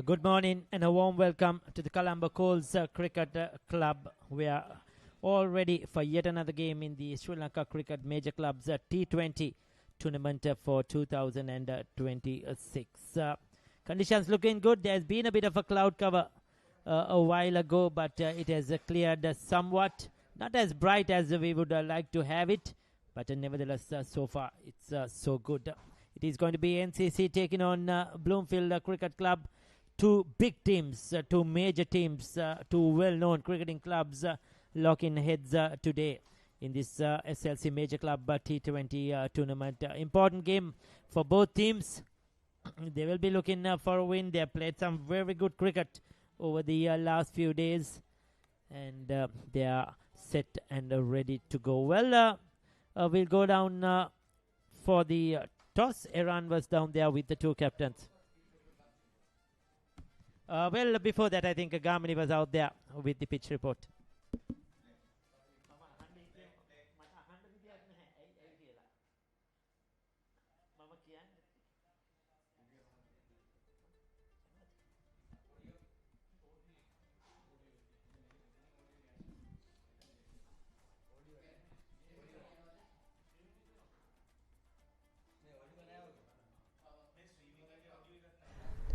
Good morning and a warm welcome to the Colombo Coles Cricket Club. We are all ready for yet another game in the Sri Lanka Cricket Major Club's T20 tournament for 2026. Conditions looking good. There's been a bit of a cloud cover a while ago, but it has cleared somewhat. Not as bright as we would like to have it, but nevertheless, so far it's so good. It is going to be NCC taking on Bloomfield Cricket Club. Two big teams, two major teams, two well-known cricketing clubs locking heads today in this SLC Major Club T20 tournament. Important game for both teams. They will be looking for a win. They have played some very good cricket over the last few days, and they are set and ready to go. Well, we'll go down for the toss. Iran was down there with the two captains. Well, before that, I think Gamini was out there with the pitch report.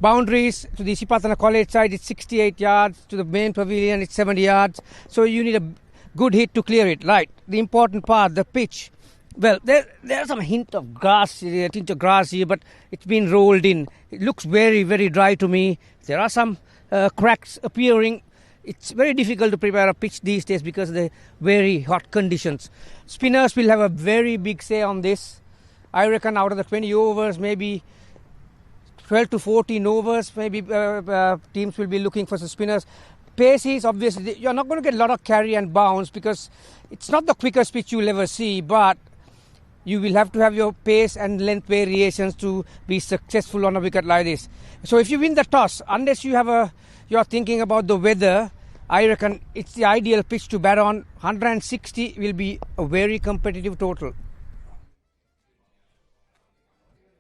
Boundaries to the Isipatana College side, it's 68 yards. To the main pavilion, it's 70 yards. So you need a good hit to clear it. Right. The important part, the pitch. Well, there's some hint of grass, a tinge of grass here, but it's been rolled in. It looks very, very dry to me. There are some cracks appearing. It's very difficult to prepare a pitch these days because of the very hot conditions. Spinners will have a very big say on this. I reckon out of the 20 overs, maybe 12 to 14 overs, maybe teams will be looking for some spinners. Pace is obviously, you're not going to get a lot of carry and bounce because it's not the quickest pitch you'll ever see, but you will have to have your pace and length variations to be successful on a wicket like this. So if you win the toss, unless you're thinking about the weather, I reckon it's the ideal pitch to bat on. 160 will be a very competitive total.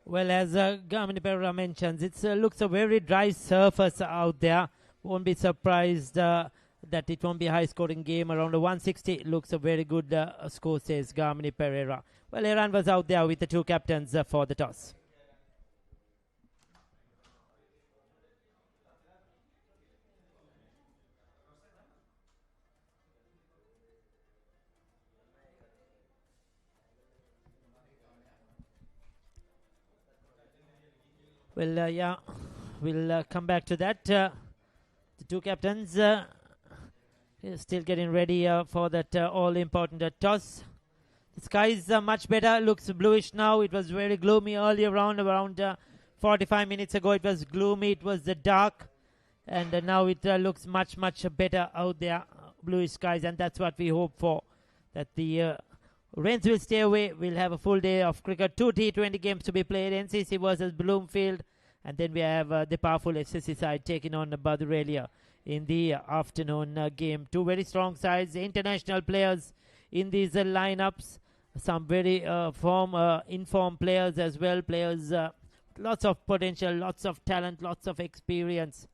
Well, as Gamini Pereira mentions, it looks a very dry surface out there. Won't be surprised that it won't be a high-scoring game. Around the 160 looks a very good score, says Gamini Pereira. Well, Iran was out there with the two captains for the toss. Well, yeah, we'll come back to that. The two captains still getting ready for that all-important toss. The sky is much better, looks bluish now. It was very gloomy earlier around 45 minutes ago. It was gloomy, it was dark, and now it looks much better out there, bluish skies, and that's what we hope for, that the rains will stay away. We'll have a full day of cricket. 2 T20 games to be played. NCC versus Bloomfield. And then we have the powerful SSC side taking on Badurelia in the afternoon game. Two very strong sides. International players in these lineups. Some very informed players as well. Players, lots of potential, lots of talent, lots of experience.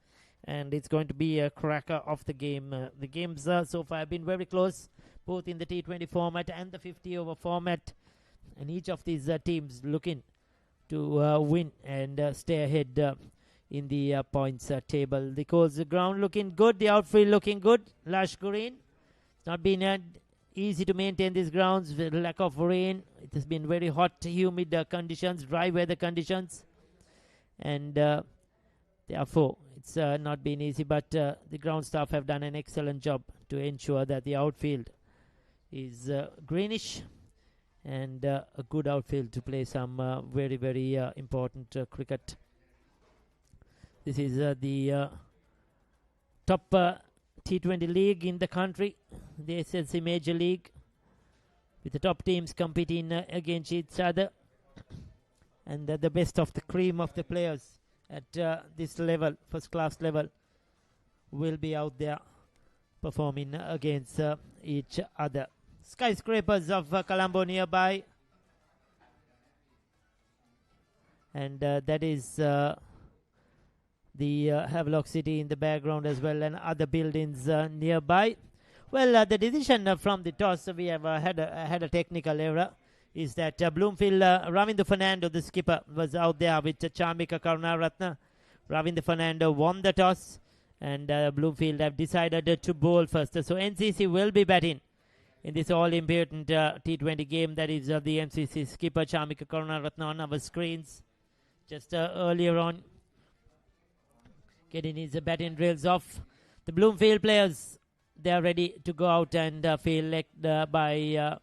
And it's going to be a cracker of the game. The games so far have been very close, both in the T20 format and the 50-over format. And each of these teams looking to win and stay ahead in the points table. The Coles ground looking good. The outfield looking good. Lush green. It's not been easy to maintain these grounds with lack of rain. It has been very hot, humid conditions, dry weather conditions. And therefore, it's not been easy. But the ground staff have done an excellent job to ensure that the outfield is greenish and a good outfield to play some very important cricket This is the top T20 league in the country, the SLC Major League, with the top teams competing against each other, and the best of the cream of the players at this level, first class level, will be out there performing against each other. Skyscrapers of Colombo nearby, and that is the Havelock City in the background as well, and other buildings nearby. Well, the decision from the toss, we have had a technical error, is that Bloomfield, Ravindu Fernando, the skipper, was out there with Chamika Karunaratne. Ravindu Fernando won the toss, and Bloomfield have decided to bowl first. So NCC will be batting in this all-important T20 game. That is the NCC skipper Chamika Karunaratne on our screens just earlier on, getting his batting drills off. The Bloomfield players, they are ready to go out and field led by,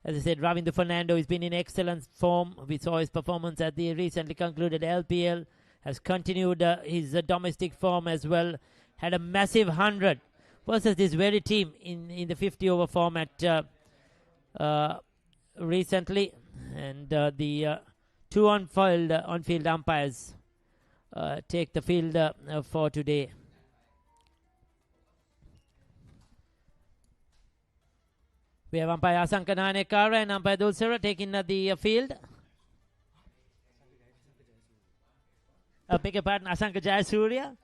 as I said, Ravindu Fernando has been in excellent form. We saw his performance at the recently concluded LPL, has continued his domestic form as well. Had a massive 100 versus this very team in the 50-over format recently. And the two on-field umpires take the field for today. We have umpire Asanka Nanekara and umpire Dulsara taking the field. Beg your pardon, Asanka Jayasuriya.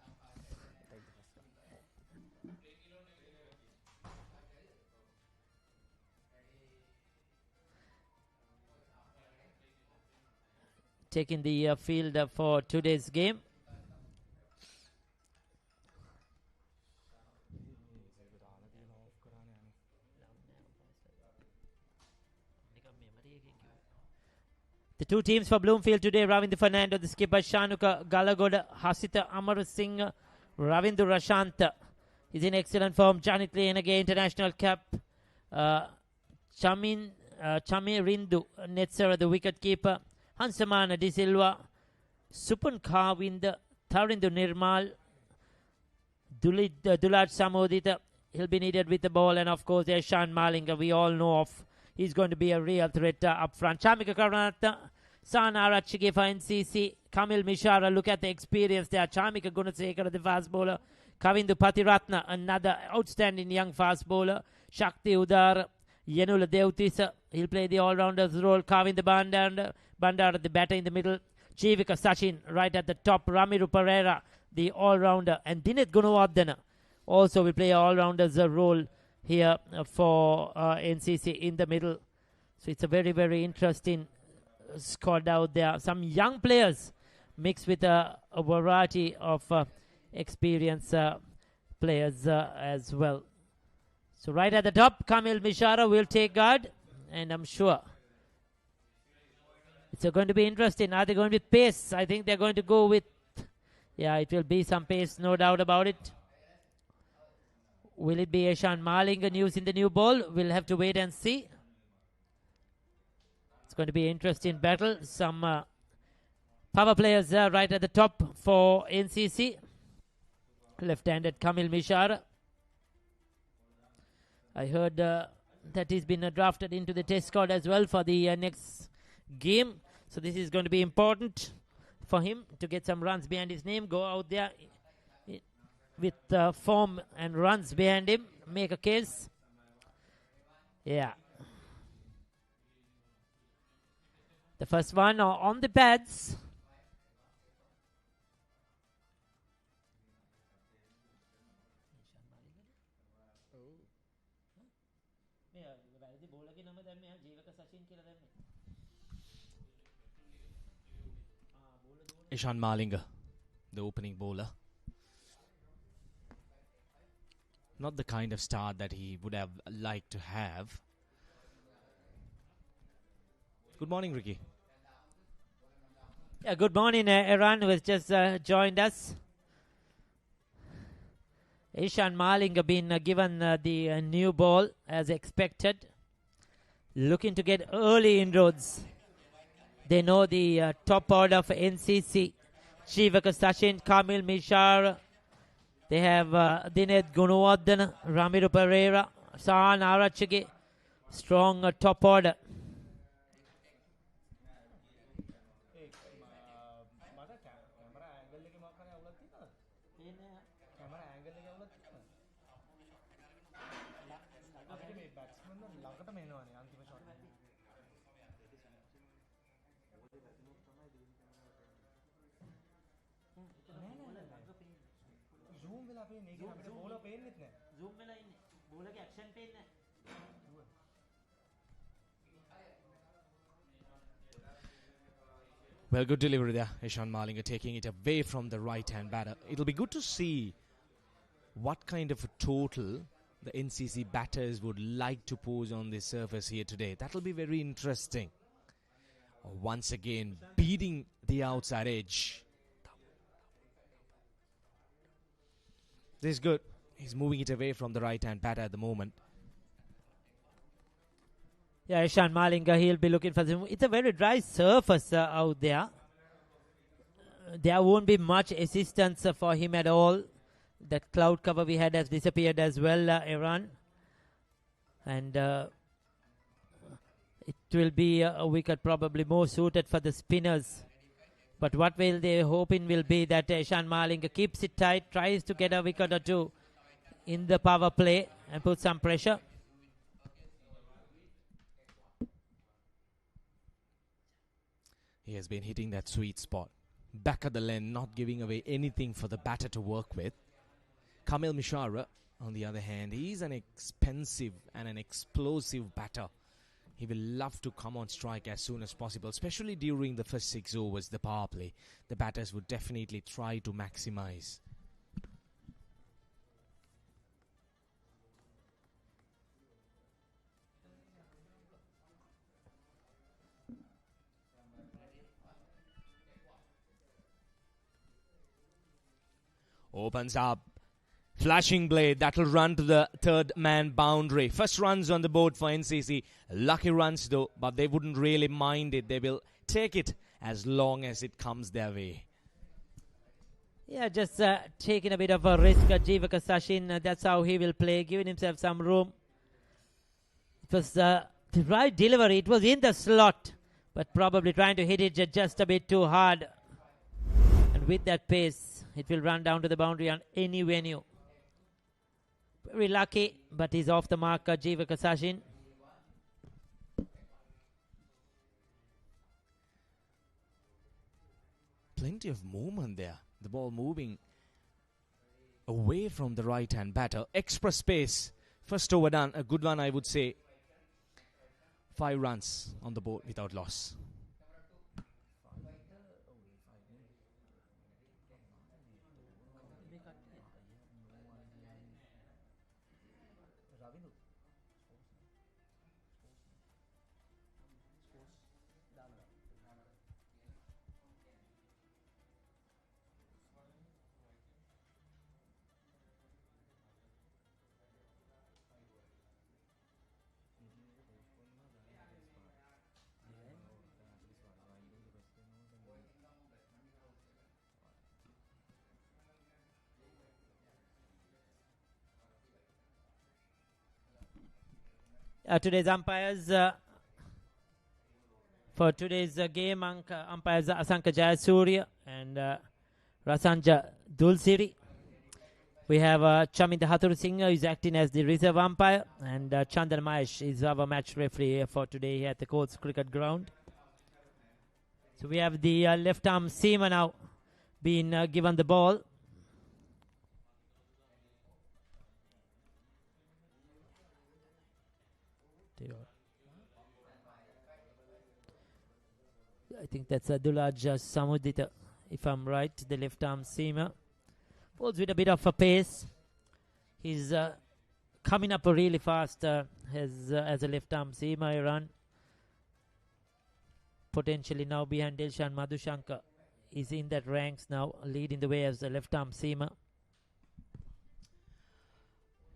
Taking the field for today's game. The two teams for Bloomfield today: Ravindu Fernando, the skipper; Shanuka Galagoda, Hasita Amar Singh, Ravindu Rashant is in excellent form. Janit Lienage, international cap. Chami Rindu Netsara, the wicket keeper; Hansamana De Silva, Supan Kavind, Tharindu Nirmal, Dulad Samodita. He'll be needed with the ball, and of course there's Shan Malinga, we all know of. He's going to be a real threat up front. Chamika Karunaratne, San Arachige for NCC. Kamil Mishara, look at the experience there. Chamika Gunasekara, the fast bowler. Kavindu Patiratna, another outstanding young fast bowler. Shakti Udar, Yenula Deutisa, he'll play the all-rounders role. Kavindu Bandar, the batter in the middle. Jivika Sachin, right at the top. Ramiru Pereira, the all-rounder. And Dinit Gunawardena also will play all-rounders role here for NCC in the middle. So it's a very, very interesting squad out there. Some young players mixed with a variety of experienced players as well. So right at the top, Kamil Mishara will take guard, and I'm sure it's going to be interesting. Are they going with pace? I think they're going to go with, yeah, it will be some pace, no doubt about it. Will it be Eshan Malinga news in the new ball? We'll have to wait and see. It's going to be an interesting battle. Some power players right at the top for NCC. Left-handed Kamil Mishara. I heard that he's been drafted into the test squad as well for the next game. So this is going to be important for him to get some runs behind his name. Go out there with form and runs behind him. Make a case. Yeah. The first one on the pads. Ishan Malinga, the opening bowler. Not the kind of start that he would have liked to have. Good morning, Ricky. Yeah, good morning, Iran, who has just joined us. Ishan Malinga been given the new ball as expected. Looking to get early inroads. They know the top order for NCC Jivaka Sachin, Kamil Mishar. They have Dineth Gunawardhan, Ramiro Pereira, Sahan Arachigi. Strong top order. Well, good delivery there. Ishan Malinga taking it away from the right-hand batter. It'll be good to see what kind of a total the NCC batters would like to pose on this surface here today. That'll be very interesting. Once again, beating the outside edge. This is good. He's moving it away from the right-hand batter at the moment. Yeah, Ishan Malinga, he'll be looking for them. It's a very dry surface out there. There won't be much assistance for him at all. That cloud cover we had has disappeared as well, Iran. And it will be a wicket probably more suited for the spinners. But what will they hoping will be that Ishan Malinga keeps it tight, tries to get a wicket or two in the power play and put some pressure. He has been hitting that sweet spot. Back of the lane, not giving away anything for the batter to work with. Kamil Mishara, on the other hand, he's an expensive and an explosive batter. He will love to come on strike as soon as possible, especially during the first 6 overs, the power play. The batters would definitely try to maximize. Opens up. Flashing blade. That'll run to the third man boundary. First runs on the board for NCC. Lucky runs though, but they wouldn't really mind it. They will take it as long as it comes their way. Yeah, just taking a bit of a risk. Jivaka Sachin, that's how he will play, giving himself some room. It was the right delivery. It was in the slot, but probably trying to hit it just a bit too hard. And with that pace, it will run down to the boundary on any venue. Very lucky, but he's off the mark, Jivaka Sachin. Plenty of movement there. The ball moving away from the right-hand batter. Extra space. First over done. A good one, I would say. 5 runs on the board without loss. Today's umpires for today's game, umpires Asanka Jayasuriya and Rasanja Dulsiri. We have Chaminda Hathur Singh, who is acting as the reserve umpire, and Chandan Mahesh is our match referee for today here at the Courts Cricket Ground. So we have the left arm seamer now being given the ball. I think that's Dulaj Samudita, if I'm right, the left arm seamer. Falls with a bit of a pace. He's coming up really fast as a left arm seamer run. Potentially now behind Dilshan Madhushankar. He's in that ranks now, leading the way as a left arm seamer.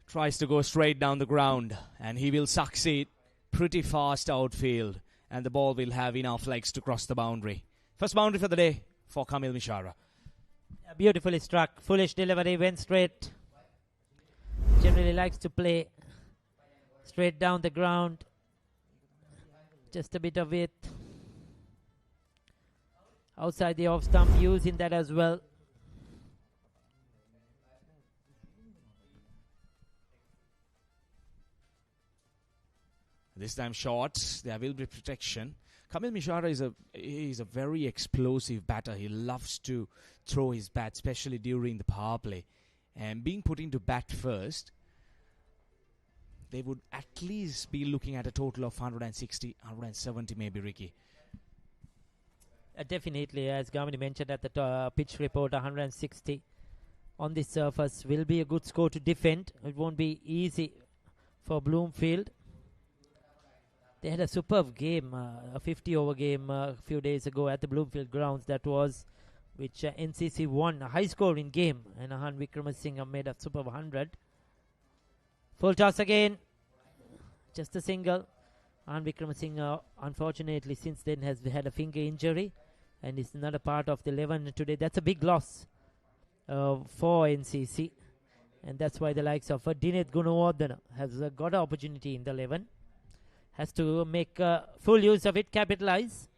Tries to go straight down the ground, and he will succeed. Pretty fast outfield, and the ball will have enough legs to cross the boundary. First boundary for the day for Kamil Mishara. Beautifully struck. Foolish delivery, went straight. Generally likes to play straight down the ground. Just a bit of it. Outside the off stump, using that as well. This time short, there will be protection. Kamil Mishara is a very explosive batter. He loves to throw his bat, especially during the power play. And being put into bat first, they would at least be looking at a total of 160, 170 maybe, Ricky. Definitely, as Gamini mentioned at the pitch report, 160 on the surface will be a good score to defend. It won't be easy for Bloomfield. They had a superb game, a 50-over game a few days ago at the Bloomfield grounds. That was which NCC won, a high-scoring game, and Ahan Wickramasinghe made a superb 100. Full toss again, just a single. Ahan Wickramasinghe, unfortunately, since then has had a finger injury and is not a part of the 11 today. That's a big loss for NCC, and that's why the likes of Dineth Gunawardena has got an opportunity in the 11. Has to make full use of it, capitalize.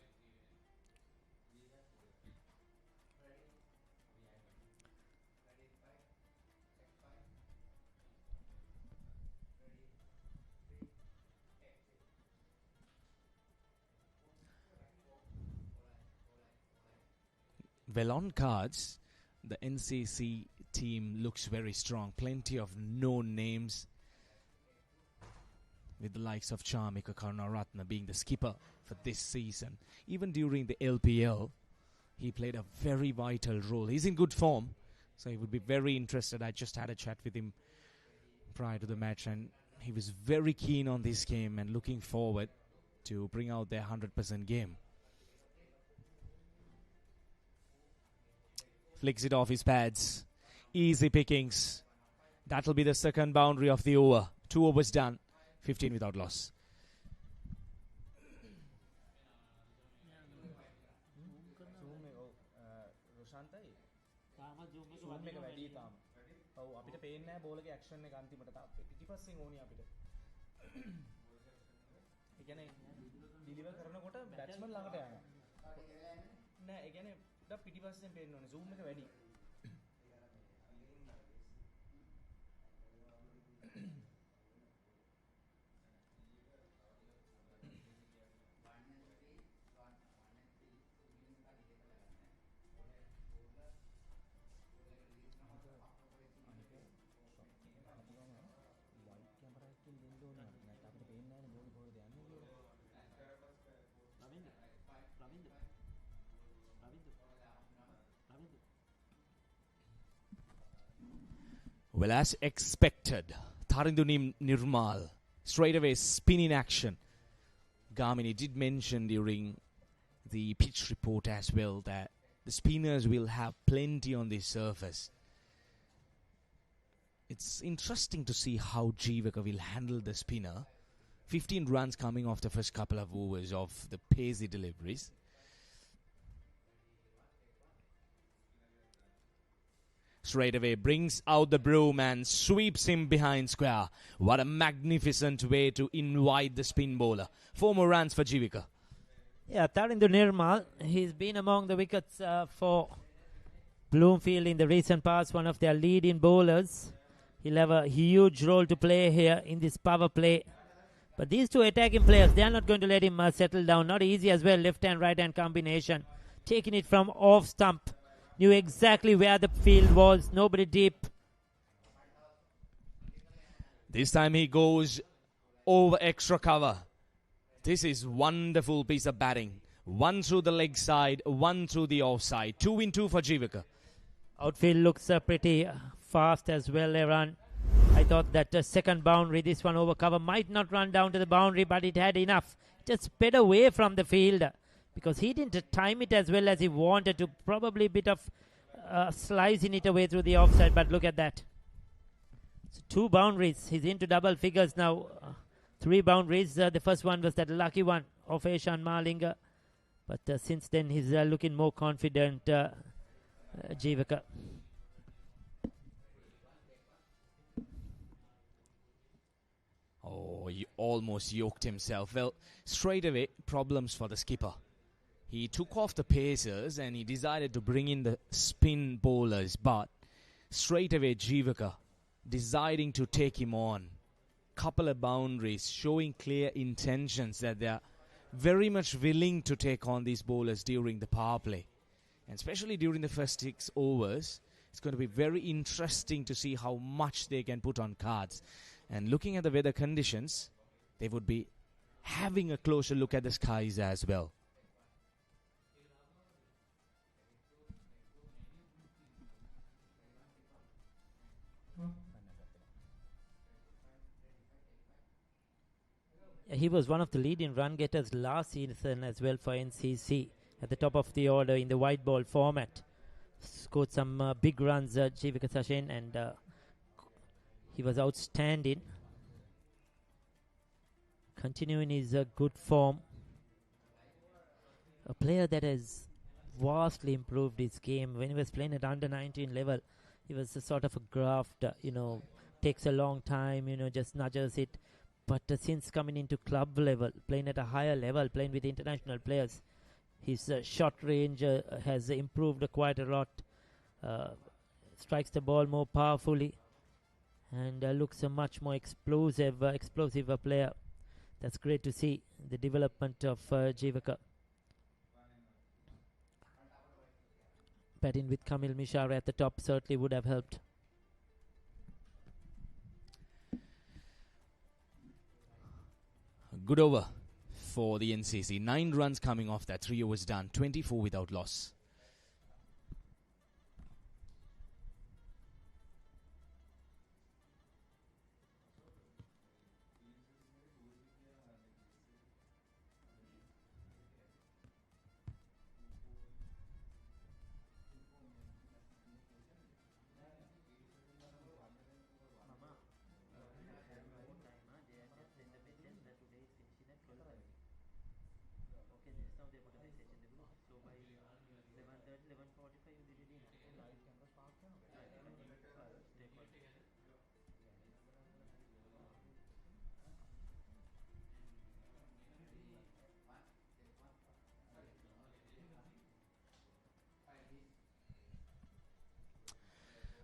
Well, on cards, the NCC team looks very strong. Plenty of known names, with the likes of Charmika Karunaratne being the skipper for this season. Even during the LPL, he played a very vital role. He's in good form, so he would be very interested. I just had a chat with him prior to the match, and he was very keen on this game and looking forward to bring out their 100% game. Flicks it off his pads. Easy pickings. That'll be the second boundary of the over. 2 overs done. 15 without loss. Well, as expected, Tharindu Nirmal straight away spin in action. Gamini did mention during the pitch report as well that the spinners will have plenty on the surface. It's interesting to see how Jivaka will handle the spinner. 15 runs coming off the first couple of overs of the pacey deliveries. Straight away brings out the broom and sweeps him behind square. What a magnificent way to invite the spin bowler. 4 more runs for Jivaka. Yeah, Tharindu Nirmal, he's been among the wickets for Bloomfield in the recent past, one of their leading bowlers. He'll have a huge role to play here in this power play. But these two attacking players, they are not going to let him settle down. Not easy as well, left and right hand combination. Taking it from off stump. Knew exactly where the field was, nobody deep. This time he goes over extra cover. This is wonderful piece of batting. 1 through the leg side, 1 through the offside. 2 in 2 for Jivaka. Outfield looks pretty fast as well, Aaron. I thought that second boundary, this one over cover, might not run down to the boundary, but it had enough. Just sped away from the field, because he didn't time it as well as he wanted to. Probably a bit of slicing it away through the offside, but look at that. So 2 boundaries. He's into double figures now. 3 boundaries. The first one was that lucky one of Eshan Malinga. But since then, he's looking more confident. Jivaka. Oh, he almost yoked himself. Well, straight away, problems for the skipper. He took off the pacers and he decided to bring in the spin bowlers, but straight away Jivaka deciding to take him on. Couple of boundaries, showing clear intentions that they are very much willing to take on these bowlers during the power play. And especially during the first 6 overs, it's going to be very interesting to see how much they can put on cards. And looking at the weather conditions, they would be having a closer look at the skies as well. He was one of the leading run getters last season as well for NCC at the top of the order in the white ball format. Scored some big runs, Jivaka Sachin, and he was outstanding. Continuing his good form. A player that has vastly improved his game. When he was playing at under 19 level, he was a sort of a graft, takes a long time, just nudges it. But since coming into club level, playing at a higher level, playing with international players, his shot range has improved quite a lot. Strikes the ball more powerfully and looks a much more explosive player. That's great to see, the development of Jivaka. Batting with Kamil Mishara at the top certainly would have helped. Good over for the NCC. 9 runs coming off that. 3 overs done. 24 without loss.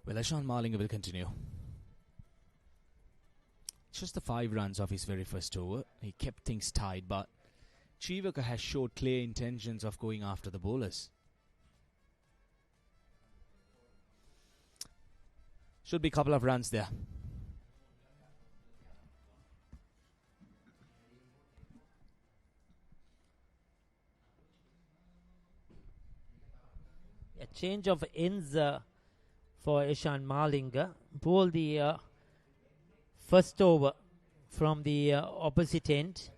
Well, Ishan Malinga will continue. Just the 5 runs off his very first over. He kept things tight, but Jivaka has showed clear intentions of going after the bowlers. Should be a couple of runs there. A change of ends for Ishan Malinga. Bowled the first over from the opposite end,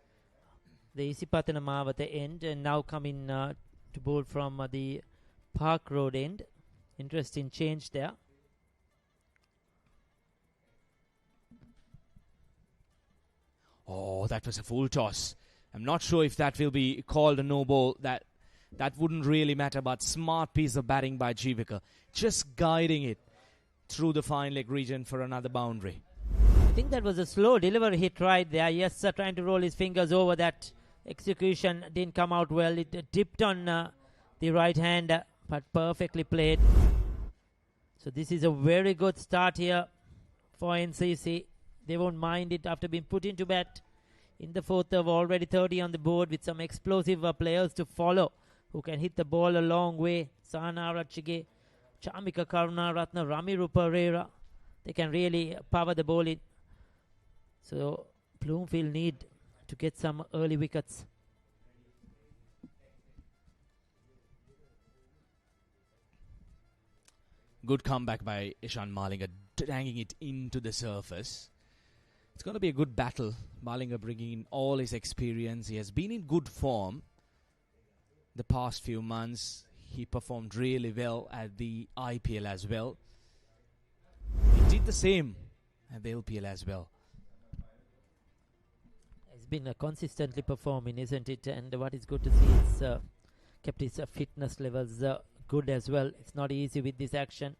the Isipatana Mawata end, and now coming to bowl from the Park Road end. Interesting change there. Oh, that was a full toss. I'm not sure if that will be called a no ball. That wouldn't really matter, but smart piece of batting by Jivaka. Just guiding it through the fine leg region for another boundary. I think that was a slow delivery hit right there. Yes, trying to roll his fingers over that. Execution didn't come out well. It dipped on the right hand, but perfectly played. So this is a very good start here for NCC. They won't mind it after being put into bat in the 4th over. Already 30 on the board with some explosive players to follow who can hit the ball a long way. Sahana Ratchige, Chamika Karunaratna, Ramiru Pereira. They can really power the ball in. So Bloomfield need to get some early wickets. Good comeback by Ishan Malinga, dragging it into the surface. It's going to be a good battle. Malinga bringing in all his experience. He has been in good form the past few months. He performed really well at the IPL as well. He did the same at the LPL as well. He's been consistently performing, isn't it? And what is good to see is kept his fitness levels good as well. It's not easy with this action.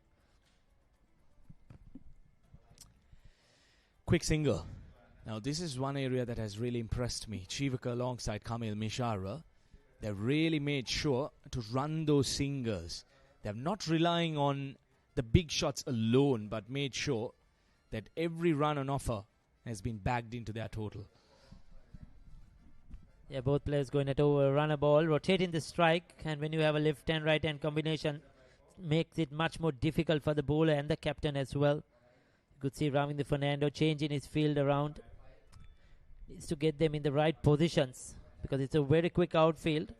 Quick single. Now this is one area that has really impressed me. Chivaka alongside Kamil Mishara. They've really made sure to run those singles. They're not relying on the big shots alone, but made sure that every run on offer has been bagged into their total. Yeah, both players going at over run a ball, rotating the strike, and when you have a left and right hand combination, makes it much more difficult for the bowler and the captain as well. You could see Ravinder Fernando changing his field around. Needs to get them in the right positions because it's a very quick outfield.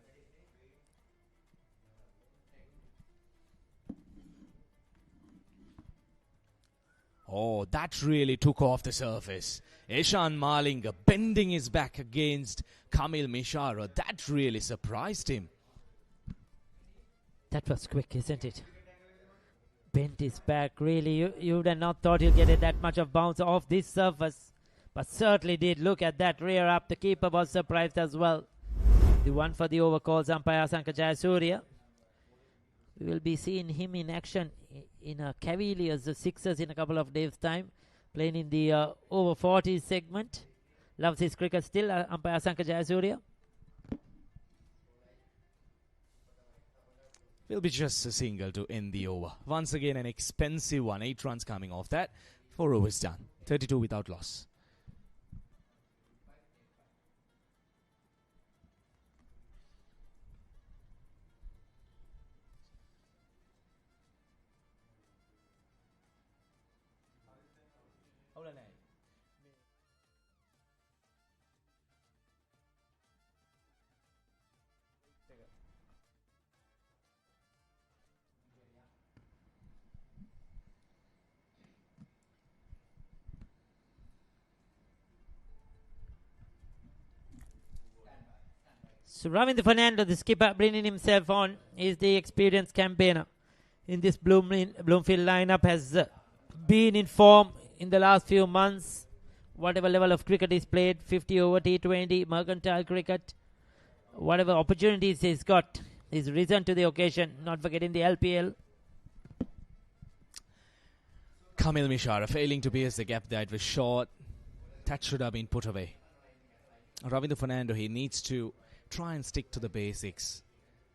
Oh, that really took off the surface. Eshan Malinga bending his back against Kamil Mishara. That really surprised him. That was quick, isn't it? Bent his back. Really, you would have not thought he'll get it that much of bounce off this surface. But certainly did. Look at that rear up. The keeper was surprised as well. The one for the over calls umpire Sankar Jayasuriya. We will be seeing him in action in Cavaliers, the Sixers, in a couple of days' time, playing in the over 40s segment. Loves his cricket still, umpire Sankar Jayasuriya. Will be just a single to end the over. Once again, an expensive one. 8 runs coming off that. 4 overs done. 32 without loss. So Ravinder Fernando, the skipper, bringing himself on, is the experienced campaigner in this Bloomfield lineup, has been in form in the last few months. Whatever level of cricket he's played, 50 over T20, mercantile cricket, whatever opportunities he's got, he's risen to the occasion, not forgetting the LPL. Kamil Mishara failing to pierce the gap there. It was short. That should have been put away. Ravinder Fernando, he needs to try and stick to the basics.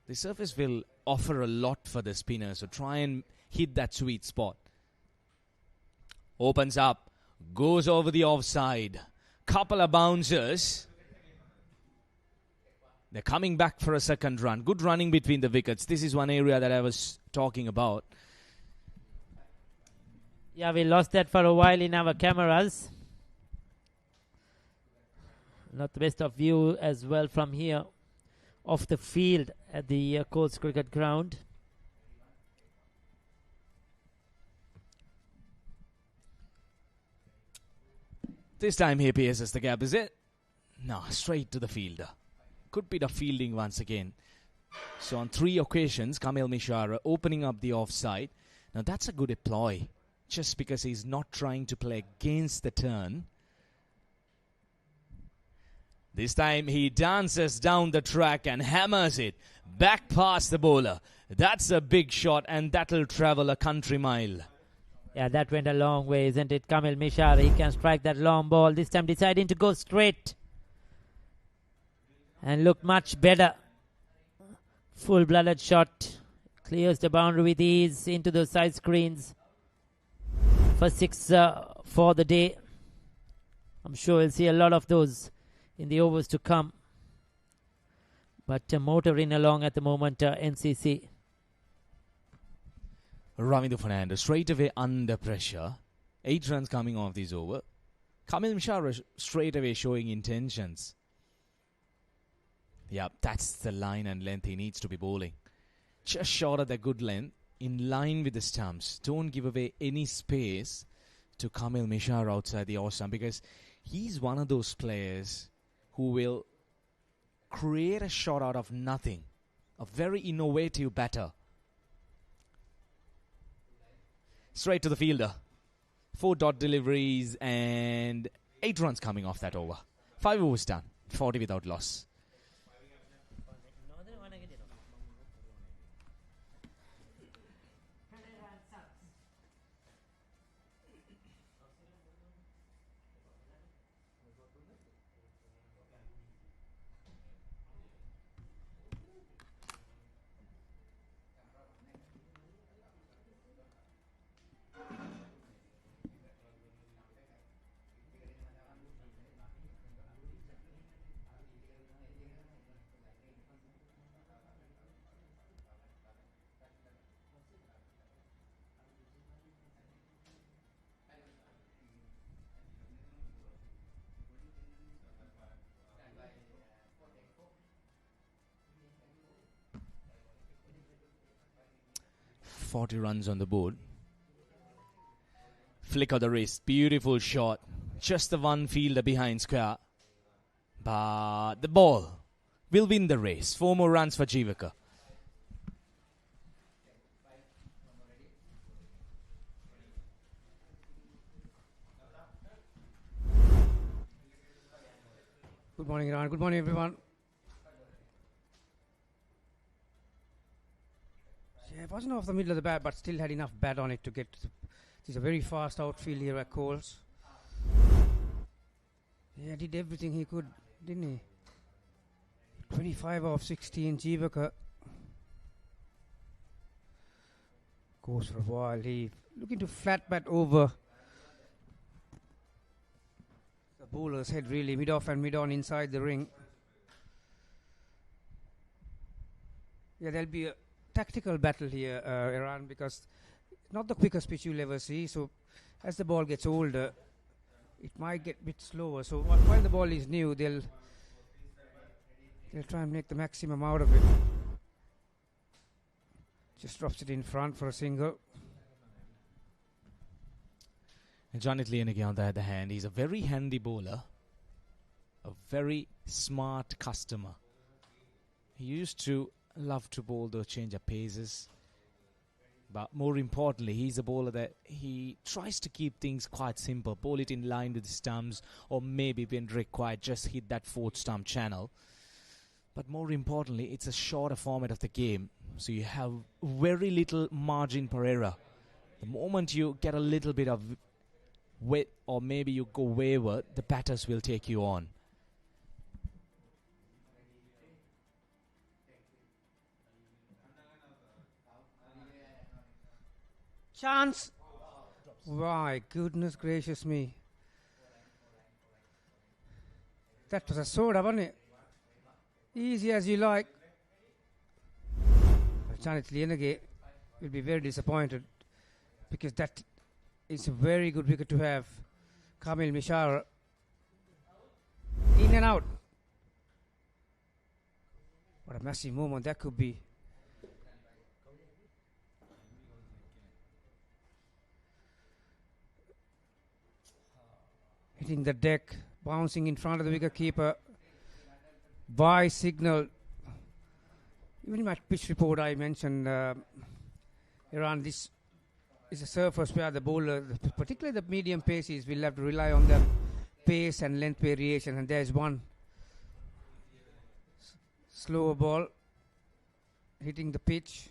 The surface will offer a lot for the spinner, so try and hit that sweet spot. Opens up, goes over the offside. Couple of bouncers. They're coming back for a second run. Good running between the wickets. This is one area that I was talking about. Yeah, we lost that for a while in our cameras. Not the best of view as well from here off the field at the Courts Cricket Ground. This time he pierces the gap, is it? No, straight to the fielder. Good bit of fielding once again. So on 3 occasions, Kamil Mishara opening up the offside. Now that's a good ploy. Just because he's not trying to play against the turn. This time he dances down the track and hammers it back past the bowler. That's a big shot and that'll travel a country mile. Yeah, that went a long way, isn't it? Kamil Mishara, he can strike that long ball. This time deciding to go straight. And look much better. Full-blooded shot. Clears the boundary with ease into the side screens. For 6 for the day. I'm sure we'll see a lot of those in the overs to come. But motoring along at the moment, NCC. Ravinder Fernando straight away under pressure. 8 runs coming off this over. Kamil Mishara straight away showing intentions. Yeah, that's the line and length he needs to be bowling. Just short of the good length, in line with the stumps. Don't give away any space to Kamil Mishara outside the off stump, because he's one of those players who will create a shot out of nothing. A very innovative batter. Straight to the fielder. 4 dot deliveries and 8 runs coming off that over. 5 overs done. 40 without loss. 40 runs on the board. Flick of the wrist, beautiful shot. Just the one fielder behind square. But the ball will win the race. 4 more runs for Jivaka. Good morning, Iran. Good morning, everyone. Yeah, it wasn't off the middle of the bat, but still had enough bat on it to get. He's a very fast outfield here at Coles. Yeah, did everything he could, didn't he? 25 off 16, Jivaka goes for a while. He looking to flat bat over the bowler's head, really, mid off and mid on inside the ring. Yeah, there'll be a tactical battle here, Iran, because not the quickest pitch you'll ever see. So as the ball gets older, it might get a bit slower. So while the ball is new, they'll try and make the maximum out of it. Just drops it in front for a single. And Janit Lieneke on the other hand, he's a very handy bowler, a very smart customer. He used to love to bowl those change of paces, but more importantly, he's a bowler that he tries to keep things quite simple, bowl it in line with the stumps, or maybe when required just hit that 4th stump channel. But more importantly, it's a shorter format of the game, so you have very little margin per error. The moment you get a little bit of wet, or maybe you go wayward, the batters will take you on. Chance! Why, goodness gracious me. That was a soda, wasn't it? Easy as you like. Janit Lieneke will be very disappointed, because that is a very good wicket to have. Kamil Mishara in and out. What a massive moment that could be. Hitting the deck, bouncing in front of the wicket keeper. By signal. Even in my pitch report I mentioned, Iran, this is a surface where the bowler, particularly the medium paces, will have to rely on the pace and length variation, and there's one slower ball hitting the pitch.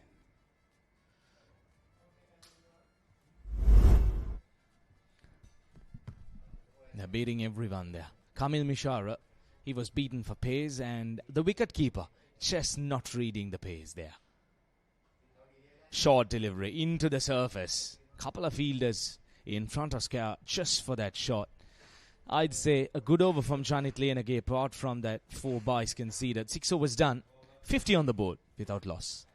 They're beating everyone there. Kamil Mishara, he was beaten for pace, and the wicket-keeper just not reading the pace there. Short delivery into the surface. Couple of fielders in front of Scare just for that shot. I'd say a good over from Janit Lieneke, apart from that 4 byes conceded. 6 overs done, 50 on the board without loss.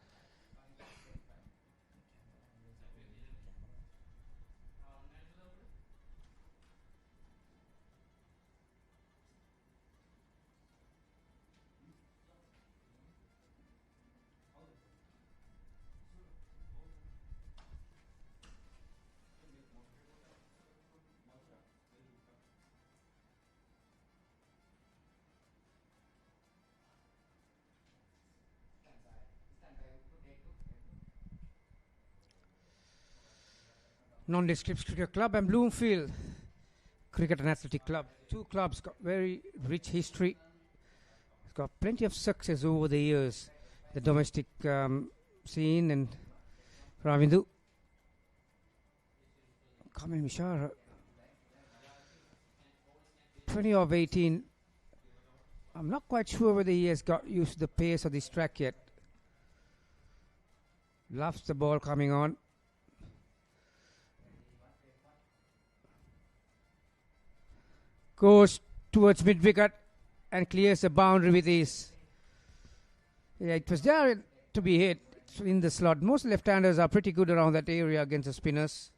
Nondescript Cricket Club and Bloomfield Cricket and Athletic Club. 2 clubs got very rich history. It's got plenty of success over the years. The domestic scene, and Ravindu. Kamil Mishara. 20 of 18. I'm not quite sure whether he has got used to the pace of this track yet. Loves the ball coming on. Goes towards mid-wicket and clears the boundary with ease. Yeah, it was there to be hit in the slot. Most left-handers are pretty good around that area against the spinners.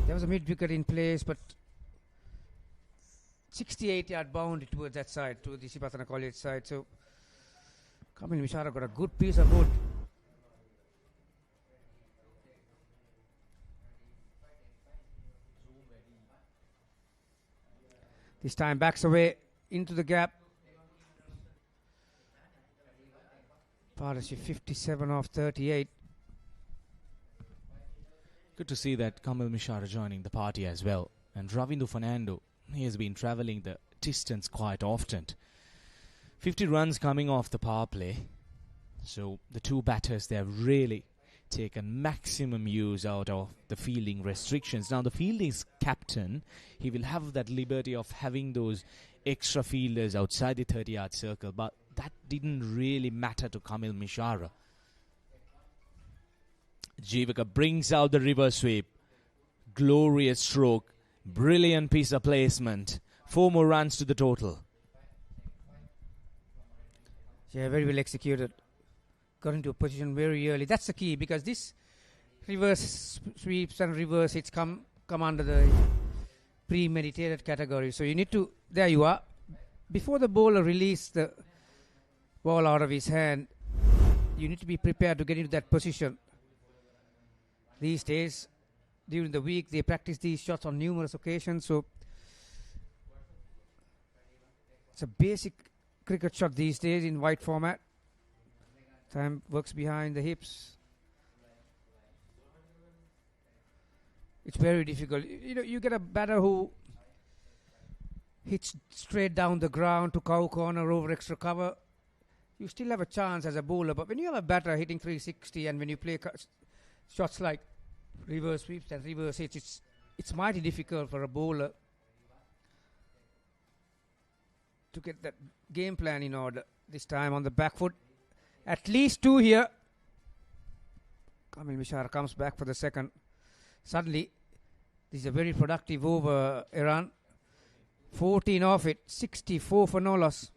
There was a mid-wicket in place, but 68-yard boundary towards that side, to the Sipatana College side. So Kamil Mishara got a good piece of wood. This time backs away into the gap. Partnership 57 off 38. Good to see that Kamil Mishara joining the party as well. And Ravindu Fernando, he has been travelling the distance quite often. 50 runs coming off the power play. So the two batters, they have really taken maximum use out of the fielding restrictions. Now the fielding's captain, he will have that liberty of having those extra fielders outside the 30-yard circle, but that didn't really matter to Kamil Mishara. Jivaka brings out the reverse sweep. Glorious stroke. Brilliant piece of placement. 4 more runs to the total. Yeah, very well executed. Got into a position very early. That's the key, because this reverse sweeps and reverse hits come under the premeditated category. So you need to, there you are. Before the bowler releases the ball out of his hand, you need to be prepared to get into that position. These days, during the week, they practice these shots on numerous occasions. So it's a basic cricket shot these days in wide format. Time works behind the hips. It's very difficult. You get a batter who hits straight down the ground to cow corner over extra cover. You still have a chance as a bowler, but when you have a batter hitting 360 and when you play shots like reverse sweeps and reverse hits, it's mighty difficult for a bowler to get that game plan in order. This time on the back foot, at least 2 here. Kamil Mishara comes back for the second. Suddenly, this is a very productive over, Iran. 14 off it, 64 for no loss.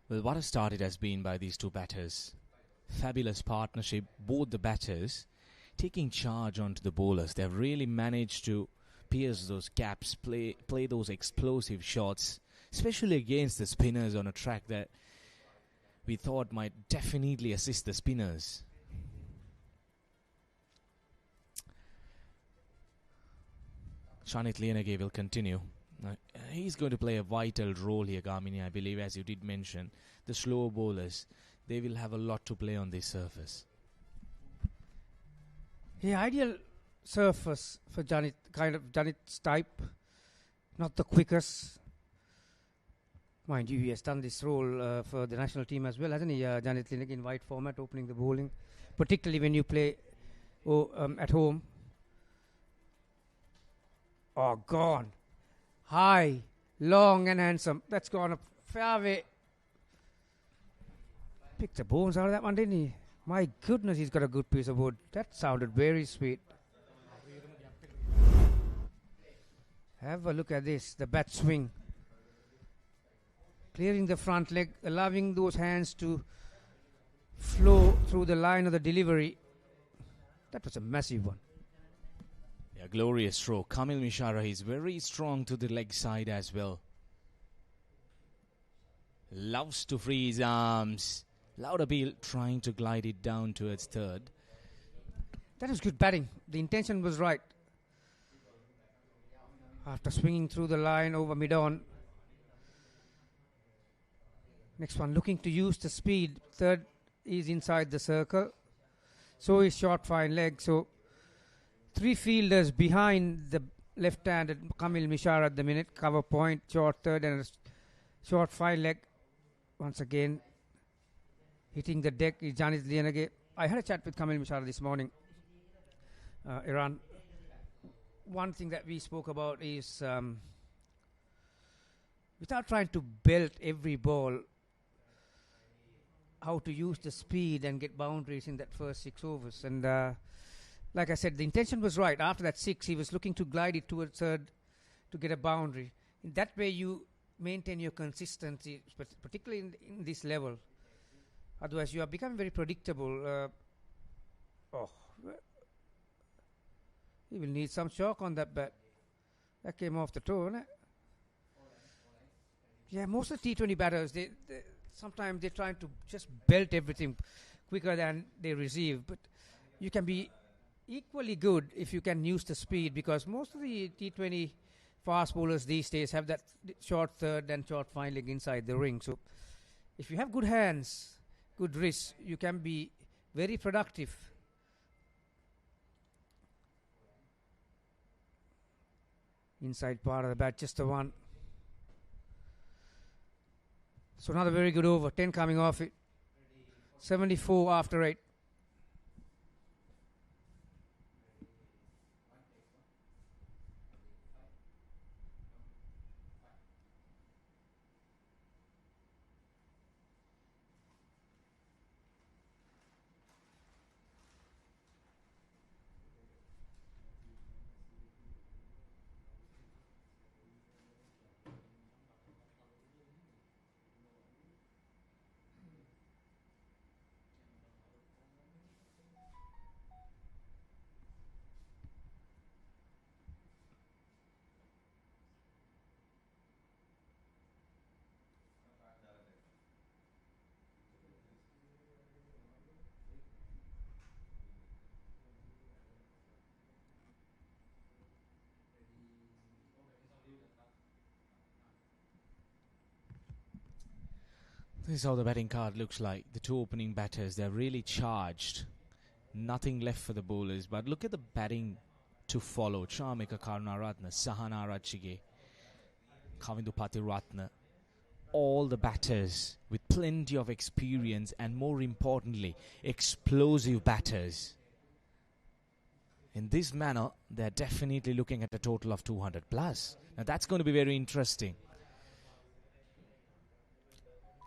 Well, what a start it has been by these two batters. Fabulous partnership, both the batters taking charge onto the bowlers. They've really managed to pierce those gaps, play those explosive shots, especially against the spinners on a track that we thought might definitely assist the spinners. Shanit Lienage will continue. He's going to play a vital role here, Gamini, I believe, as you did mention. The slow bowlers, they will have a lot to play on this surface. Yeah, ideal surface for Janit, kind of Janit's type. Not the quickest. Mind you, he has done this role for the national team as well, hasn't he? Janit Lienage in wide format, opening the bowling. Particularly when you play at home. Oh, gone. High, long and handsome. That's gone a fair way. Picked the bones out of that one, didn't he? My goodness, he's got a good piece of wood. That sounded very sweet. Have a look at this, the bat swing. Clearing the front leg, allowing those hands to flow through the line of the delivery. That was a massive one. Yeah, glorious stroke. Kamil Mishara is very strong to the leg side as well. Loves to free his arms. Loud appeal, trying to glide it down towards third. That was good batting. The intention was right. After swinging through the line over mid-on. Next one, looking to use the speed. Third is inside the circle. So is short fine leg. So 3 fielders behind the left-handed Kamil Mishara at the minute. Cover point, short third and a short fine leg. Once again, hitting the deck is Janit Lienage. I had a chat with Kamil Mishara this morning. Iran. One thing that we spoke about is without trying to belt every ball, how to use the speed and get boundaries in that first 6 overs. And like I said, the intention was right. After that 6, he was looking to glide it towards third to get a boundary. In that way, you maintain your consistency, particularly in this level. Otherwise, you are becoming very predictable. He will need some shock on that bat. That came off the toe, isn't it? Yeah, most of the T20 batters, sometimes they're trying to just belt everything quicker than they receive. But you can be equally good if you can use the speed, because most of the T20 fast bowlers these days have that short third and short fine leg inside the ring. So if you have good hands, good wrists, you can be very productive. Inside part of the bat, just the one. So another very good over, 10 coming off it. 74 after 8. This is how the batting card looks like. The two opening batters, they're really charged. Nothing left for the bowlers. But look at the batting to follow. Charmika Karunaratne, Sahana Rachige, Kavindupati Ratna. All the batters with plenty of experience and, more importantly, explosive batters. In this manner, they're definitely looking at a total of 200 plus. Now that's going to be very interesting.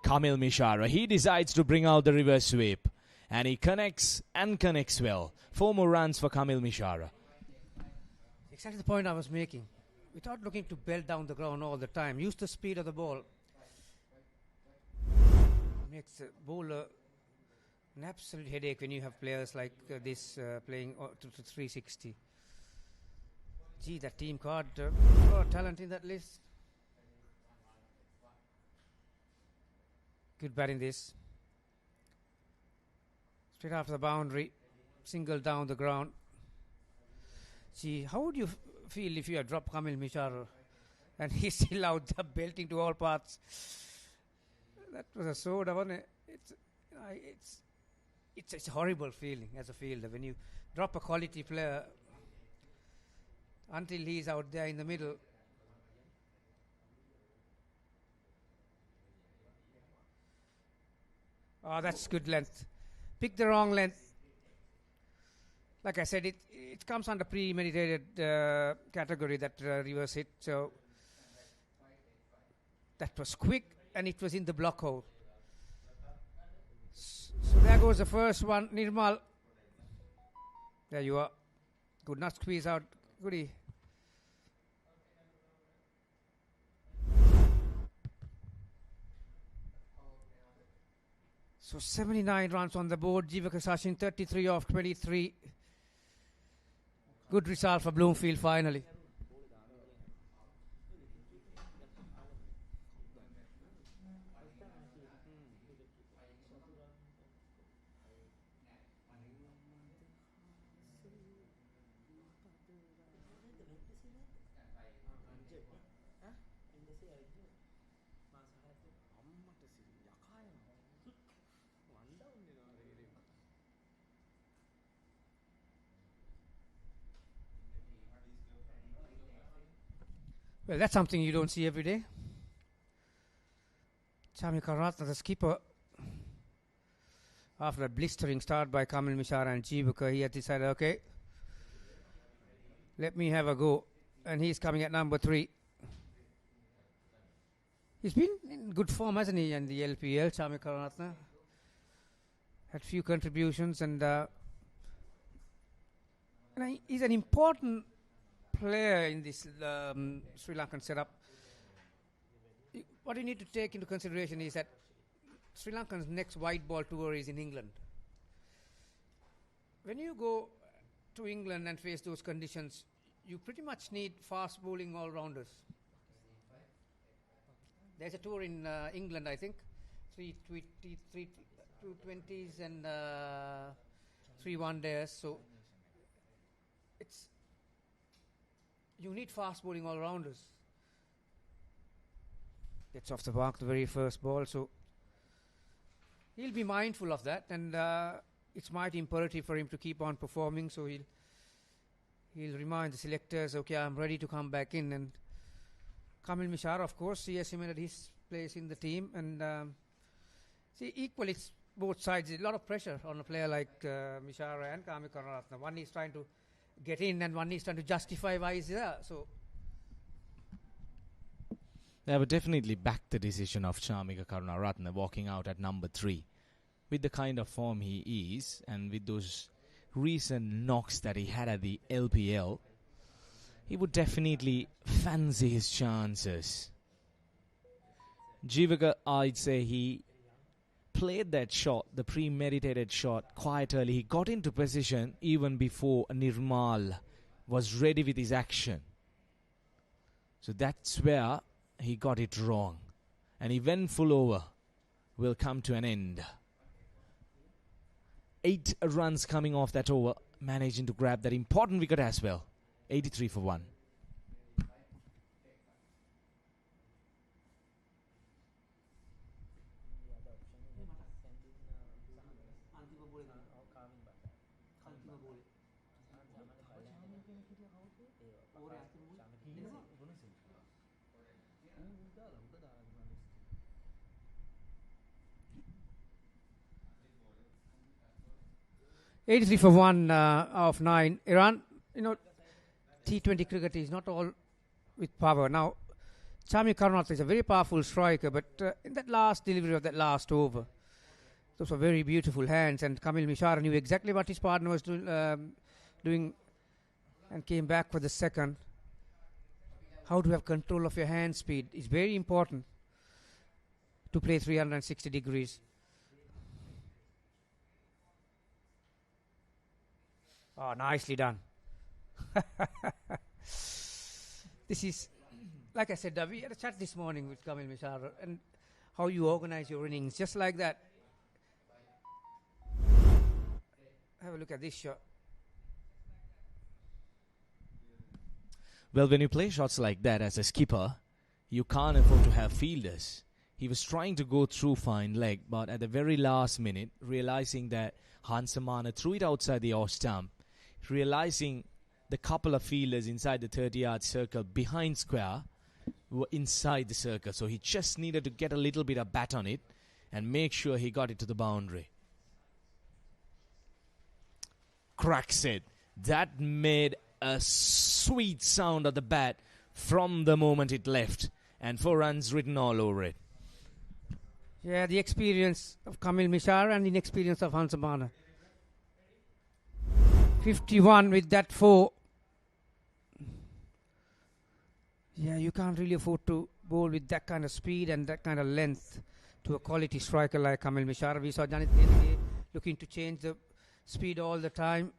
Kamil Mishara, he decides to bring out the reverse sweep. And he connects and connects well. 4 more runs for Kamil Mishara. Exactly the point I was making. Without looking to belt down the ground all the time, use the speed of the ball. Makes the bowler an absolute headache when you have players like this playing to 360. Gee, that team card, a lot of talent in that list. Good batting this. Straight after the boundary, single down the ground. Gee, how would you feel if you had dropped Kamil Mishara and he's still out there belting to all parts? That was a soda, wasn't it? It's a horrible feeling as a fielder when you drop a quality player until he's out there in the middle. Oh, that's good length. Pick the wrong length. Like I said, it comes under premeditated category, that reverse hit. So that was quick and it was in the block hole. So there goes the first one. Nirmal. There you are. Could not squeeze out. Goodie. So 79 runs on the board. Jivaka Sachin 33 off 23. Good result for Bloomfield finally. Well, that's something you don't see every day. Charmika Ratna, the skipper, after a blistering start by Kamil Mishara and Jivaka, he had decided, okay, let me have a go. And he's coming at number 3. He's been in good form, hasn't he, in the LPL, Chami Karunaratne? Had few contributions and he's an important player in this Sri Lankan setup. What you need to take into consideration is that Sri Lanka's next white ball tour is in England. When you go to England and face those conditions, you pretty much need fast bowling all-rounders. There's a tour in England, I think, 220s and 3 one-days. So you need fast bowling all-rounders. Gets off the mark the very first ball, so he'll be mindful of that, and it's mighty imperative for him to keep on performing. So he'll remind the selectors, okay, I'm ready to come back in. And Kamil Mishara, of course, he has cemented his place in the team, and equally it's both sides. A lot of pressure on a player like Mishara and Kamil Karunaratne. One is trying to get in, and one is trying to justify why he's there. So they would definitely back the decision of Chamika Karunaratne walking out at number 3. With the kind of form he is, and with those recent knocks that he had at the LPL, he would definitely fancy his chances. Jivaka, I'd say he played that shot, the premeditated shot, quite early. He got into position even before Nirmal was ready with his action. So that's where he got it wrong. An eventful over will come to an end. 8 runs coming off that over, managing to grab that important wicket as well. 83 for 1. $83 for 1 of 9. Iran, T20 cricket is not all with power. Now, Chami Karunaratne is a very powerful striker, but in that last delivery of that last over, those were very beautiful hands, and Kamil Mishara knew exactly what his partner was doing and came back for the second. How to have control of your hand speed is very important to play 360 degrees. Oh, nicely done. This is, like I said, we had a chat this morning with Kamil Mishara and how you organize your innings, just like that. Have a look at this shot. Well, when you play shots like that as a skipper, you can't afford to have fielders. He was trying to go through fine leg, but at the very last minute, realizing that Hansamana threw it outside the off stump, realizing the couple of fielders inside the 30-yard circle behind square were inside the circle. So he just needed to get a little bit of bat on it and make sure he got it to the boundary. Cracks it. That made a sweet sound of the bat from the moment it left. And 4 runs written all over it. Yeah, the experience of Kamil Mishara and the inexperience of Hansamana. 51 with that 4. Yeah, you can't really afford to bowl with that kind of speed and that kind of length to a quality striker like Kamil Mishara. We saw Janit Nenege looking to change the speed all the time,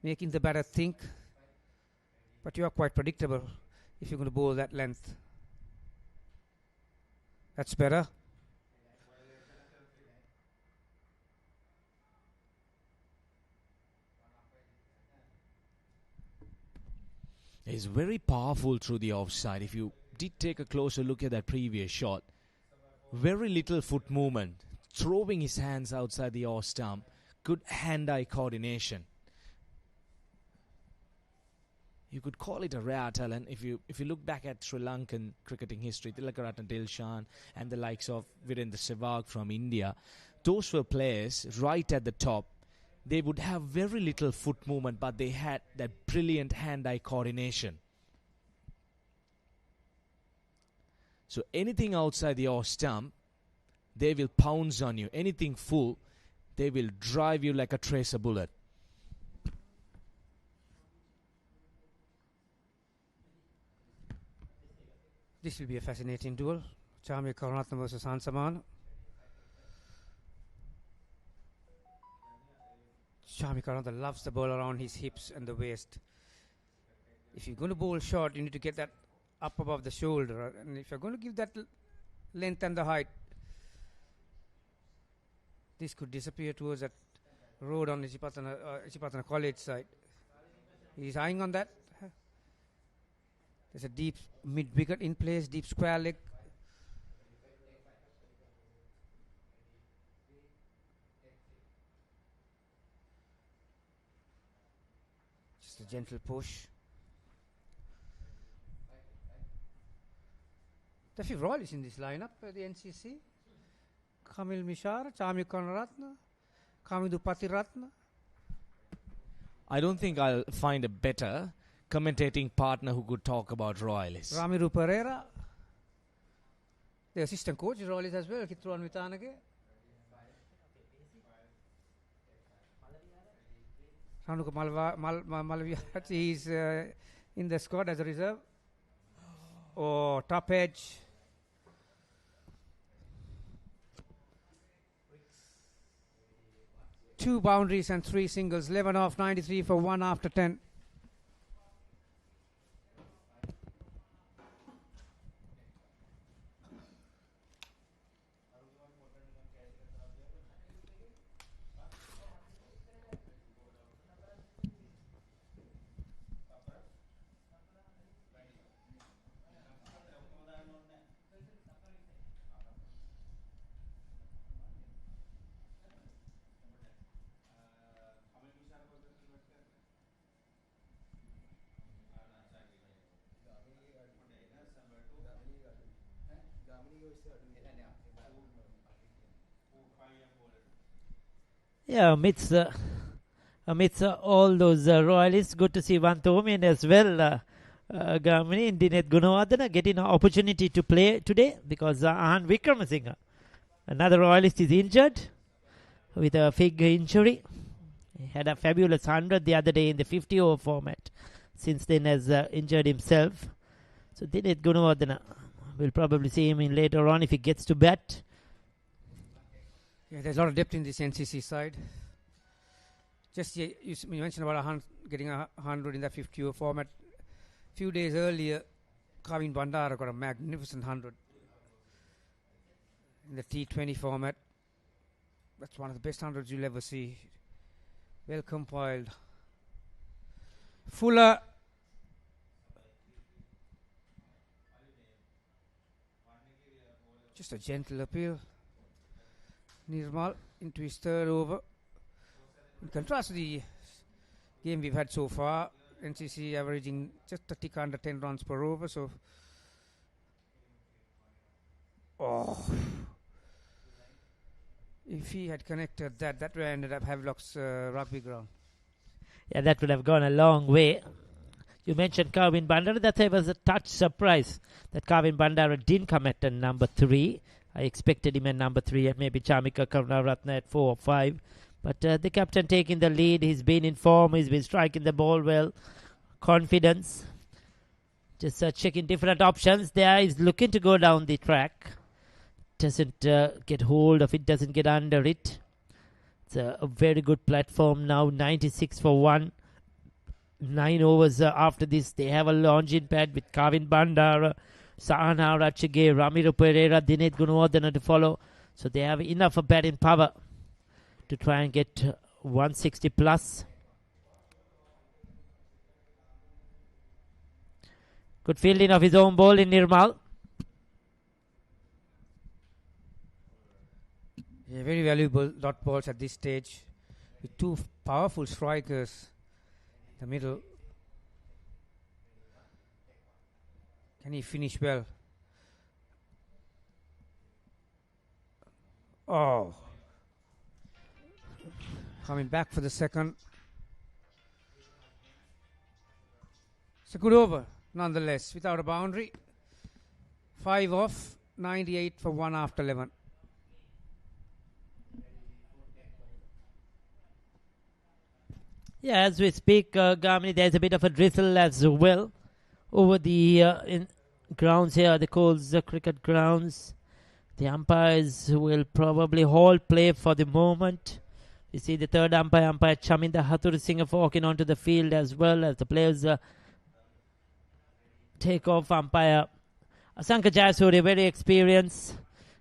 making the batter think. But you are quite predictable if you're going to bowl that length. That's better. He's very powerful through the offside. If you did take a closer look at that previous shot, very little foot movement, throwing his hands outside the off stump, good hand-eye coordination. You could call it a rare talent. If you look back at Sri Lankan cricketing history, Tilakaratne Dilshan and the likes of Virendra Sehwag from India, those were players right at the top. They would have very little foot movement, but they had that brilliant hand-eye coordination. So anything outside your stump, they will pounce on you. Anything full, they will drive you like a tracer bullet. This will be a fascinating duel. Charmi Karunaratne versus Hansaman. Charmi Karunaratne loves the ball around his hips and the waist. If you're going to bowl short, you need to get that up above the shoulder. And if you're going to give that length and the height, this could disappear towards that road on Isipatana College side. He's eyeing on that. There's a deep mid-wicket in place, deep square leg. Just a gentle push. There are a few royalists in this lineup, the NCC. Kamil Mishara, Charmi Karunaratne, Kamidu Patiratne. I don't think I'll find a better commentating partner who could talk about royalists. Ramiru Pereira. The assistant coach is royalist as well, Kitruan Vitanage. Ranuka Malaviati is in the squad as a reserve. Or top edge. Two boundaries and three singles. 11 off 93 for 1 after 10. Yeah, amidst all those royalists, good to see Vantomin as well. Gamini and Dinet Gunawardena getting an opportunity to play today because Ahan Vikramasinghe, another royalist, is injured with a fig injury. He had a fabulous 100 the other day in the 50-over format. Since then has injured himself. So Dinet Gunawardena, we'll probably see him in later on if he gets to bat. Yeah, there's a lot of depth in this NCC side. Just you mentioned about getting 100 in that 50-over format. A few days earlier, Kavin Bandara got a magnificent 100 in the T20 format. That's one of the best 100s you'll ever see. Well compiled. Fuller. Just a gentle appeal. Nirmal into his third over. In contrast to the game we've had so far, NCC averaging just a tick under 10 runs per over. So, if he had connected that would have ended up Havelock's rugby ground. Yeah, that would have gone a long way. You mentioned Kavin Bandara. That was a touch surprise that Kavin Bandara didn't come at number 3. I expected him at number 3 and maybe Chamika Karunaratne at 4 or 5. But the captain taking the lead. He's been in form. He's been striking the ball well. Confidence. Just checking different options there. He's looking to go down the track. Doesn't get hold of it. Doesn't get under it. It's a very good platform now. 96 for 1. 9 overs after this. They have a launching pad with Kavin Bandara, Sahana Ratchige, Ramiru Pereira, Dinet Gunawardena to follow. So they have enough of batting power to try and get 160 plus. Good fielding of his own ball in Nirmal. Yeah, very valuable dot balls at this stage with two powerful strikers in the middle. Can he finish well? Oh. Coming back for the second. It's a good over, nonetheless, without a boundary. 5 off, 98 for 1 after 11. Yeah, as we speak, Gamini, there's a bit of a drizzle as well over the grounds here, the Coles cricket grounds. The umpires will probably hold play for the moment. You see the third umpire Chaminda Hathurusinghe, walking onto the field as well as the players take off. Umpire Asanka Jayasuri, very experienced,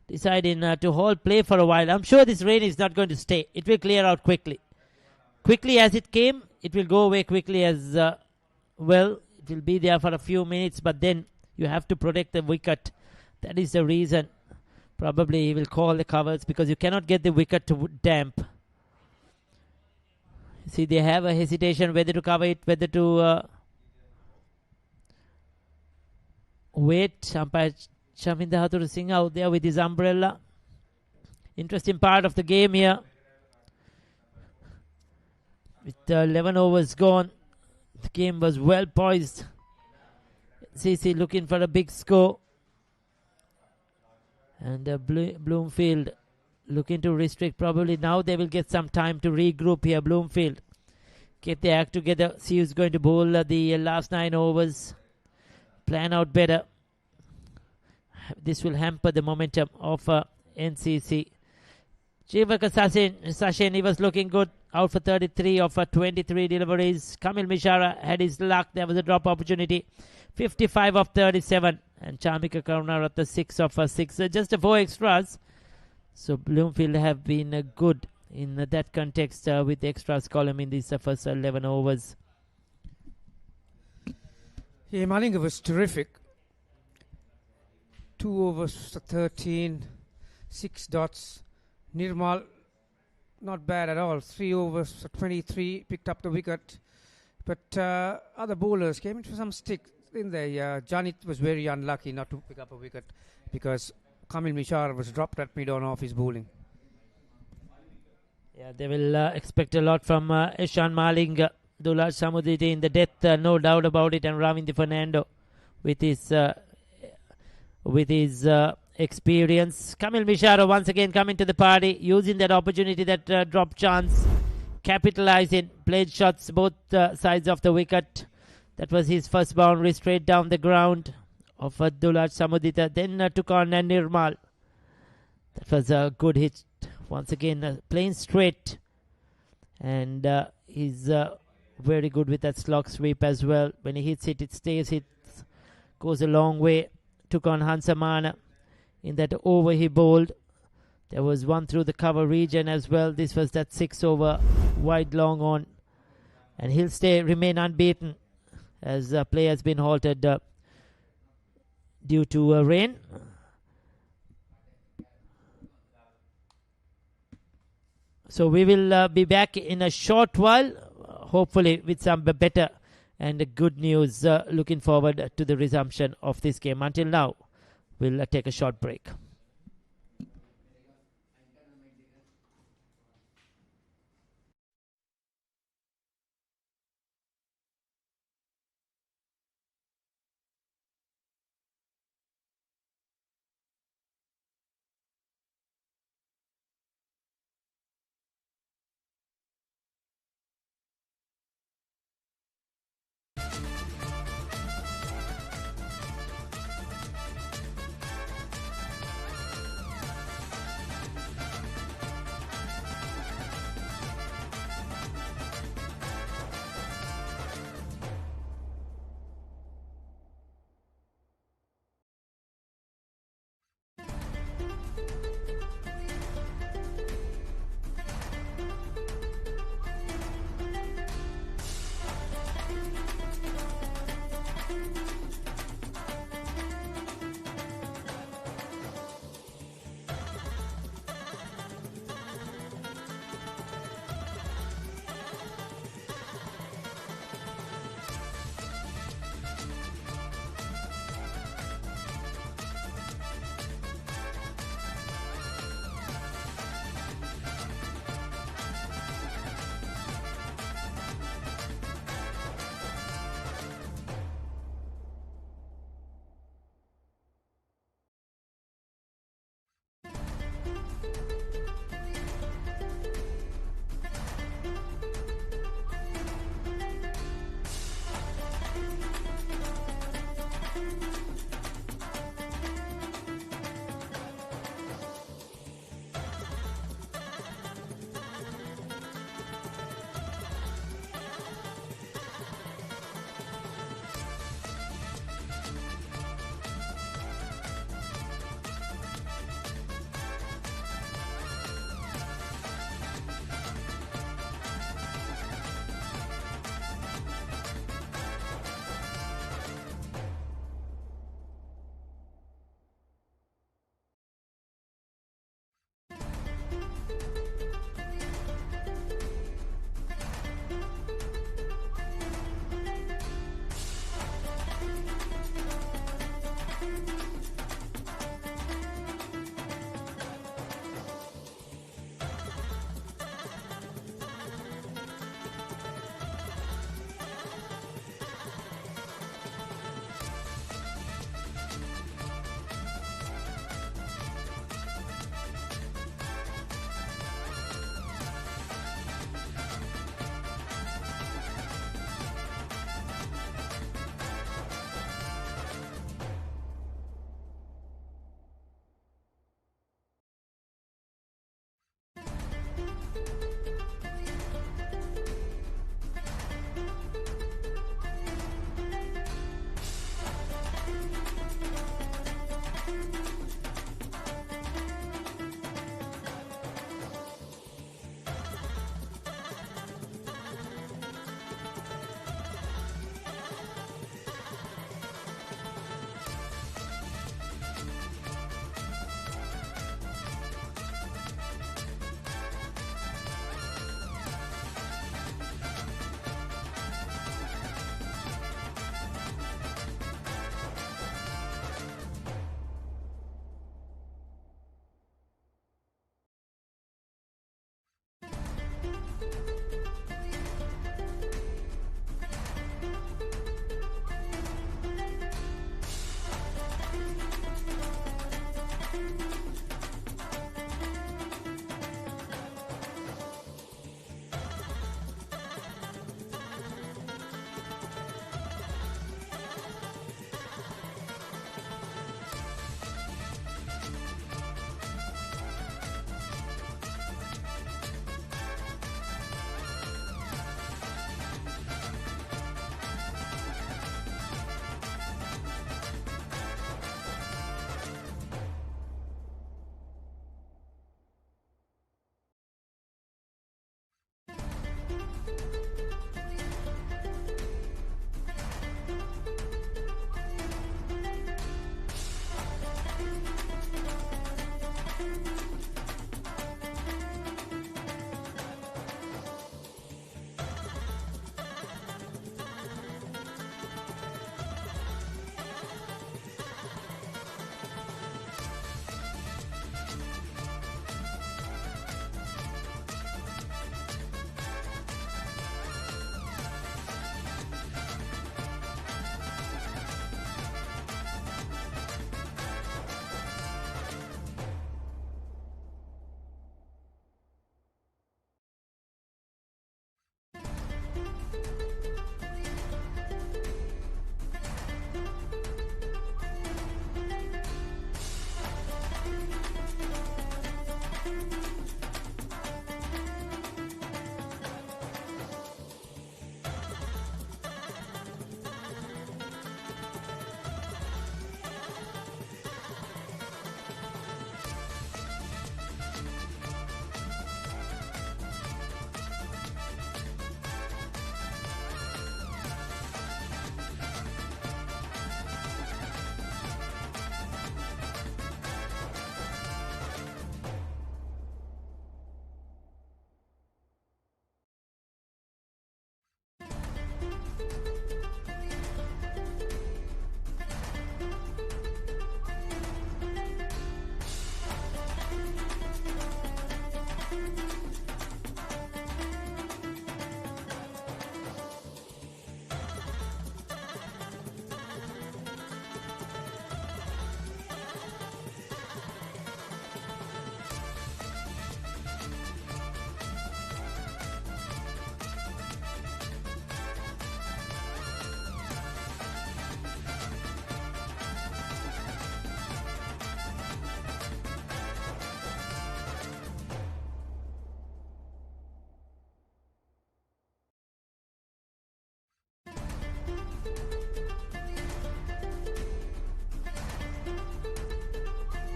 deciding to hold play for a while. I'm sure this rain is not going to stay. It will clear out quickly. Quickly as it came, it will go away quickly as well. It will be there for a few minutes, but then you have to protect the wicket. That is the reason. Probably he will call the covers because you cannot get the wicket to damp. See, they have a hesitation whether to cover it, whether to wait. Umpire Chaminda Hathurusinghe out there with his umbrella. Interesting part of the game here. With 11 overs gone, the game was well poised. NCC looking for a big score. And Bloomfield looking to restrict. Probably now they will get some time to regroup here. Bloomfield, get their act together. See who's going to bowl the last 9 overs. Plan out better. This will hamper the momentum of NCC. Jivaka Sachin, he was looking good. Out for 33 of 23 deliveries. Kamil Mishara had his luck. There was a drop opportunity. 55 of 37. And Chamika Karunaratne 6 of 6. Just 4 extras. So Bloomfield have been good in that context with the extras column in these first 11 overs. Yeah, Malinga was terrific. 2 overs for 13. 6 dots. Nirmal, not bad at all. 3 overs for 23, picked up the wicket. But other bowlers came in for some stick in there. Janit was very unlucky not to pick up a wicket because Kamil Mishar was dropped at mid-on off his bowling. Yeah, they will expect a lot from Ishan Maling, Dulaj Samudriti in the death, no doubt about it, and Ravindra Fernando with his experience. Kamil Mishara once again coming to the party, using that opportunity, that drop chance, capitalizing, played shots both sides of the wicket. That was his first boundary straight down the ground of Dulaj Samudita. Then took on Nirmal. That was a good hit. Once again, playing straight. And he's very good with that slog sweep as well. When he hits it, it stays. It goes a long way. Took on Hansamana. In that over he bowled. There was one through the cover region as well. This was that 6 over wide long on. And he'll remain unbeaten as play has been halted due to rain. So we will be back in a short while, hopefully with some better and good news. Looking forward to the resumption of this game. Until now, we'll take a short break.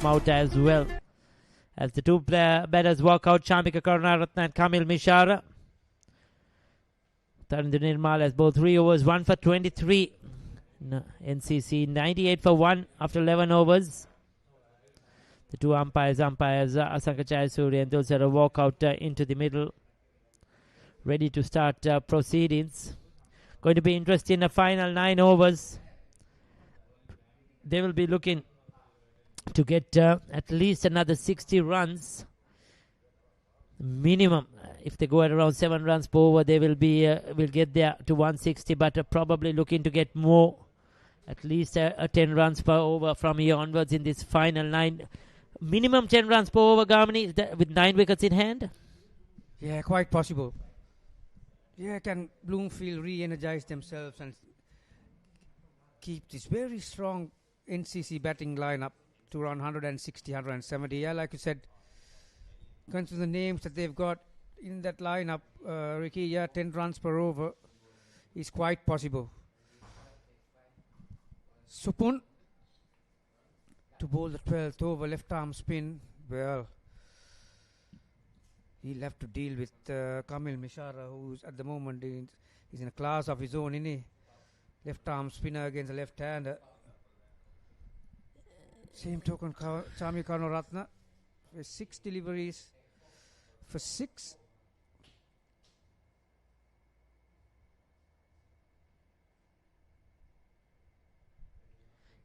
come out as well. As the two batters walk out, Chamika Karunaratne and Kamil Mishara. Tarindra Nirmal has bowled 3 overs, 1 for 23. NCC 98 for 1 after 11 overs. The two umpires, Asanka Jayasuriya and Dulsara, walk out into the middle, ready to start proceedings. Going to be interesting in the final 9 overs. They will be looking to get at least another 60 runs minimum. If they go at around 7 runs per over, they will get there to 160, but probably looking to get more, at least 10 runs per over from here onwards in this final 9. Minimum 10 runs per over, Gamini, with 9 wickets in hand? Yeah, quite possible. Yeah, can Bloomfield re-energize themselves and keep this very strong NCC batting lineup to around 160, 170? Yeah, like you said, considering the names that they've got in that lineup, Ricky, yeah, 10 runs per over is quite possible. Supun to bowl the 12th over, left arm spin. Well, he'll have to deal with Kamil Mishara, who's at the moment is in a class of his own, isn't he? Left arm spinner against a left hander. Same token, Chami Karunaratne with 6 deliveries for 6.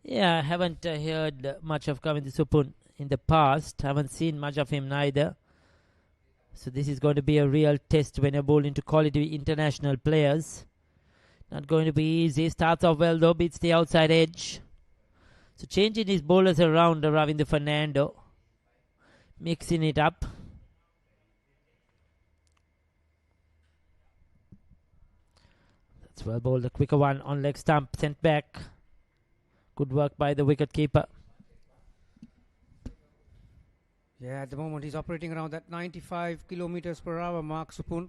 Yeah, I haven't heard much of Kamil Supun in the past. Haven't seen much of him neither. So this is going to be a real test when you're bowling to quality international players. Not going to be easy. Starts off well though, beats the outside edge. So changing his bowlers around, Ravinder Fernando. Mixing it up. That's well bowled. A quicker one on leg stump, sent back. Good work by the wicket keeper. Yeah, at the moment he's operating around that 95 kilometers per hour mark, Supun.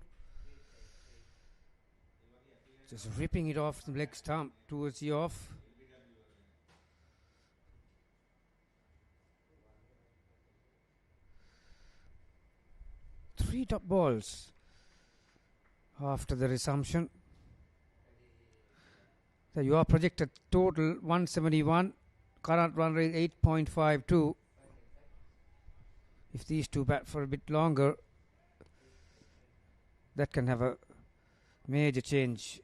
Just ripping it off the leg stump towards the off. Three top balls after the resumption. So you are projected total 171, current run rate 8.52. If these two bat for a bit longer, that can have a major change.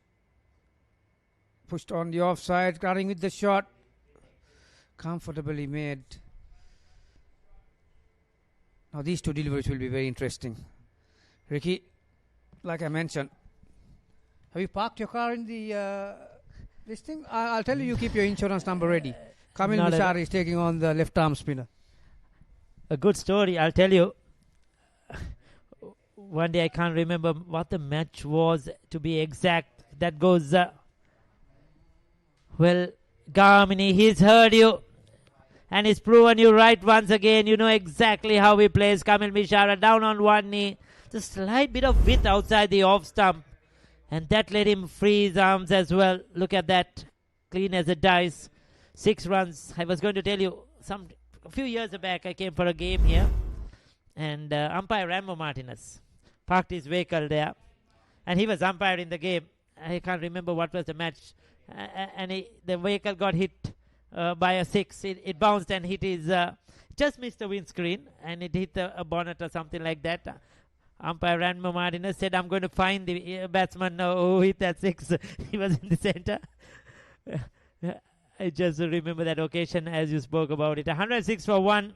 Pushed on the offside, running with the shot, comfortably made. Now these two deliveries will be very interesting. Ricky, like I mentioned, have you parked your car in the this thing? I'll tell you, you keep your insurance number ready. Kamil Mishara is taking on the left arm spinner. A good story, I'll tell you. One day I can't remember what the match was to be exact. That goes, well, Gamini, he's heard you. And he's proven you right once again. You know exactly how he plays. Kamil Mishara down on one knee. Just a slight bit of width outside the off stump. And that let him free his arms as well. Look at that. Clean as a dice. 6 runs. I was going to tell you, a few years back I came for a game here. And umpire Rambo Martinez parked his vehicle there. And he was umpiring the game. I can't remember what was the match. And the vehicle got hit by a 6. It bounced and hit his, just missed the windscreen. And it hit a bonnet or something like that. Umpire Rambo Martinez said, I'm going to find the batsman who hit that 6. He was in the center. I just remember that occasion as you spoke about it. 106 for 1.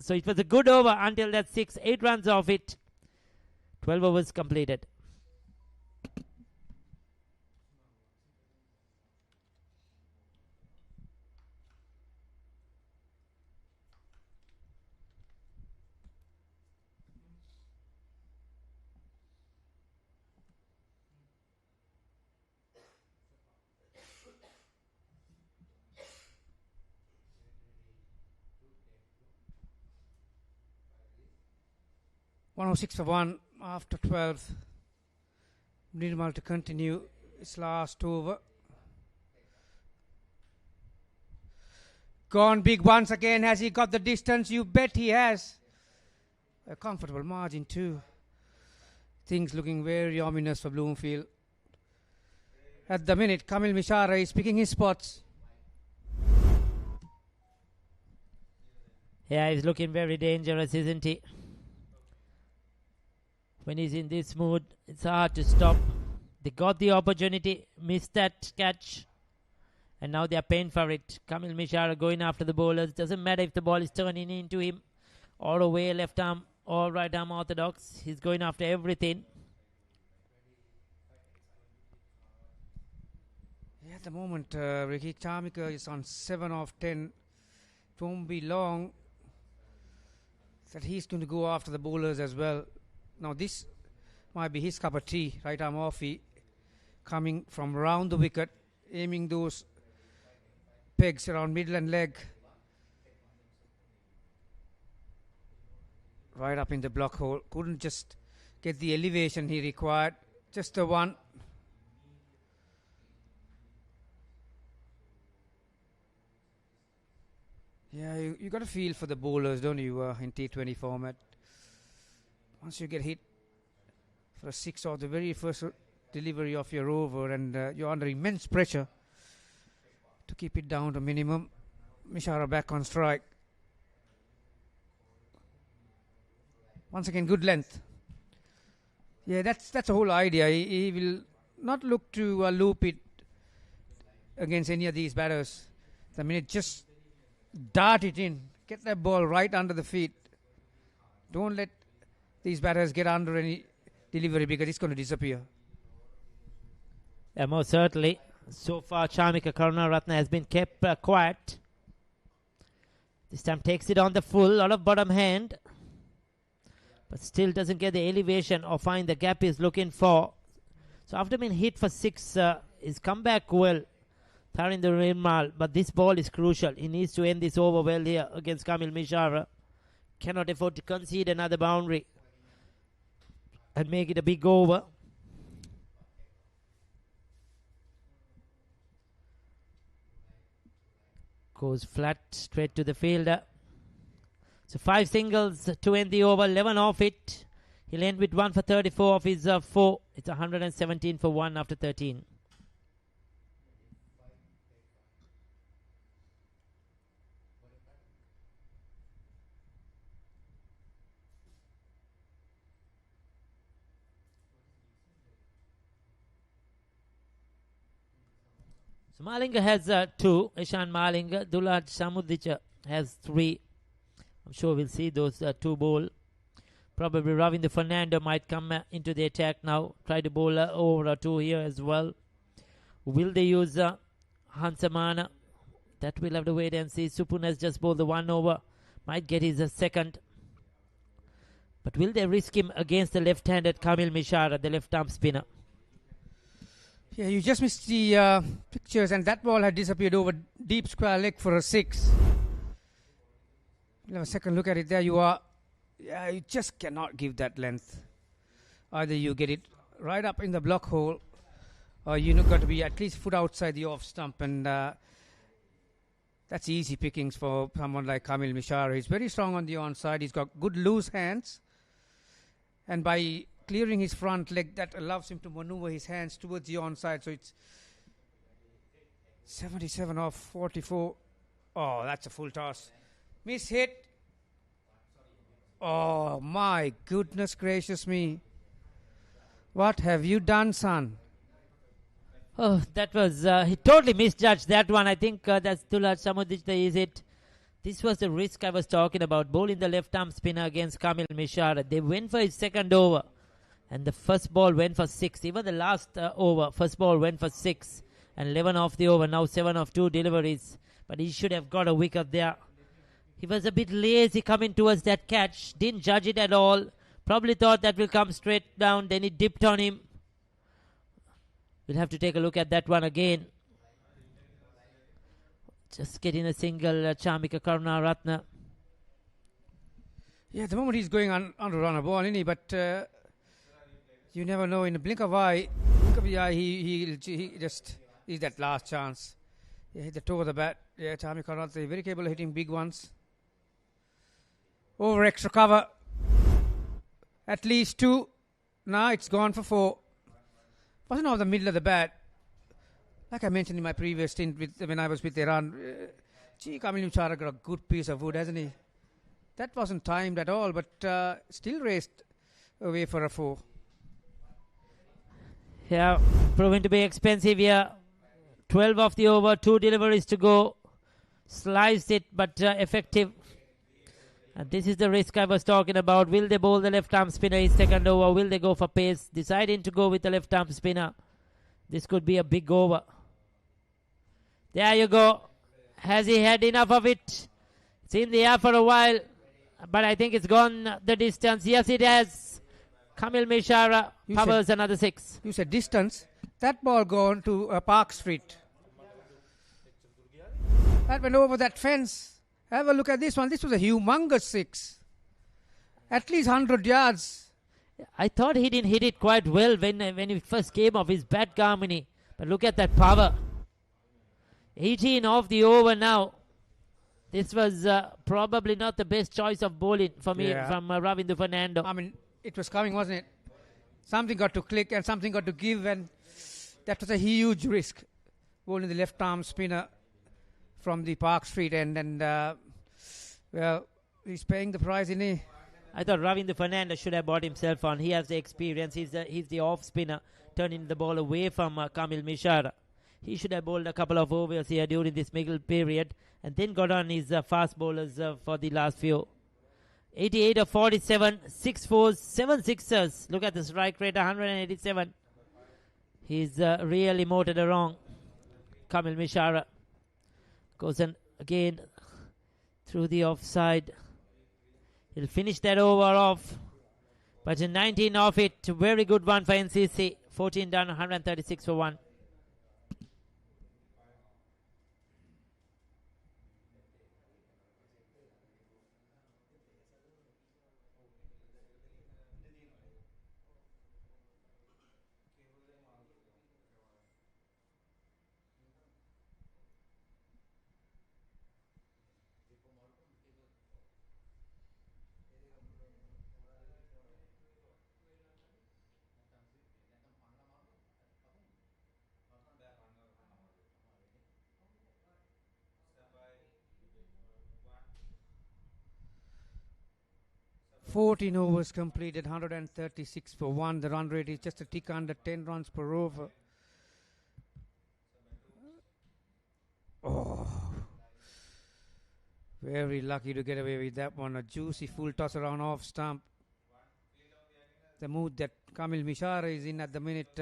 So it was a good over until that 6. 8 runs off it. 12 overs completed. (106 for 1) after 12. Nirmal to continue its last over. Gone big once again. Has he got the distance? You bet he has. A comfortable margin too. Things looking very ominous for Bloomfield. At the minute, Kamil Mishara is picking his spots. Yeah, he's looking very dangerous, isn't he? When he's in this mood, it's hard to stop. They got the opportunity, missed that catch, and now they're paying for it. Kamil Mishara going after the bowlers. Doesn't matter if the ball is turning into him or away, left arm or right arm orthodox. He's going after everything. Yeah, at the moment, Ricky Chamika is on 7 of 10. It won't be long that he's going to go after the bowlers as well. Now this might be his cup of tea. Right arm offie coming from round the wicket, aiming those pegs around middle and leg. Right up in the block hole. Couldn't just get the elevation he required. Just the one. Yeah, you got a feel for the bowlers, don't you, in T20 format? Once you get hit for a 6 or the very first delivery of your over, and you're under immense pressure to keep it down to minimum. Mishara back on strike. Once again, good length. Yeah, that's the whole idea. He will not look to loop it against any of these batters. The minute, just dart it in. Get that ball right under the feet. Don't let these batters get under any delivery because it's going to disappear. Yeah, most certainly. So far, Chamika Karunaratne has been kept quiet. This time takes it on the full, lot of bottom hand. But still doesn't get the elevation or find the gap he's looking for. So after being hit for 6, he's come back well. Tharin the Rinmal, but this ball is crucial. He needs to end this over well here against Kamil Mishara. Cannot afford to concede another boundary and make it a big over. Goes flat straight to the fielder. So 5 singles to end the over, 11 off it. He'll end with 1 for 34 of his 4. It's 117 for 1 after 13. So Malinga has 2. Ishan Malinga. Dulaj Samudicha has 3. I'm sure we'll see those 2 bowl. Probably Ravinder Fernando might come into the attack now. Try to bowl over 2 here as well. Will they use Hansamana? That we'll have to wait and see. Supun has just bowled the 1 over. Might get his second. But will they risk him against the left-handed Kamil Mishara, the left-arm spinner? Yeah, you just missed the pictures, and that ball had disappeared over deep square leg for a 6. We'll have a second look at it. There you are. Yeah, you just cannot give that length. Either you get it right up in the block hole, or you've got to be at least foot outside the off stump, and that's easy pickings for someone like Kamil Mishara. He's very strong on the onside. He's got good loose hands, and by clearing his front leg, that allows him to maneuver his hands towards the onside. So it's 77 off 44. Oh, that's a full toss. Miss hit. Oh, my goodness gracious me. What have you done, son? Oh, that was... he totally misjudged that one. I think that's Dulaj Samudich, is it? This was the risk I was talking about. Bowling the left-arm spinner against Kamil Mishara. They went for his second over. And the first ball went for 6. Even the last over, first ball went for 6. And 11 off the over. Now 7 of 2 deliveries. But he should have got a wicket there. He was a bit lazy coming towards that catch. Didn't judge it at all. Probably thought that will come straight down. Then it dipped on him. We'll have to take a look at that one again. Just getting a single Chamika Karunaratne. Yeah, at the moment he's going on to run a ball, isn't he? But you never know. In a blink of the eye, he just is that last chance. Yeah, hit the toe of the bat. Yeah, Charmi Karanatne very capable of hitting big ones. Over extra cover. At least 2. Now it's gone for 4. Wasn't over the middle of the bat. Like I mentioned in my previous stint when I was with Iran, Kamil Mishara got a good piece of wood, hasn't he? That wasn't timed at all, but still raced away for a 4. Yeah, proving to be expensive here. 12 off the over, 2 deliveries to go. Sliced it, but effective. And this is the risk I was talking about. Will they bowl the left arm spinner in second over? Will they go for pace? Deciding to go with the left arm spinner. This could be a big over. There you go. Has he had enough of it? It's in the air for a while, but I think it's gone the distance. Yes, it has. Kamil Mishara powers another 6. You said distance. That ball gone to Park Street. That went over that fence. Have a look at this one. This was a humongous 6. At least 100 yards. I thought he didn't hit it quite well when he first came off his bat, Kamini. But look at that power. 18 off the over now. This was probably not the best choice of bowling for me from Ravindra Fernando. I mean, it was coming, wasn't it? Something got to click and something got to give, and that was a huge risk. Bowling the left arm spinner from the Park Street end, and well, he's paying the price, isn't he? I thought Ravindra Fernando should have bought himself on. He has the experience. He's the off spinner, turning the ball away from Kamil Mishara. He should have bowled a couple of overs here during this middle period, and then got on his fast bowlers for the last few. 88 of 47, 6 fours, 7 sixers. Look at the strike rate, 187. He's really motored along. Kamil Mishara goes in again through the offside. He'll finish that over off. But in 19 off it, very good one for NCC. 14 done, 136 for 1. Fourteen overs completed, 136 for 1. The run rate is just a tick under 10 runs per over. Oh, very lucky to get away with that one. A juicy full toss around off stump. The mood that Kamil Mishara is in at the minute,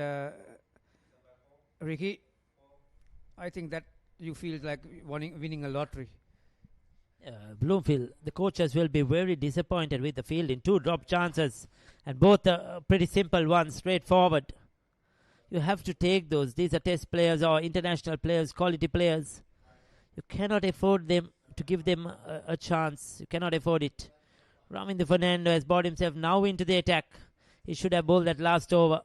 Ricky, I think that you feel like winning a lottery. Bloomfield, the coaches will be very disappointed with the fielding. 2 drop chances, and both pretty simple ones, straightforward. You have to take those. These are test players or international players, quality players. You cannot afford them to give them a chance. You cannot afford it. Ravindra Fernando has brought himself now into the attack. He should have bowled that last over.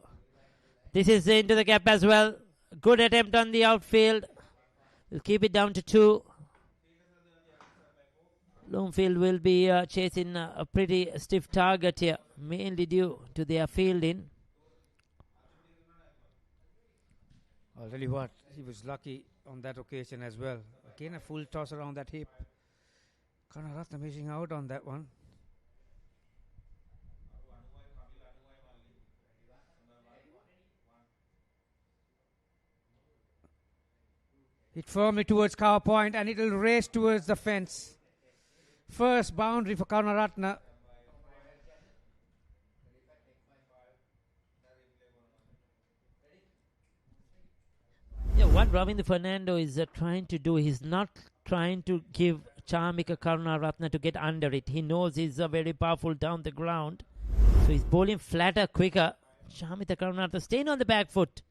This is into the gap as well. Good attempt on the outfield. We'll keep it down to 2. Bloomfield will be chasing a pretty stiff target here, mainly due to their fielding. I'll tell you what, he was lucky on that occasion as well. Again, a full toss around that hip. Karunaratne missing out on that one. Hit firmly towards cover point, and it will race towards the fence. First boundary for Karunaratne. Yeah, what Ravindra Fernando is trying to do, he's not trying to give Charmika Karunaratne to get under it. He knows he's very powerful down the ground, so he's bowling flatter, quicker. Charmika Karunaratne staying on the back foot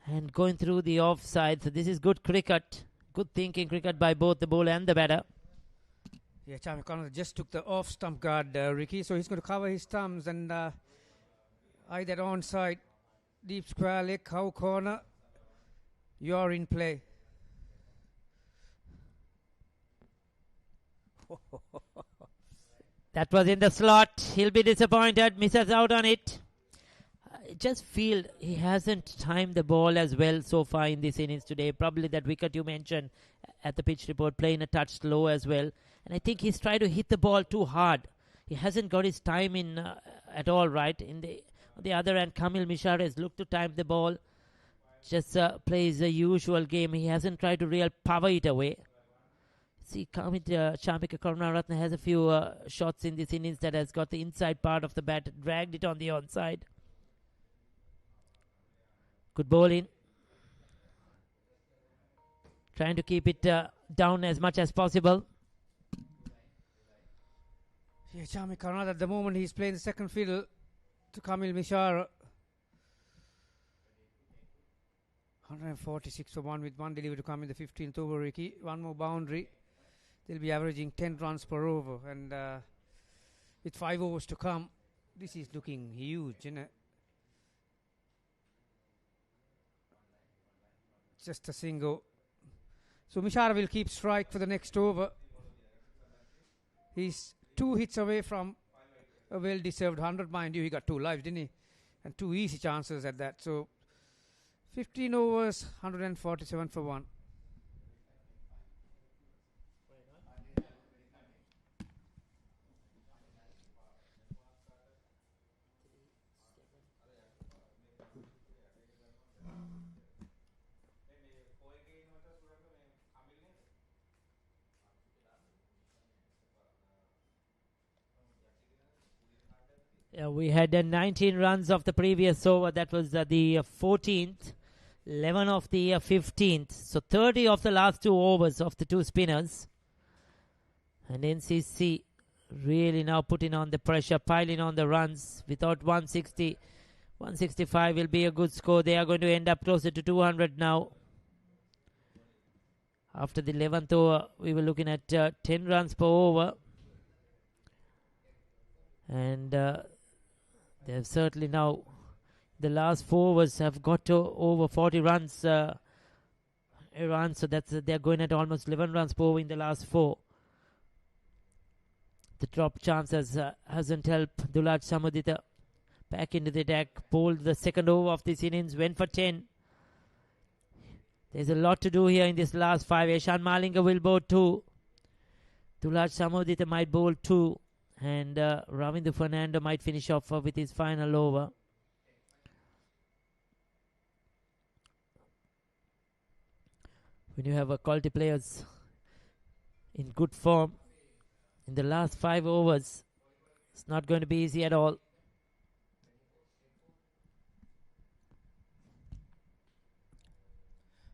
and going through the offside. So this is good cricket, good thinking cricket by both the bowler and the batter. Yeah, Charmika Karunaratne just took the off stump guard, Ricky, so he's going to cover his thumbs and eye that onside. Deep square leg, cow corner. You're in play. That was in the slot. He'll be disappointed. Misses out on it. I just feel he hasn't timed the ball as well so far in this innings today. Probably that wicket you mentioned at the pitch report, playing a touch slow as well. And I think he's tried to hit the ball too hard. He hasn't got his time in at all, right? On the other hand, Kamil Mishra has looked to time the ball. Just plays the usual game. He hasn't tried to real power it away. See, Champika Karunaratne has a few shots in this innings that has got the inside part of the bat, dragged it on the onside. Good bowling. Trying to keep it down as much as possible. Yeah, Champika Karunaratne at the moment he's playing the second fiddle to Kamil Mishra. 146 for 1 with one delivery to come in the 15th over, Ricky. One more boundary. They'll be averaging 10 runs per over, and with 5 overs to come, this is looking huge, isn't it? Just a single. So Mishra will keep strike for the next over. He's 2 hits away from a well-deserved 100, mind you. He got 2 lives, didn't he? And 2 easy chances at that. So 15 overs, 147 for 1. We had 19 runs of the previous over. That was the 14th. 11 of the 15th. So 30 of the last 2 overs of the 2 spinners. And NCC really now putting on the pressure, piling on the runs. Without 160, 165 will be a good score. They are going to end up closer to 200 now. After the 11th over, we were looking at 10 runs per over. And they've certainly now, the last 4 overs have got to over 40 runs. So they're going at almost 11 runs per over in the last 4. The drop chance hasn't helped. Dulaj Samudita back into the deck, bowled the second over of this innings, went for 10. There's a lot to do here in this last 5. Eshan Malinga will bowl 2. Dulaj Samudita might bowl 2. And Ravindu Fernando might finish off with his final over. When you have quality players in good form in the last 5 overs, it's not going to be easy at all.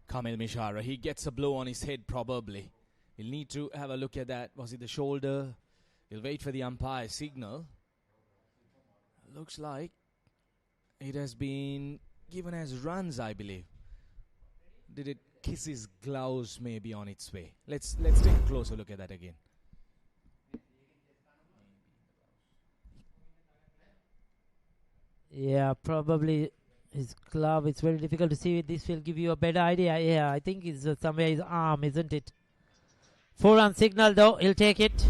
Kamil Mishra, he gets a blow on his head probably. He'll need to have a look at that. Was it the shoulder? He'll wait for the umpire signal. Looks like it has been given as runs, I believe. Did it kiss his gloves maybe on its way? Let's take a closer look at that again. Yeah, probably his glove. It's very difficult to see. This will give you a better idea. Yeah, I think it's somewhere his arm, isn't it? 4-run signal though. He'll take it.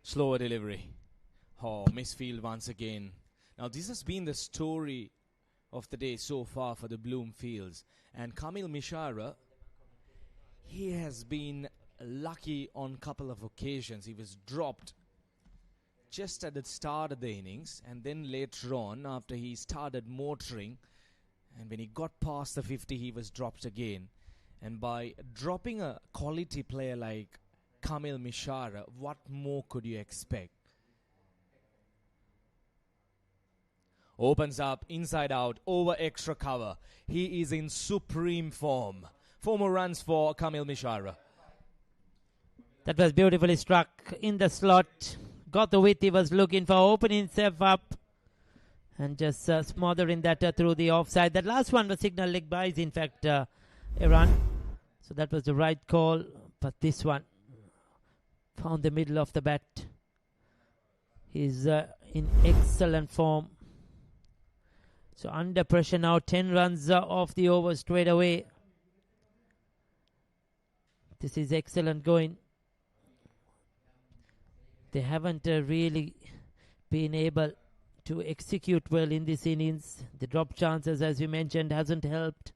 Slower delivery. Oh, misfield once again. Now, this has been the story of the day so far for the Bloomfields. And Kamil Mishra, he has been lucky on a couple of occasions. He was dropped just at the start of the innings. And then later on, after he started motoring, and when he got past the 50, he was dropped again. And by dropping a quality player like Kamil Mishra, what more could you expect? Opens up, inside out, over extra cover. He is in supreme form. 4 more runs for Kamil Mishra. That was beautifully struck in the slot. Got the width he was looking for, opening himself up. And just smothering that through the offside. That last one was signal leg byes, in fact, a run. So that was the right call. But this one found the middle of the bat. He's in excellent form. So under pressure now, 10 runs off the over straight away. This is excellent going. They haven't really been able to execute well in this innings. The drop chances, as we mentioned, hasn't helped.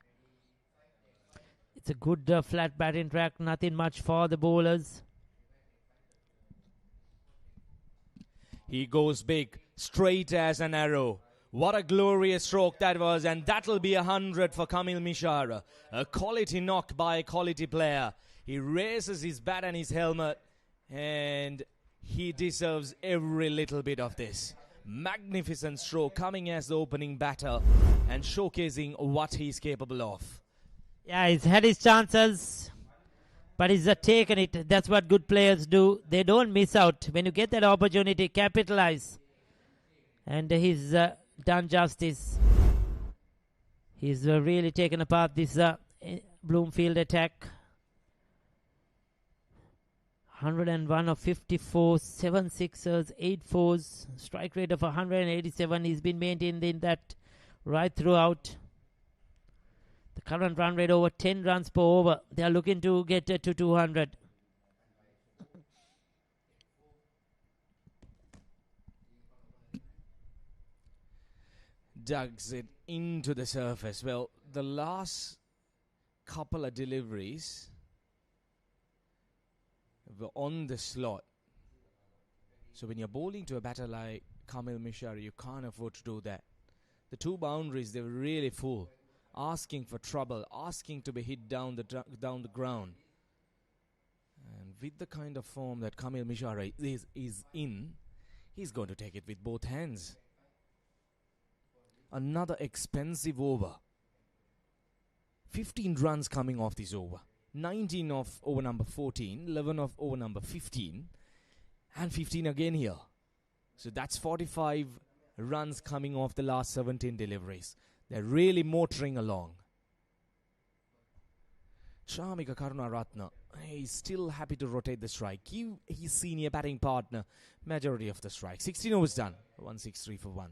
It's a good flat batting track, nothing much for the bowlers. He goes big, straight as an arrow. What a glorious stroke that was, and that'll be 100 for Kamil Mishara. A quality knock by a quality player. He raises his bat and his helmet, and he deserves every little bit of this. Magnificent stroke coming as the opening batter and showcasing what he's capable of. Yeah, he's had his chances, but he's taken it. That's what good players do. They don't miss out. When you get that opportunity, capitalize. And he's done justice. He's really taken apart this Bloomfield attack. 101 of 54, 7 sixers, 8 fours, strike rate of 187. He's been maintained in that right throughout. The current run rate over 10 runs per over. They are looking to get to 200. Dugs it into the surface. Well, the last couple of deliveries were on the slot. So when you're bowling to a batter like Kamil Mishara, you can't afford to do that. The 2 boundaries, they were really full, asking for trouble, asking to be hit down the ground. And with the kind of form that Kamil Mishara is in, he's going to take it with both hands. Another expensive over. 15 runs coming off this over. 19 of over number 14, 11 of over number 15, and 15 again here. So that's 45 runs coming off the last 17 deliveries. They're really motoring along. Shamika Karunaratne, he's still happy to rotate the strike. Give his senior batting partner majority of the strike. 16 overs done. 163 for 1.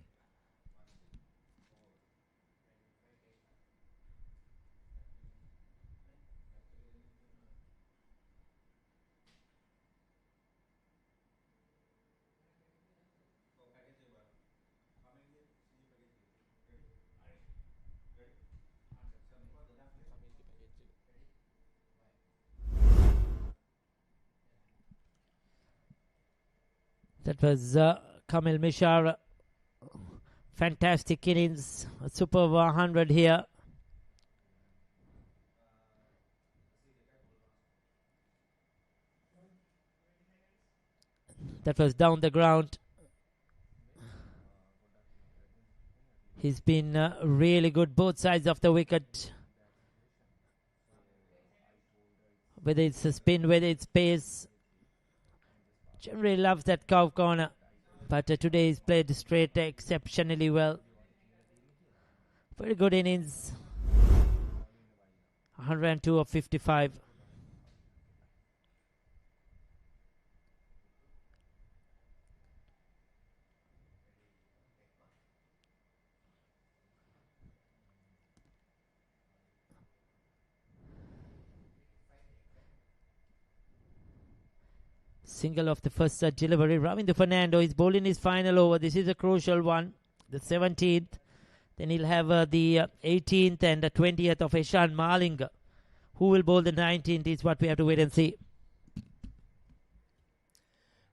That was Kamil Mishara. Fantastic innings. A superb 100 here. That was down the ground. He's been really good both sides of the wicket. Whether it's a spin, whether it's pace. Generally loves that curve corner. But today he's played straight exceptionally well. Very good innings. 102 of 55. Single of the first delivery. Ravindu Fernando is bowling his final over. This is a crucial one. The 17th. Then he'll have the 18th and the 20th of Ishan Malinga. Who will bowl the 19th is what we have to wait and see.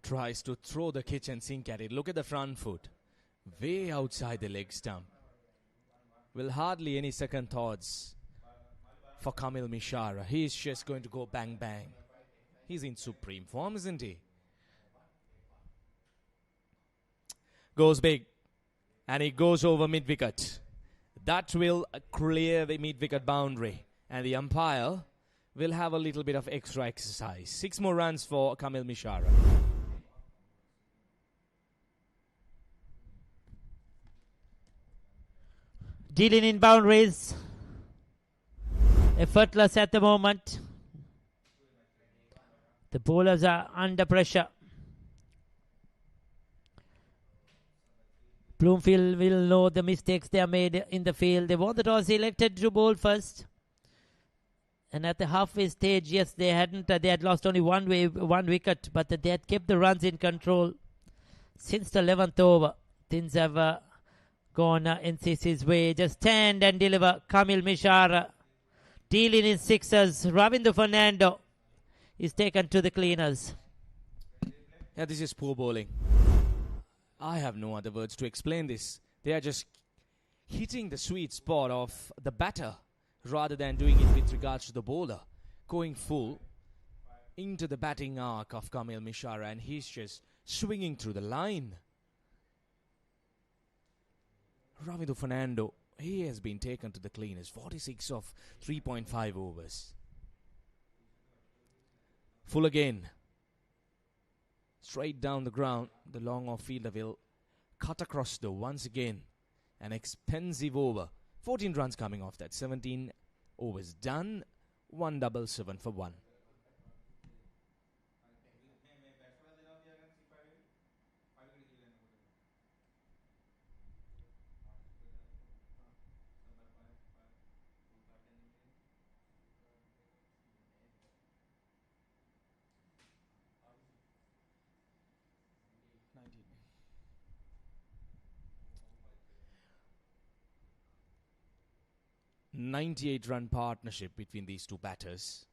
Tries to throw the kitchen sink at it. Look at the front foot. Way outside the leg stump. Well, hardly any second thoughts for Kamil Mishara. He's just going to go bang bang. He's in supreme form, isn't he? Goes big. And he goes over mid-wicket. That will clear the mid-wicket boundary. And the umpire will have a little bit of extra exercise. 6 more runs for Kamil Mishara. Dealing in boundaries. Effortless at the moment. The bowlers are under pressure. Bloomfield will know the mistakes they have made in the field. They want the toss, elected to bowl first. And at the halfway stage, yes, they had lost only one wicket, but they had kept the runs in control. Since the 11th over, things have gone NCC's way. Just stand and deliver. Kamil Mishara dealing in sixes. Ravindu Fernando is taken to the cleaners. Yeah, this is poor bowling. I have no other words to explain this. They are just hitting the sweet spot of the batter rather than doing it with regards to the bowler. Going full into the batting arc of Kamil Mishara, and he's just swinging through the line. Ravindu Fernando, he has been taken to the cleaners. 46 of 3.5 overs. Full again. Straight down the ground. The long off fielder will cut across though once again. An expensive over. 14 runs coming off that. 17 overs done. 177 for 1. .98-run partnership between these two batters.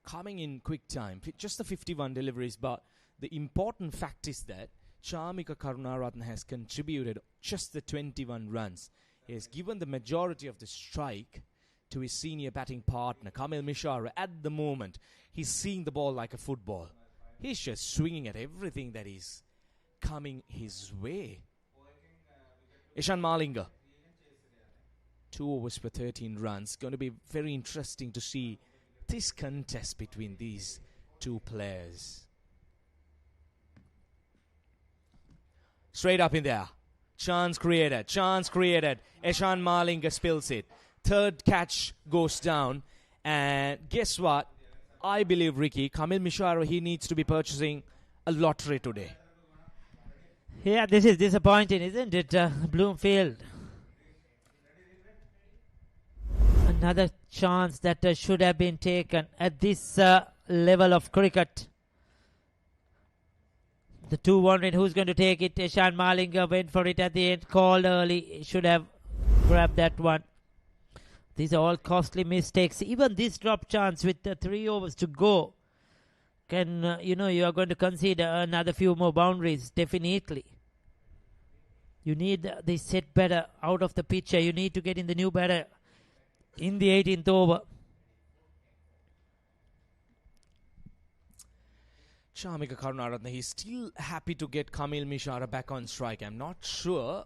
Coming in quick time. Just the 51 deliveries, but the important fact is that Chamika Karunaratne has contributed just the 21 runs. He has given the majority of the strike to his senior batting partner, Kamil Mishara. At the moment, he's seeing the ball like a football. He's just swinging at everything that is coming his way. Ishan Malinga. 2 overs for 13 runs. Going to be very interesting to see this contest between these two players. Straight up in there. Chance created. Ishan Malinga spills it. Third catch goes down. And guess what? I believe, Ricky, Kamil Mishara, he needs to be purchasing a lottery today. Yeah, this is disappointing, isn't it, Bloomfield? Another chance that should have been taken at this level of cricket. The two wondering who's going to take it. Ishan Malinga went for it at the end, called early. Should have grabbed that one. These are all costly mistakes. Even this drop chance with 3 overs to go can, you are going to concede another few more boundaries, definitely. You need the set batter out of the picture. You need to get in the new batter in the 18th over. Chamika Karunaratne, he's still happy to get Kamil Mishara back on strike. I'm not sure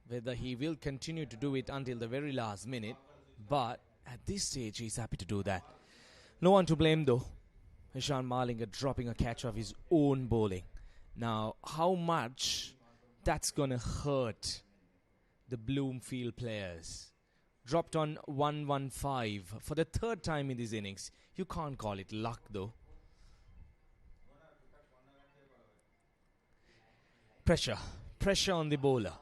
whether he will continue to do it until the very last minute, but at this stage he's happy to do that. No one to blame though. Ishan Malinga dropping a catch of his own bowling. Now, how much that's going to hurt the Bloomfield players? Dropped on 115 for the third time in this innings. You can't call it luck though. Pressure on the bowler.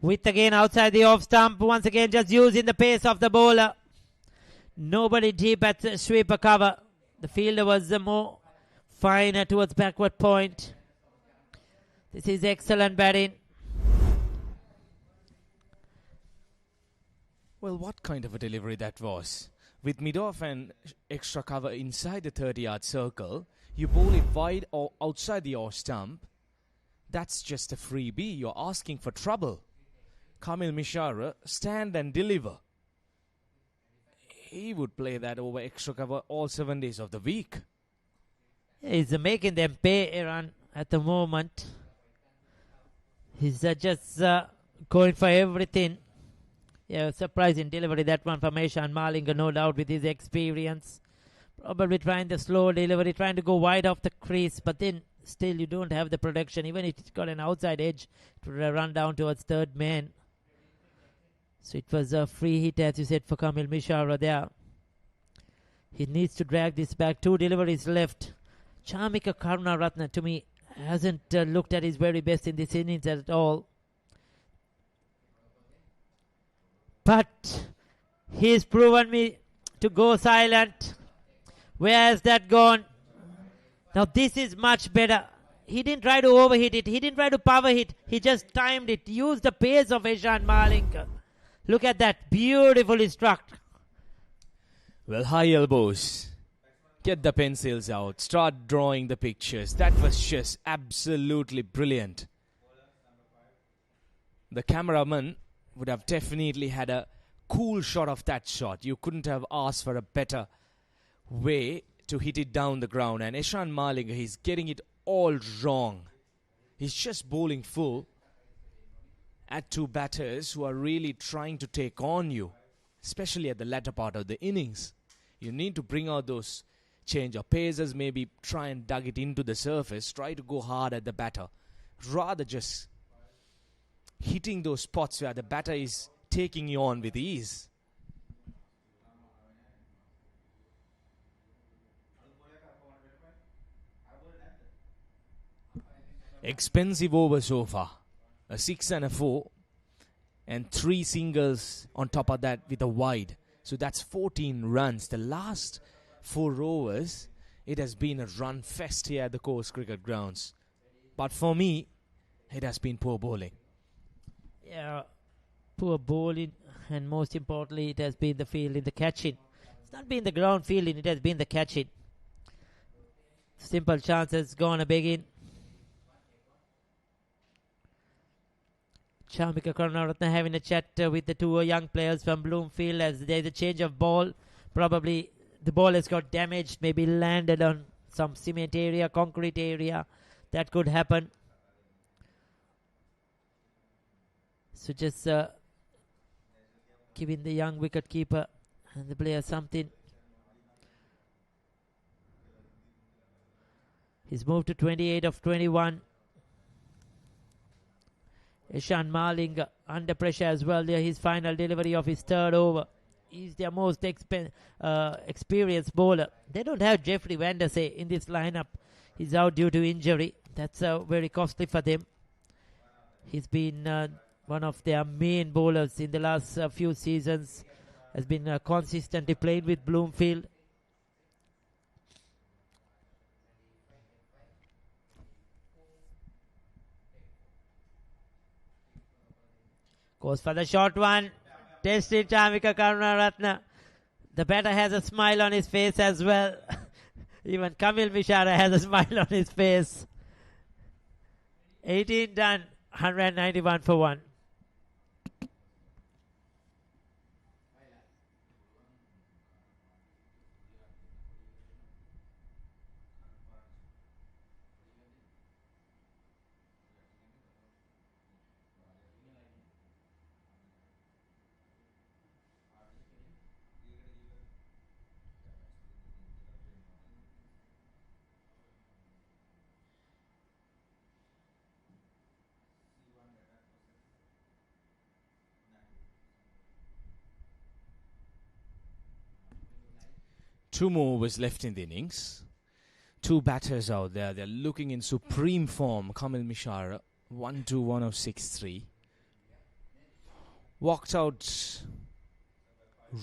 With again outside the off stump. Once again just using the pace of the bowler. Nobody deep at the sweeper cover. The fielder was more finer towards backward point. This is excellent batting. Well, what kind of a delivery that was. With mid-off and extra cover inside the 30-yard circle, you bowl it wide or outside the off stump. That's just a freebie. You're asking for trouble. Kamil Mishara, stand and deliver. He would play that over extra cover all 7 days of the week. He's making them pay a run at the moment. He's just going for everything. Yeah, surprising delivery that one from Eshan Malinga, no doubt, with his experience. Probably trying the slow delivery, trying to go wide off the crease, but then still you don't have the production. Even if it's got an outside edge to run down towards third man. So it was a free hit, as you said, for Kamil Mishara there. He needs to drag this back. 2 deliveries left. Chamika Karunaratne, to me, hasn't looked at his very best in this innings at all. But he's proven me to go silent. Where has that gone? Now this is much better. He didn't try to overhit it. He didn't try to power hit. He just timed it. Used the pace of Eshan Malinga. Look at that. Beautifully struck. Well, high elbows. Get the pencils out. Start drawing the pictures. That was just absolutely brilliant. The cameraman would have definitely had a cool shot of that shot. You couldn't have asked for a better way to hit it down the ground. And Eshan Malinga, he's getting it all wrong. He's just bowling full at 2 batters who are really trying to take on you, especially at the latter part of the innings. You need to bring out those change of paces, maybe try and dug it into the surface, try to go hard at the batter, rather just hitting those spots where the batter is taking you on with ease. Expensive over so far. A 6 and a 4 and 3 singles on top of that with a wide. So that's 14 runs. The last 4 overs, it has been a run fest here at the Coast Cricket Grounds. But for me, it has been poor bowling. Yeah, poor bowling, and most importantly, it has been the fielding, the catching. It's not been the ground fielding, it has been the catching. Simple chances, gone a big in. Chamika Karunaratne having a chat with the 2 young players from Bloomfield as there's a change of ball. Probably the ball has got damaged, maybe landed on some cement area, concrete area. That could happen. So just giving the young wicket keeper and the player something. He's moved to 28 of 21. Eshan Malinga under pressure as well. There, his final delivery of his 3rd over. He's their most experienced bowler. They don't have Jeffrey Van Der Sey in this lineup. He's out due to injury. That's very costly for them. He's been one of their main bowlers in the last few seasons. Has been consistently playing with Bloomfield. Goes for the short one. Tested Chamika Karunaratne. The batter has a smile on his face as well. Even Kamil Mishara has a smile on his face. 18 done. 191 for 1. Two more overs left in the innings. 2 batters out there. They're looking in supreme form. Kamil Mishara, 1-2-1-0-6-3. Walked out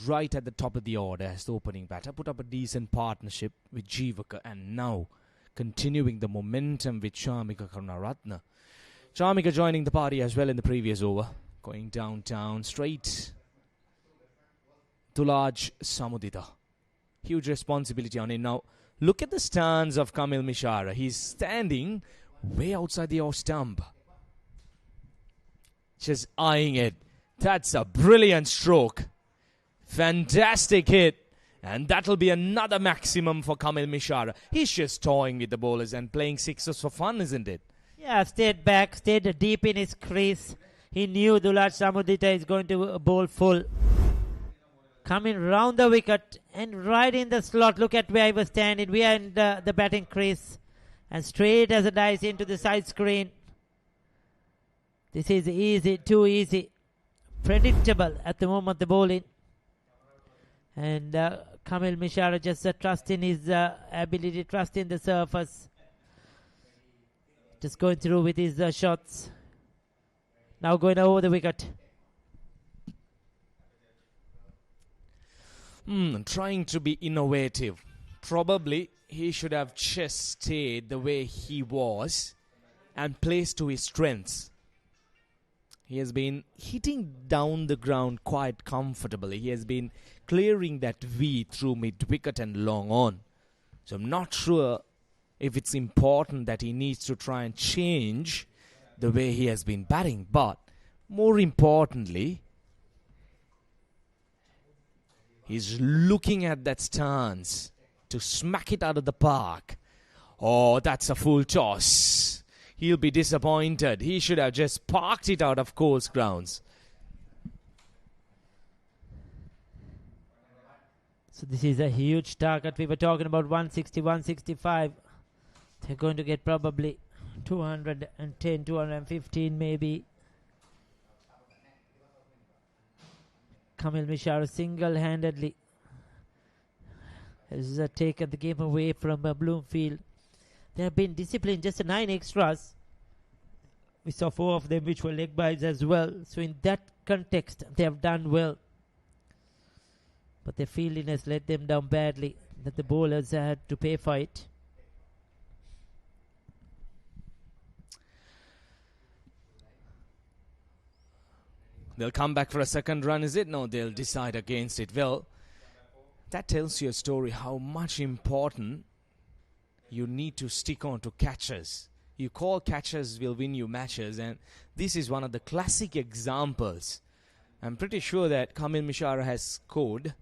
right at the top of the order as the opening batter. Put up a decent partnership with Jivaka. And now continuing the momentum with Chamika Karunaratne. Chamika joining the party as well in the previous over. Going downtown straight to large Samudita. Huge responsibility on him. Now, look at the stance of Kamil Mishara. He's standing way outside the off stump. Just eyeing it. That's a brilliant stroke. Fantastic hit. And that'll be another maximum for Kamil Mishara. He's just toying with the bowlers and playing sixes for fun, isn't it? Yeah, stayed back, stayed deep in his crease. He knew Dulat Samudita is going to bowl full. Coming round the wicket and right in the slot. Look at where he was standing. We are in the batting crease. And straight as a dice into the side screen. This is easy, too easy. Predictable at the moment, the bowling. And Kamil Mishara just trusting his ability, trusting the surface. Just going through with his shots. Now going over the wicket. Trying to be innovative. Probably he should have just stayed the way he was and placed to his strengths. He has been hitting down the ground quite comfortably. He has been clearing that V through mid-wicket and long on. So I'm not sure if it's important that he needs to try and change the way he has been batting. But more importantly, he's looking at that stance to smack it out of the park. Oh, that's a full toss. He'll be disappointed. He should have just parked it out of course grounds. So this is a huge target. We were talking about 160, 165. They're going to get probably 210, 215 maybe. Kamil Mishara single-handedly has taken the game away from Bloomfield. They have been disciplined, just 9 extras. We saw 4 of them which were leg bytes as well. So in that context, they have done well. But their fielding has let them down badly, that the bowlers had to pay for it. They'll come back for a second run, is it? No, they'll decide against it. Well, that tells you a story how much important you need to stick on to catches. You call catches will win you matches, and this is one of the classic examples. I'm pretty sure that Kamil Mishara has scored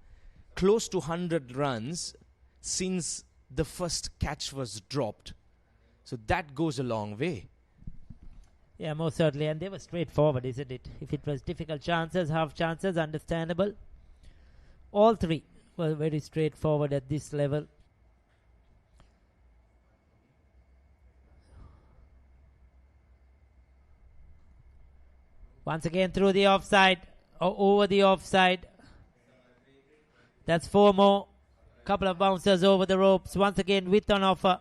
close to 100 runs since the first catch was dropped. So that goes a long way. Yeah, most certainly. And they were straightforward, isn't it? If it was difficult chances, half chances, understandable. All 3 were very straightforward at this level. Once again through the offside, or over the offside. That's 4 more. Couple of bouncers over the ropes. Once again, width on offer.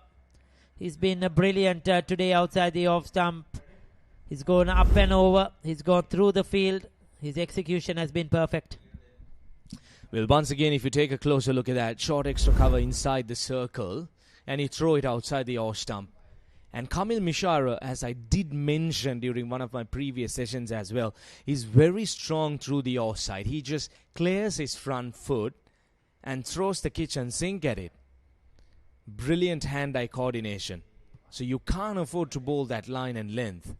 He's been brilliant today outside the off stump. He's gone up and over. He's gone through the field. His execution has been perfect. Well, once again, if you take a closer look at that, short extra cover inside the circle, and you throw it outside the off stump. And Kamil Mishara, as I did mention during one of my previous sessions as well, is very strong through the offside. He just clears his front foot and throws the kitchen sink at it. Brilliant hand-eye coordination. So you can't afford to bowl that line and length.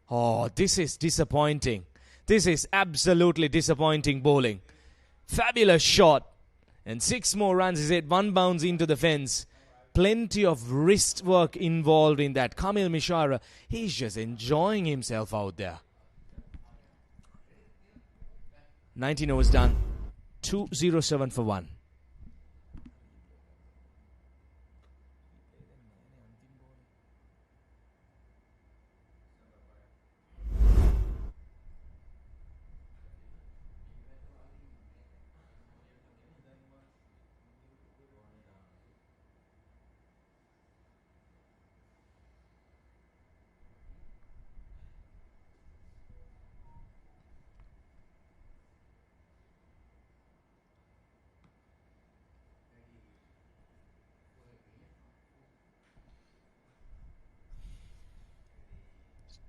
Oh, this is disappointing. This is absolutely disappointing bowling. Fabulous shot. And 6 more runs is it. 1 bounce into the fence. Plenty of wrist work involved in that. Kamil Mishara, he's just enjoying himself out there. 19 overs done. 207 for 1.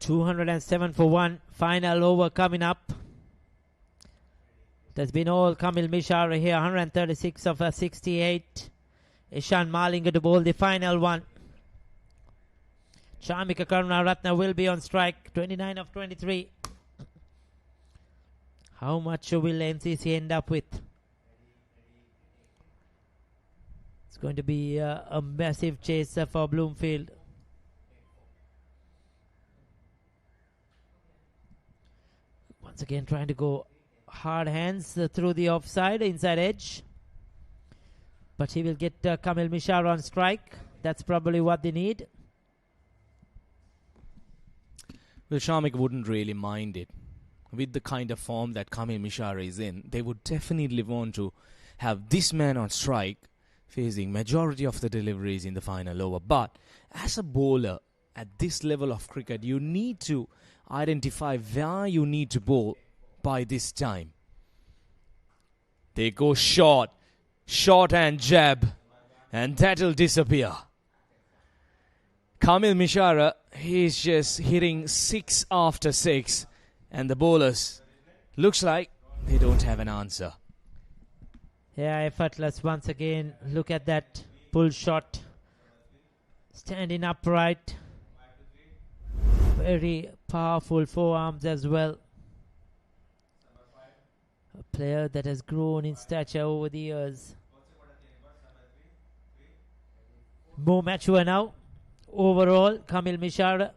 $207 for 1. Final over coming up. There's been all Kamil Mishara here. 136 of 68. Ishan Malinga to bowl the final one. Shamika Karunaratne will be on strike. 29 of 23. How much will NCC end up with? It's going to be a massive chase for Bloomfield. Once again trying to go hard hands through the offside, inside edge. But he will get Kamil Mishara on strike. That's probably what they need. Well, Shamik wouldn't really mind it. With the kind of form that Kamil Mishara is in, they would definitely want to have this man on strike facing majority of the deliveries in the final over. But as a bowler at this level of cricket, you need to identify where you need to bowl by this time. They go short and jab, and that'll disappear. Kamil Mishara, he's just hitting 6 after 6, and the bowlers looks like they don't have an answer. Yeah, effortless once again. Look at that pull shot. Standing upright. Very powerful forearms as well. A player that has grown in stature over the years. More mature now. Overall, Kamil Mishara.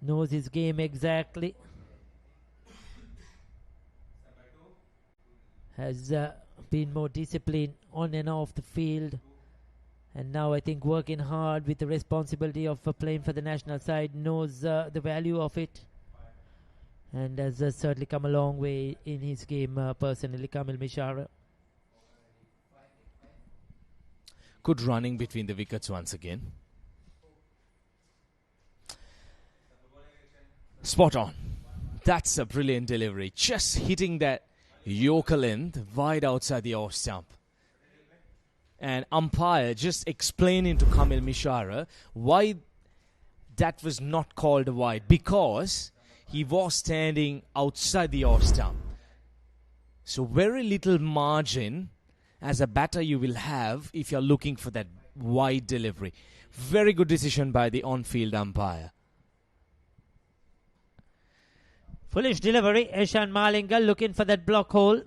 Knows his game exactly. Has been more disciplined on and off the field. And now I think working hard with the responsibility of playing for the national side, knows the value of it. And has certainly come a long way in his game personally, Kamil Mishara. Good running between the wickets once again. Spot on. That's a brilliant delivery. Just hitting that Yorker length wide outside the off stump. And umpire just explaining to Kamil Mishara why that was not called a wide. Because he was standing outside the off stump. So very little margin as a batter you will have if you're looking for that wide delivery. Very good decision by the on-field umpire. Foolish delivery. Eshan Malinga looking for that block hole.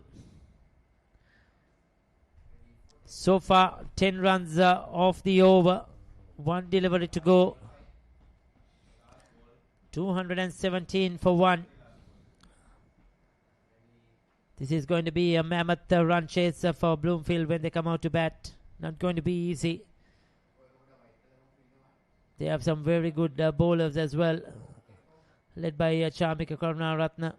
So far, 10 runs off the over. 1 delivery to go. 217 for 1. This is going to be a mammoth run chase for Bloomfield when they come out to bat. Not going to be easy. They have some very good bowlers as well, led by Chamika Karunaratne.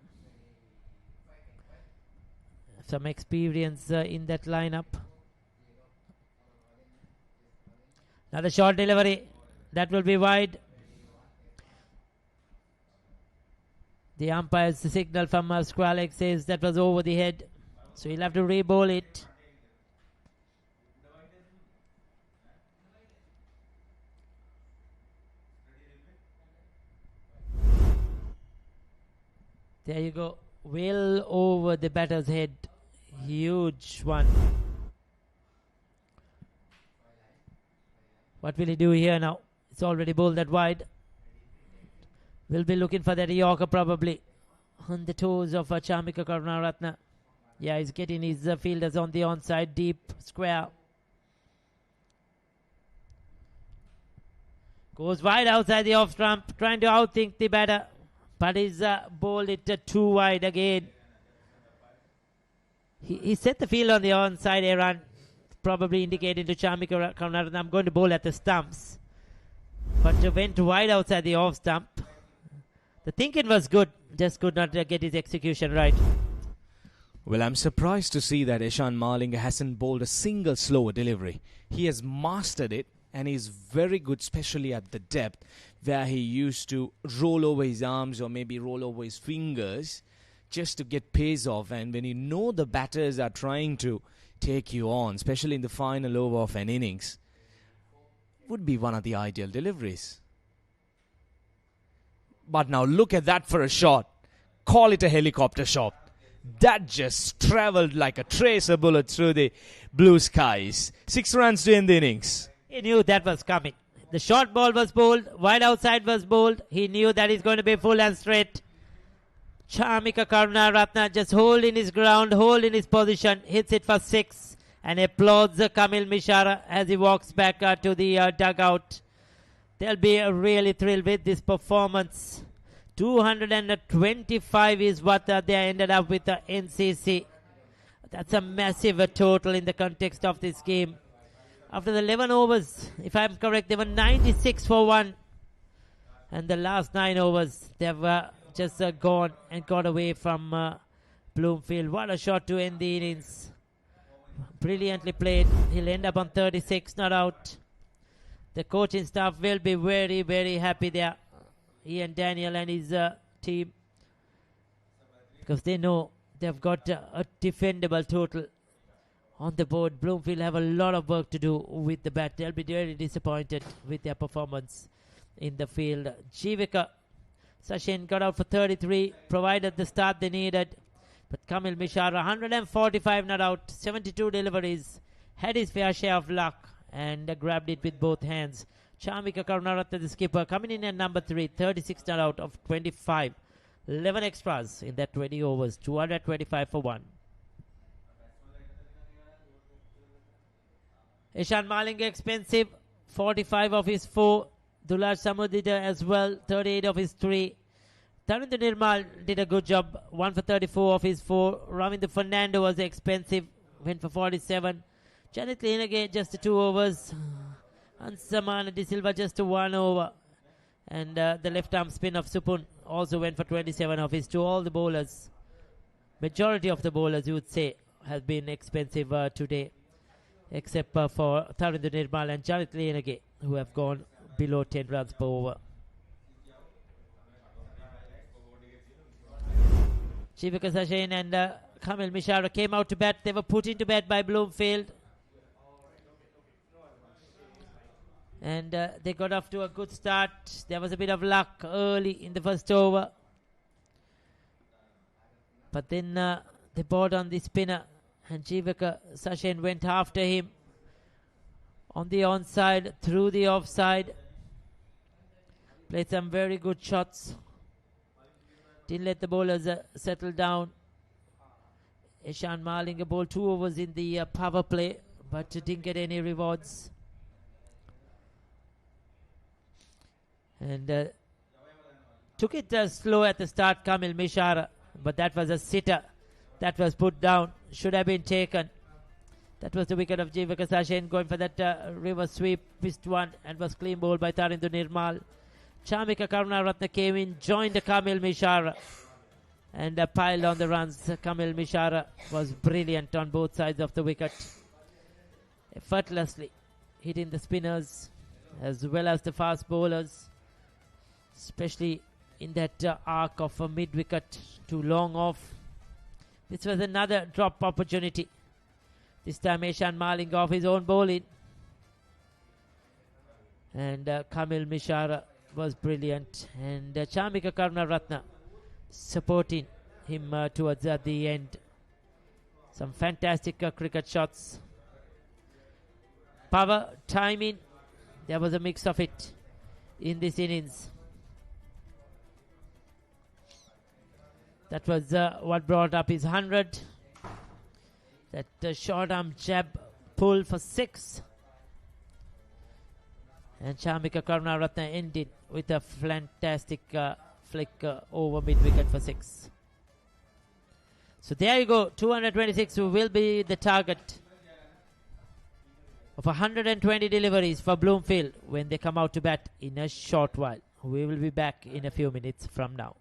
Some experience in that lineup. Another short delivery. That will be wide. The umpire's signal from Squalek says that was over the head. So he'll have to re-bowl it. There you go. Well over the batter's head. Huge one. What will he do here now? It's already bowled that wide. We'll be looking for that Yorker probably on the toes of Chamika Karunaratne. Yeah, he's getting his fielders on the onside, deep square. Goes wide outside the off stump, trying to outthink the batter. But he's bowled it too wide again. He set the field on the onside run, probably indicating to Chamika Karunaratne, I'm going to bowl at the stumps. But went wide outside the off stump. The thinking was good, just could not get his execution right. Well, I'm surprised to see that Eshan Malinga hasn't bowled a single slower delivery. He has mastered it and is very good, especially at the depth, where he used to roll over his arms or maybe roll over his fingers just to get pace off. And when you know the batters are trying to take you on, especially in the final over of an innings, would be one of the ideal deliveries. But now look at that for a shot. Call it a helicopter shot. That just travelled like a tracer bullet through the blue skies. 6 runs to end the innings. He knew that was coming. The short ball was bowled. Wide outside was bowled. He knew that he's going to be full and straight. Chamika Karunaratne just holding his ground, holding his position. Hits it for 6. and applauds Kamil Mishara as he walks back to the dugout. They'll be really thrilled with this performance. 225 is what they ended up with the NCC. That's a massive total in the context of this game. After the 11 overs, if I'm correct, they were 96 for 1. And the last 9 overs, they've just gone and got away from Bloomfield. What a shot to end the innings. Brilliantly played. He'll end up on 36, not out. The coaching staff will be very, very happy there. He and Daniel and his team. Because they know they've got a defendable total on the board. Bloomfield have a lot of work to do with the bat. They'll be very disappointed with their performance in the field. Jivika Sachin got out for 33, provided the start they needed. But Kamil Mishara, 145 not out, 72 deliveries, had his fair share of luck and grabbed it with both hands. Chamika Karunaratne, the skipper, coming in at number 3, 36 not out of 25. 11 extras in that 20 overs, 225 for 1. Ishan Malinga expensive, 45 of his 4. Dulaj Samudita as well, 38 of his 3. Tarinder Nirmal did a good job, 1 for 34 of his 4. Ravinder Fernando was expensive, went for 47. Janet Lenage just 2 overs. And Samana De Silva just 1 over. And the left arm spin of Supun also went for 27 of his 2. All the bowlers, majority of the bowlers you would say, have been expensive today. Except for Tarinder Nirmal and Janet Lenage, who have gone below 10 runs per over. Jivika Sachin and Kamil Mishara came out to bat. They were put into bat by Bloomfield. And they got off to a good start. There was a bit of luck early in the first over. But then they bowled on the spinner. And Jivika Sachin went after him on the onside, through the offside. Played some very good shots. Didn't let the bowlers settle down. Ishan Malinga bowled 2 overs in the power play, but didn't get any rewards. And took it slow at the start, Kamil Mishara, but that was a sitter. That was put down. Should have been taken. That was the wicket of Jivika Sachin going for that river sweep. Missed one and was clean bowled by Tarinder Nirmal. Chamika Karunaratne came in, joined Kamil Mishara and piled on the runs. Kamil Mishara was brilliant on both sides of the wicket. Effortlessly hitting the spinners as well as the fast bowlers, especially in that arc of a mid-wicket to long off. This was another drop opportunity. This time Ishan Malinga off his own bowling. And Kamil Mishara was brilliant. And Chamika Karunaratne supporting him towards the end. Some fantastic cricket shots. Power, timing, there was a mix of it in this innings. That was what brought up his 100. That short arm jab pull for 6. And Chamika Karunaratne ended with a fantastic flick over mid-wicket for 6. So there you go. 226 will be the target of 120 deliveries for Bloomfield when they come out to bat in a short while. We will be back in a few minutes from now.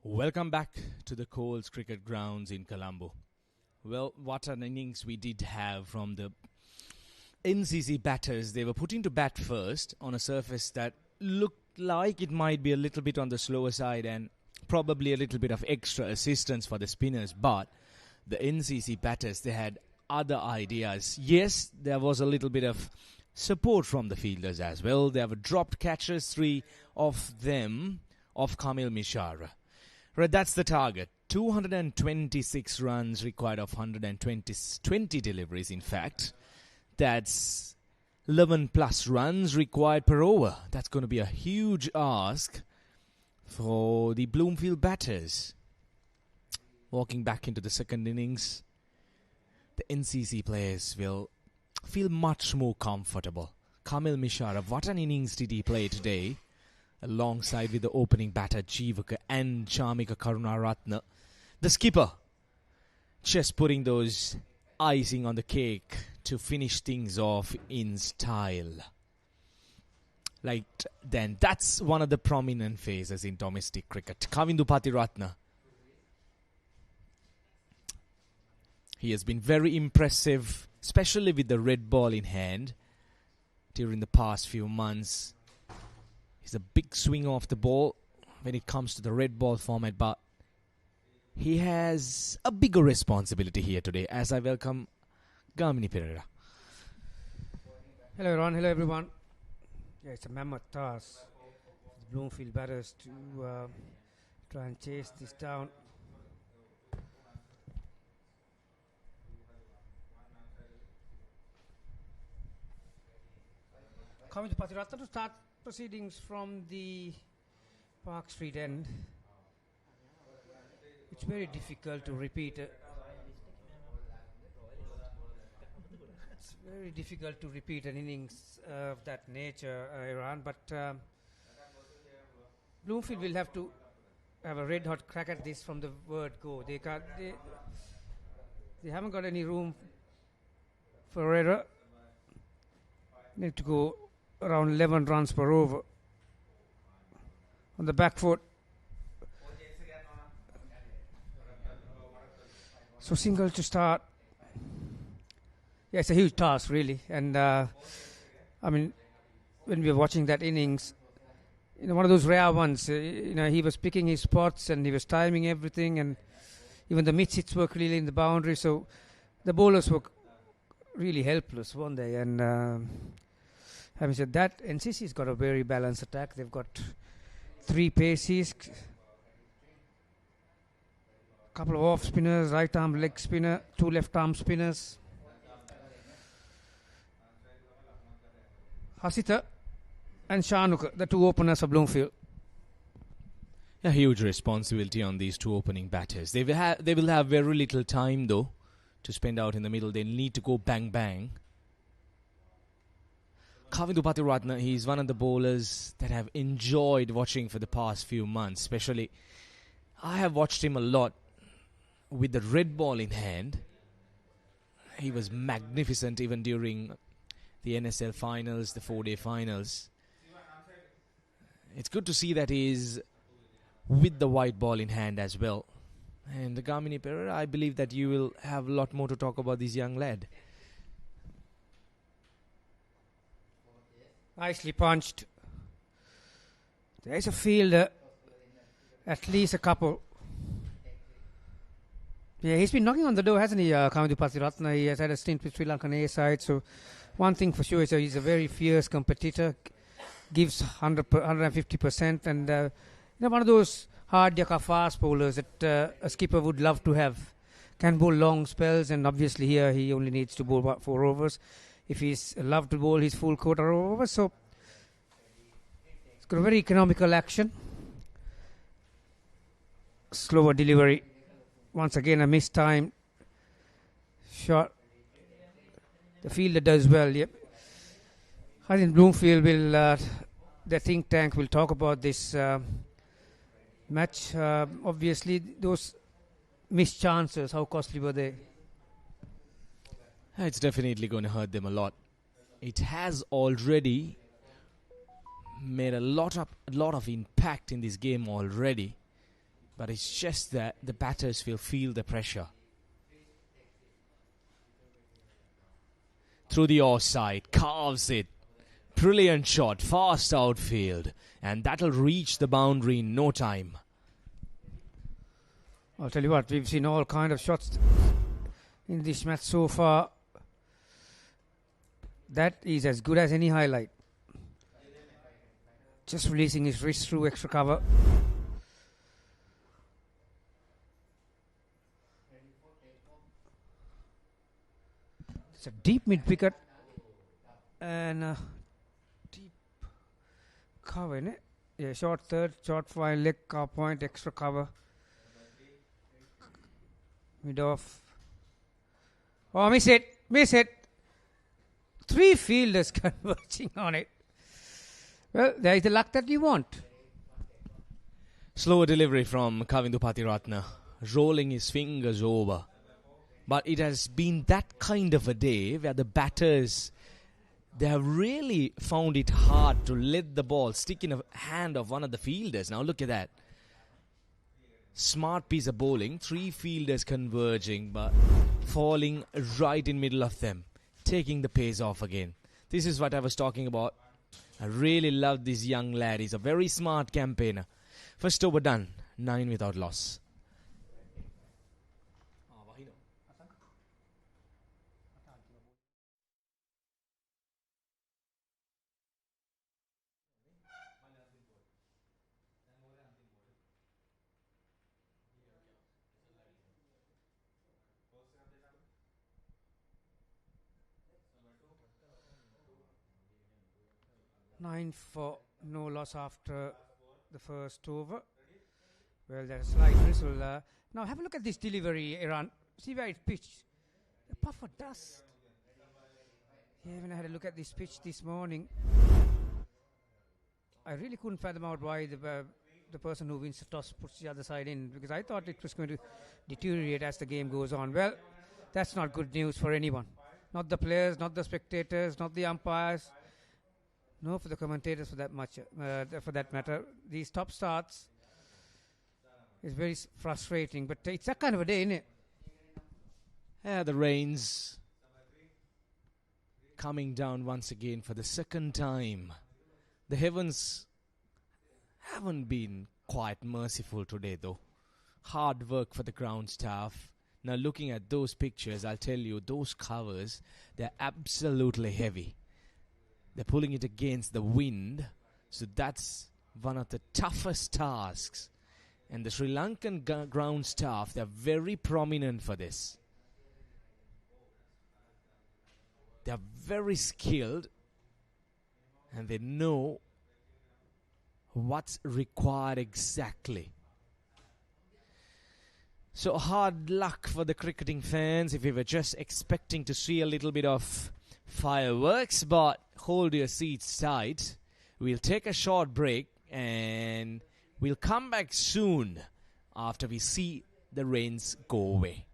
Welcome back to the Coles Cricket Grounds in Colombo. Well, what an innings we did have from the NCC batters. They were putting to bat first on a surface that looked like it might be a little bit on the slower side and probably a little bit of extra assistance for the spinners. But the NCC batters, they had other ideas. Yes, there was a little bit of support from the fielders as well. There were dropped catches, 3 of them of Kamil Mishara. Right, that's the target. 226 runs required of 120 deliveries, in fact. That's 11 plus runs required per over. That's going to be a huge ask for the Bloomfield batters. Walking back into the second innings, the NCC players will feel much more comfortable. Kamil Mishara, what an innings did he play today? Alongside with the opening batter Jeevaka and Chamika Karunaratne. The skipper just putting those icing on the cake to finish things off in style. Like then, that's one of the prominent faces in domestic cricket. Kavindu Patiratne. He has been very impressive, especially with the red ball in hand during the past few months. He's a big swing off the ball when it comes to the red ball format, but he has a bigger responsibility here today as I welcome Gamini Pereira. Hello Ron, hello everyone. Yeah, it's a mammoth task. The Bloomfield batters to try and chase this down. Coming to Patiratne to start proceedings from the Park Street end. It's very difficult to repeat. It's very difficult to repeat an innings of that nature, Iran. But Bloomfield will have to have a red hot crack at this from the word go. They can't. They haven't got any room for error. Need to go around 11 runs per over on the back foot. So single to start. Yeah, it's a huge task really, and I mean, when we were watching that innings, one of those rare ones, he was picking his spots and he was timing everything, and even the mid hits were clearly in the boundary, so the bowlers were really helpless, weren't they? And having said that, NCC's got a very balanced attack. They've got 3 paces, a couple of off spinners, right arm leg spinner, 2 left arm spinners. Hasita and Shanuka, the 2 openers of Bloomfield. A huge responsibility on these 2 opening batters. They will have very little time though to spend out in the middle. They need to go bang bang. Kavindu Patiratne, he's one of the bowlers that I've enjoyed watching for the past few months. Especially, I have watched him a lot with the red ball in hand. He was magnificent even during the NSL finals, the 4-day finals. It's good to see that he's with the white ball in hand as well. And the Gamini Pereira, I believe that you will have a lot more to talk about this young lad. Nicely punched. There's a fielder, at least a couple. Yeah, he's been knocking on the door, hasn't he, Kavindu Patiratne? He has had a stint with Sri Lankan A side, so one thing for sure is he's a very fierce competitor, gives 150%, and one of those hard yakka fast bowlers that a skipper would love to have. Can bowl long spells, and obviously here he only needs to bowl about 4 overs. If he's allowed to bowl his full quota over, so it's got a very economical action. Slower delivery. Once again, a missed time shot. The fielder does well. Yep. I think Bloomfield will, the think tank will talk about this match. Obviously, those missed chances, how costly were they? It's definitely going to hurt them a lot. It has already made a lot of impact in this game already. But it's just that the batters will feel the pressure. Through the offside, carves it. Brilliant shot, fast outfield. And that'll reach the boundary in no time. I'll tell you what, we've seen all kind of shots in this match so far. That is as good as any highlight. Just releasing his wrist through extra cover. It's a deep mid wicket and deep cover, innit? Yeah, short third, short fine, leg car point, extra cover. Mid off. Oh, miss it, miss it. 3 fielders converging on it. Well, there is the luck that you want. Slower delivery from Kavindu Patiratna, rolling his fingers over. But it has been that kind of a day where the batters, they have really found it hard to let the ball stick in the hand of one of the fielders. Now look at that. Smart piece of bowling, 3 fielders converging but falling right in middle of them, taking the pace off again. This is what I was talking about. I really love this young lad. He's a very smart campaigner. First over done, 9 without loss. 9 for no loss after the first over. Well, there's a slight drizzle. Now have a look at this delivery, Iran. See where it's pitched. A puff of dust. Yeah, when I had a look at this pitch this morning, I really couldn't fathom out why the person who wins the toss puts the other side in, because I thought it was going to deteriorate as the game goes on. Well, that's not good news for anyone. Not the players, not the spectators, not the umpires. No, for the commentators for that matter. These top starts is very frustrating, but it's that kind of a day, isn't it? Yeah, the rains coming down once again for the second time. The heavens haven't been quite merciful today, though. Hard work for the ground staff. Now, looking at those pictures, I'll tell you, those covers, they're absolutely heavy. They're pulling it against the wind. So that's one of the toughest tasks. And the Sri Lankan ground staff, they're very prominent for this. They're very skilled. And they know what's required exactly. So hard luck for the cricketing fans if we were just expecting to see a little bit of fireworks, but hold your seats tight. We'll take a short break and we'll come back soon after we see the rains go away.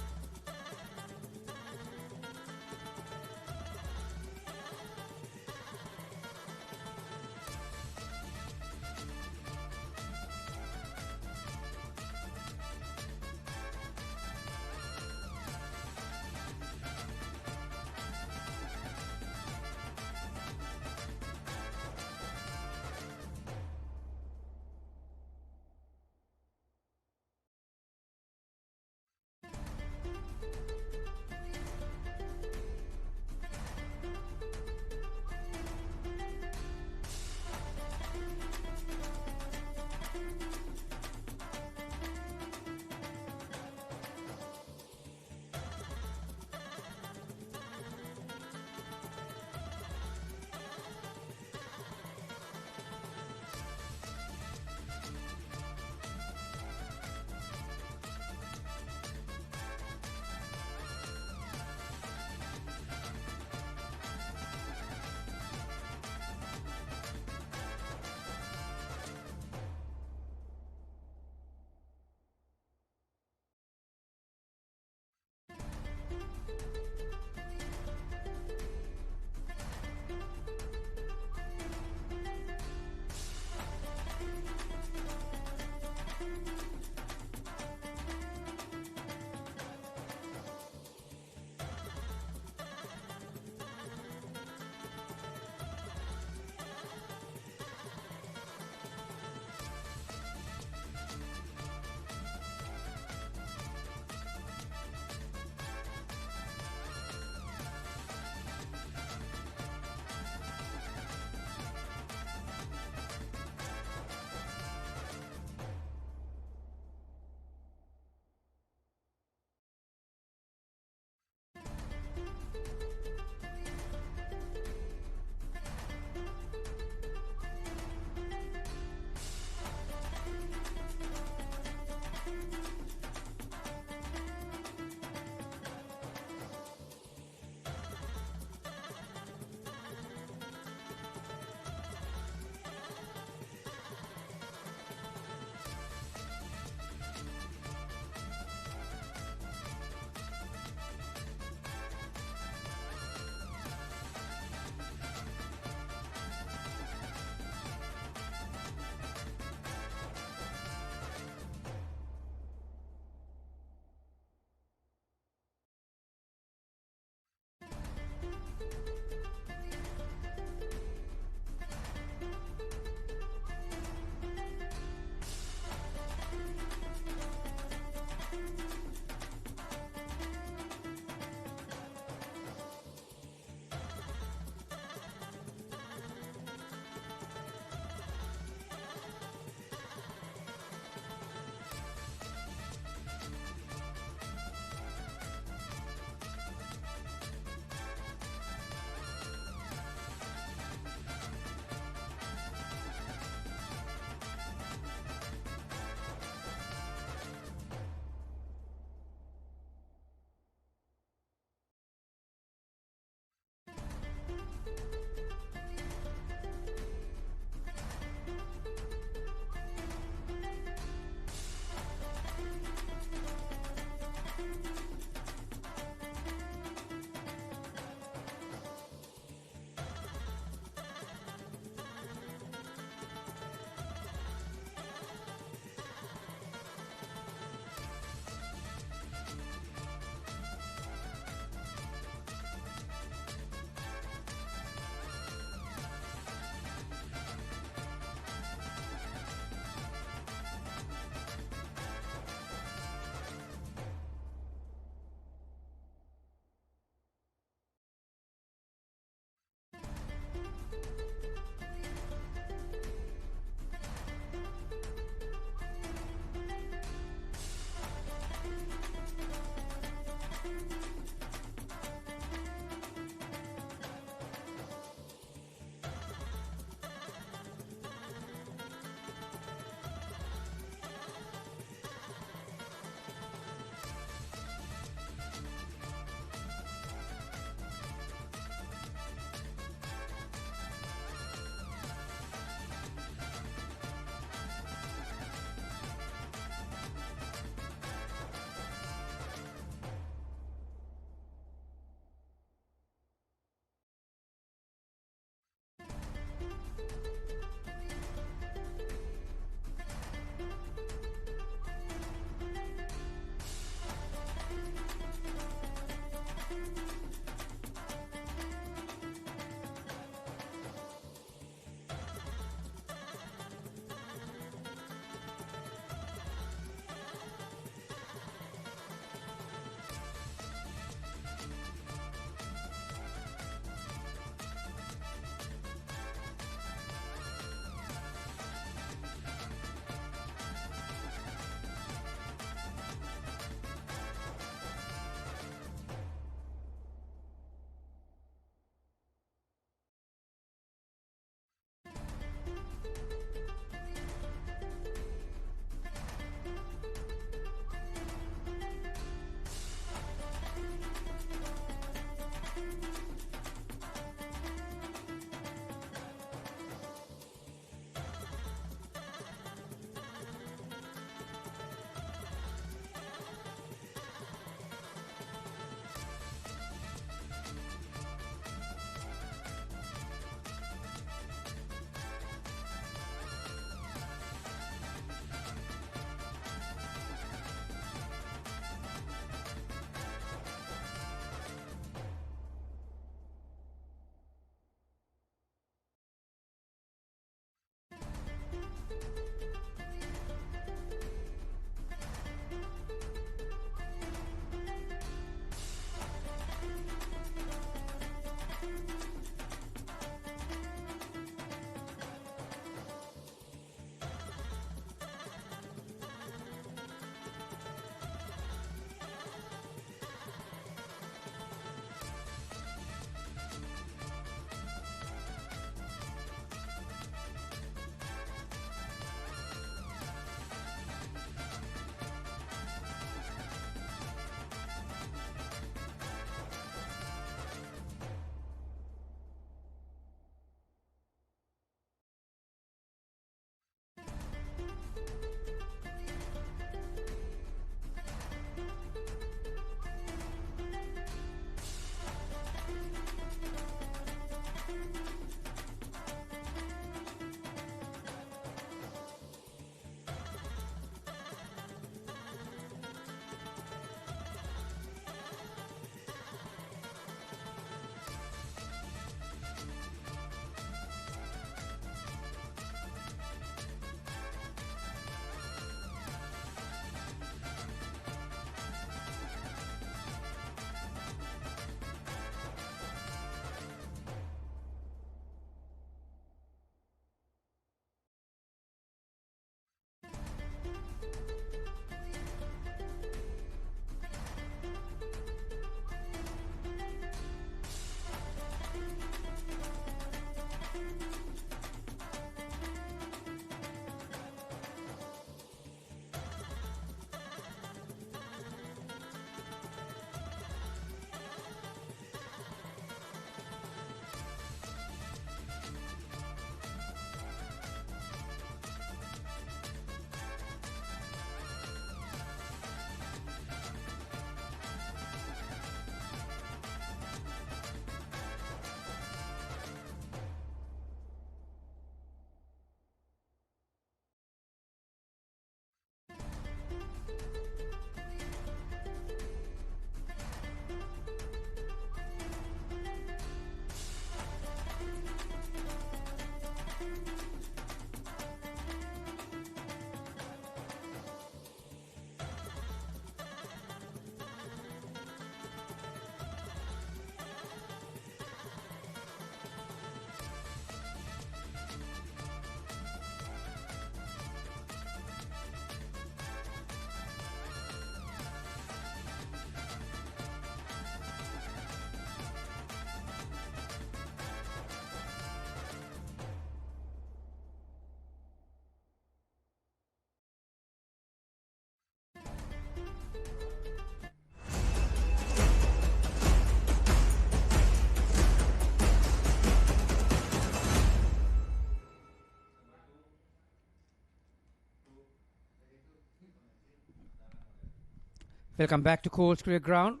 Welcome back to Coles Cricket Ground.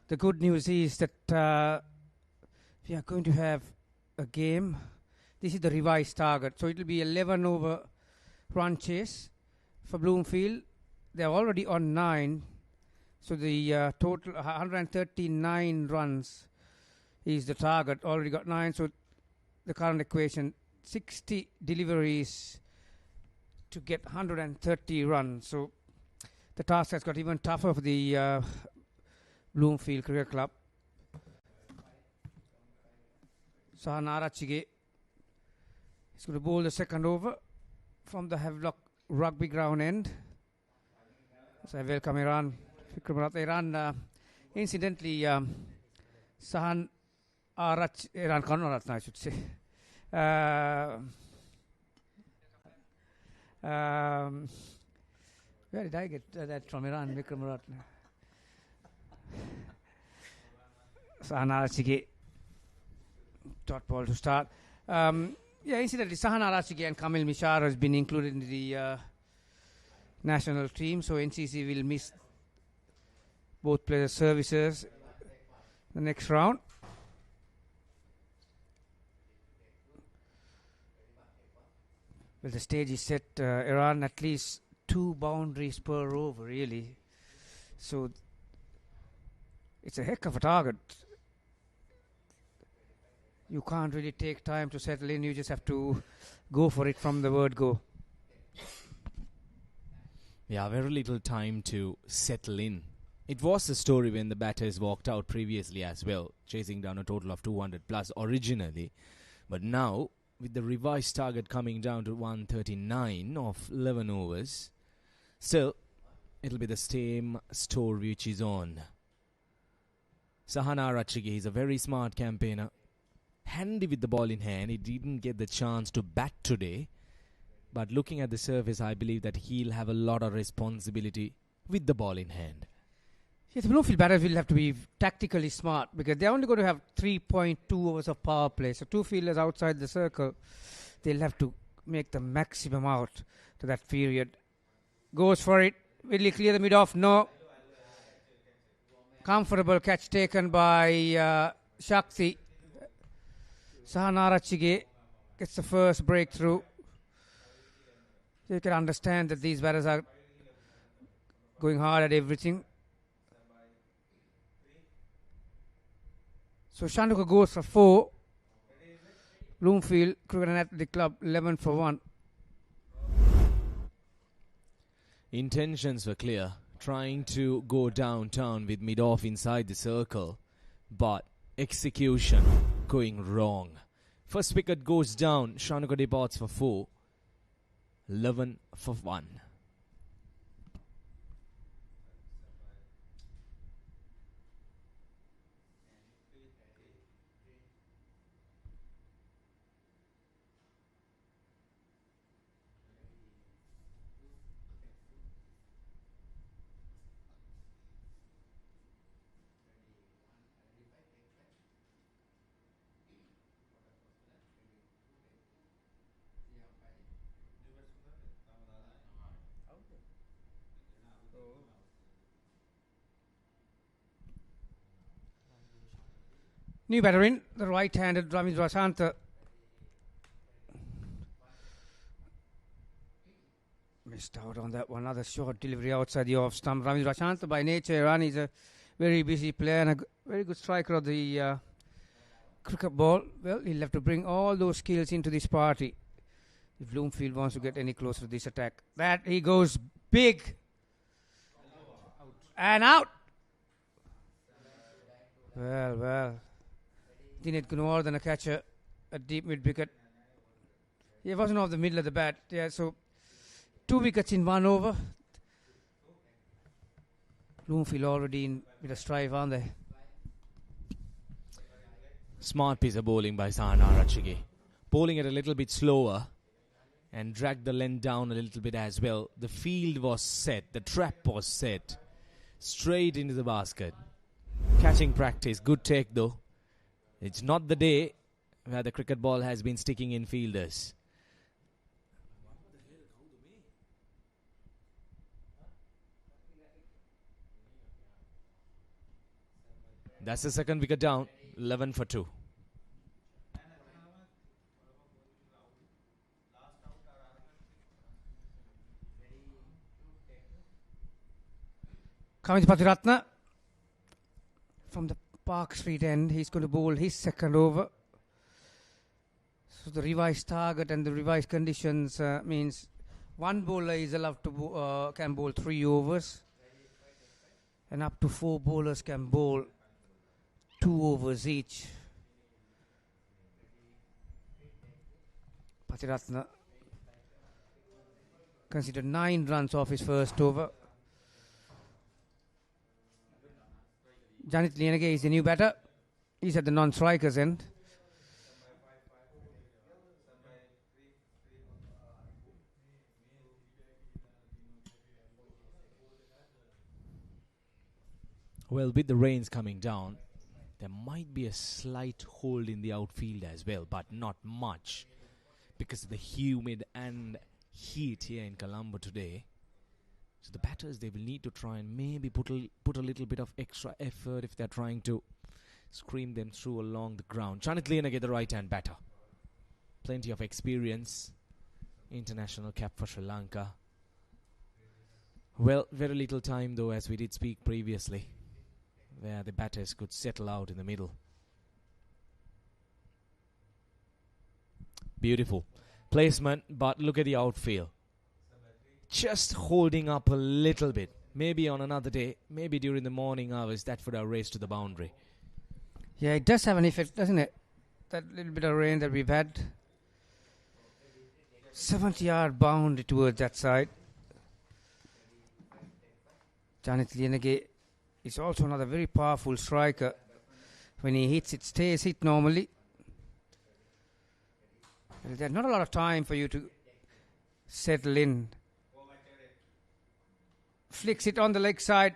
The good news is that we are going to have a game. This is the revised target. So it will be 11 over run chase for Bloomfield. They are already on 9. So the total 139 runs is the target. Already got 9. So the current equation, 60 deliveries to get 130 runs. So the task has got even tougher for the Bloomfield Cricket Club. Sahan Arachige is going to bowl the second over from the Havelock rugby ground end. So I welcome Iran. Iran, incidentally, Sahan Iran Kanaratna, I should say. Where did I get that from? Iran, Vikram Ratna. Sahan Arachige, dot ball to start. Incidentally, Sahan Arachige and Kamil Mishar has been included in the national team, so NCC will miss both players' services the next round. Well, the stage is set. Iran at least 2 boundaries per over, really. So it's a heck of a target. You can't really take time to settle in. You just have to go for it from the word go. Yeah, very little time to settle in. It was the story when the batters walked out previously as well, chasing down a total of 200 plus originally. But now, with the revised target coming down to 139 of 11 overs, still, it'll be the same story which is on. Sahan Arachige is a very smart campaigner. Handy with the ball in hand. He didn't get the chance to bat today. But looking at the surface, I believe that he'll have a lot of responsibility with the ball in hand. Yes, the Bloomfield batters will have to be tactically smart because they're only going to have 3.2 overs of power play. So 2 fielders outside the circle, they'll have to make the maximum out to that period. Goes for it. Will he clear the mid-off? No. Comfortable catch taken by Shakti. Sahan Arachige gets the first breakthrough. You can understand that these batters are going hard at everything. So Shanduka goes for 4. Bloomfield Cricket and Athletic Club 11 for 1. Intentions were clear, trying to go downtown with mid-off inside the circle, but execution going wrong. First wicket goes down, Shanuka departs for 4. 11 for 1. New batter in, the right-handed Ramesh Vasanta. Missed out on that one. Another short delivery outside the off stump. Ramesh Vasanta by nature, Iran is a very busy player and a very good striker of the cricket ball. Well, he'll have to bring all those skills into this party if Bloomfield wants to get any closer to this attack. That he goes big. And out. Well. Didn't go more than a catcher at deep mid wicket. He wasn't off the middle of the bat. Yeah, so 2 wickets in 1 over. Bloomfield already in with a strive, aren't they? Smart piece of bowling by Sahan Arachige. Bowling it a little bit slower and dragged the length down a little bit as well. The field was set. The trap was set. Straight into the basket. Catching practice. Good take though. It's not the day where the cricket ball has been sticking in fielders. That's the second wicket down. 11 for 2. Coming to Patiratna from the Park Street end. He's going to bowl his second over. So the revised target and the revised conditions means one bowler is allowed to can bowl 3 overs, and up to 4 bowlers can bowl 2 overs each. Patiratna considered 9 runs off his first over. Janit Lienage is the new batter. He's at the non-strikers end. Well, with the rains coming down, there might be a slight hold in the outfield as well, but not much because of the humid and heat here in Colombo today. So the batters, they will need to try and maybe put a little bit of extra effort if they're trying to scream them through along the ground. Janit Lienage, the right-hand batter. Plenty of experience. International cap for Sri Lanka. Well, very little time though, as we did speak previously, where the batters could settle out in the middle. Beautiful placement, but look at the outfield. Just holding up a little bit. Maybe on another day, maybe during the morning hours, that would have raced to the boundary. Yeah, it does have an effect, doesn't it? That little bit of rain that we've had. 70-yard bound towards that side. Janit Lienage is also another very powerful striker. When he hits, it stays hit normally. There's not a lot of time for you to settle in. Flicks it on the leg side.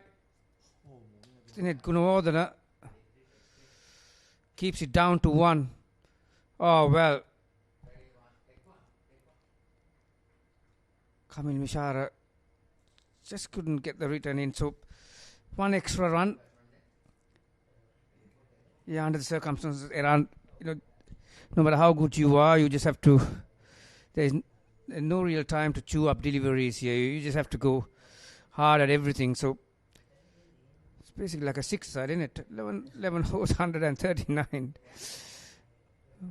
Gunawardena keeps it down to 1. Oh, well. Kamil Mishara just couldn't get the return in. So, 1 extra run. Yeah, under the circumstances, around, no matter how good you are, you just have to. There's no real time to chew up deliveries here. You just have to go hard at everything. So it's basically like a 6-side, isn't it? 11 holes, 139.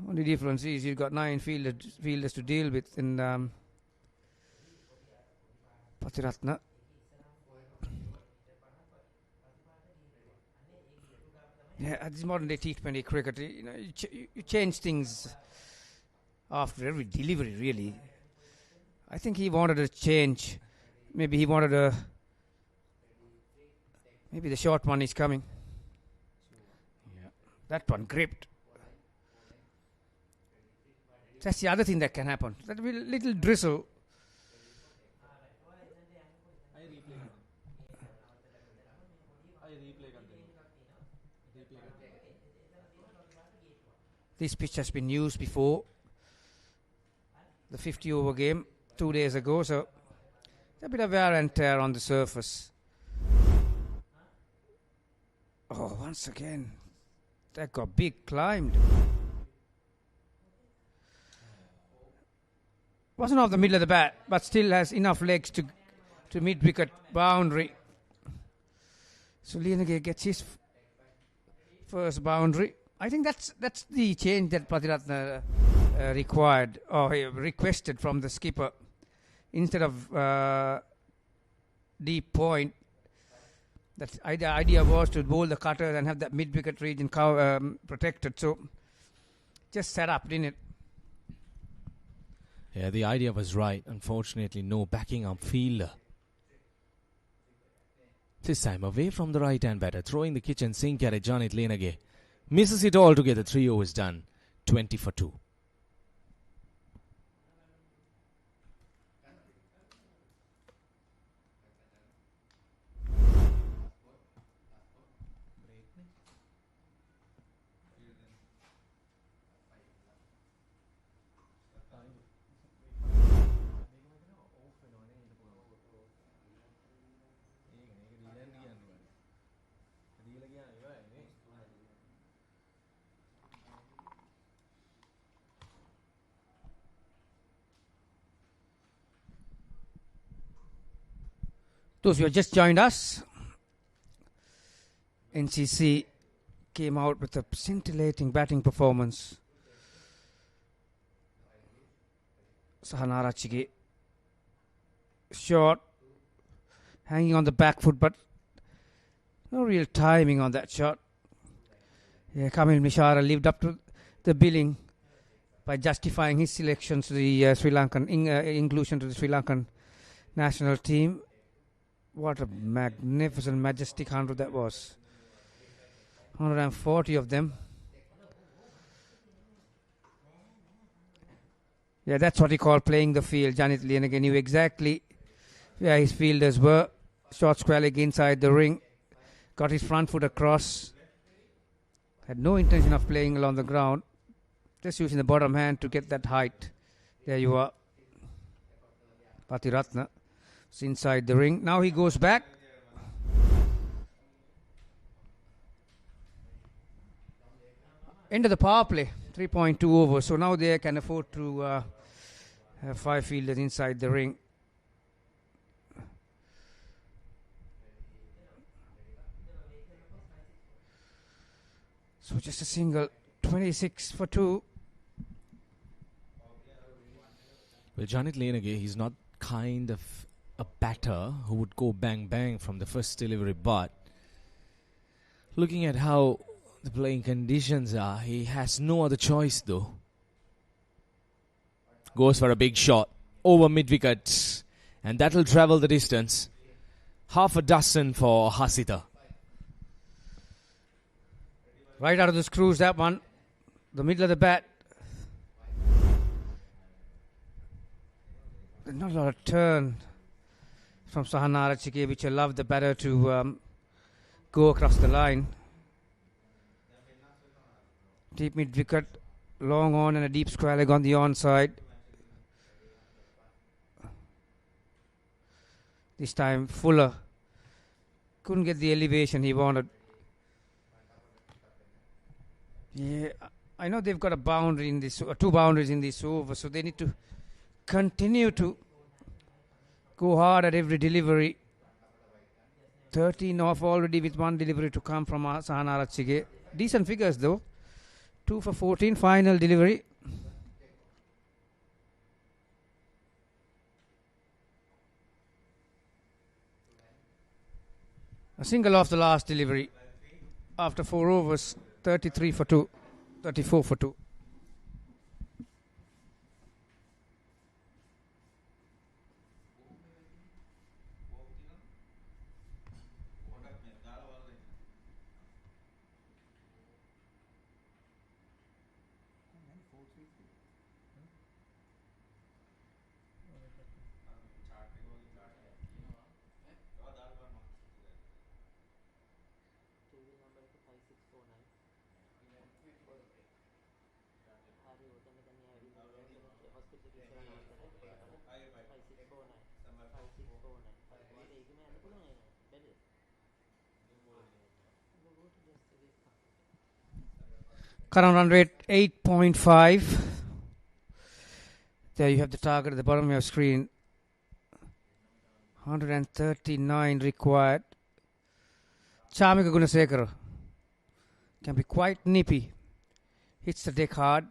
Only difference is you've got 9 fielders to deal with in Patiratna. Yeah, at this modern day T20 cricket, you change things after every delivery, really. I think he wanted a change. Maybe he wanted maybe the short one is coming. Yeah, that one gripped. That's the other thing that can happen. That little drizzle. This pitch has been used before. The 50-over game 2 days ago, so a bit of wear and tear on the surface. Oh, once again, that got big climbed. Wasn't off the middle of the bat, but still has enough legs to mid-wicket boundary. So Lienage gets his first boundary. I think that's the change that Patiratna required or requested from the skipper. Instead of deep point, the idea was to bowl the cutter and have that mid-wicket region protected. So just set up, didn't it? Yeah, the idea was right. Unfortunately, no backing up fielder. This time away from the right-hand batter, throwing the kitchen sink at Janit Lienage. Misses it altogether. 3 overs done. 20 for 2. Those who have just joined us, NCC came out with a scintillating batting performance. Sahanara Chige, short, hanging on the back foot, but no real timing on that shot. Yeah, Kamil Mishara lived up to the billing by justifying his selection to the Sri Lankan inclusion to the Sri Lankan national team. What a magnificent, majestic 100 that was. 140 of them. Yeah, that's what he called playing the field. Janit Lienege knew exactly where his fielders were. Short square leg inside the ring. Got his front foot across. Had no intention of playing along the ground. Just using the bottom hand to get that height. There you are. Patiratna is inside the ring. Now he goes back. End of the power play. 3.2 over. So now they can afford to have 5 fielders inside the ring. So just a single. 26 for 2. Well, Janit Lienege, he's not kind of a batter who would go bang bang from the first delivery, but looking at how the playing conditions are, he has no other choice though. Goes for a big shot over mid-wicket, and that'll travel the distance. Half a dozen for Hasita. Right out of the screws, that one. The middle of the bat. There's not a lot of turn from Sahanara Chige, which allowed the batter to go across the line. Deep mid-wicket, long on and a deep square leg on the onside. This time Fuller couldn't get the elevation he wanted. Yeah, I know they've got a boundary in this, 2 boundaries in this over, so they need to continue to go hard at every delivery. 13 off already with 1 delivery to come from Sahanara Chige. Decent figures though. 2 for 14, final delivery. A single off the last delivery. After 4 overs, 33 for 2, 34 for 2. Current run rate 8.5. There you have the target at the bottom of your screen. 139 required. Chamika Gunasekara can be quite nippy. Hits the deck hard.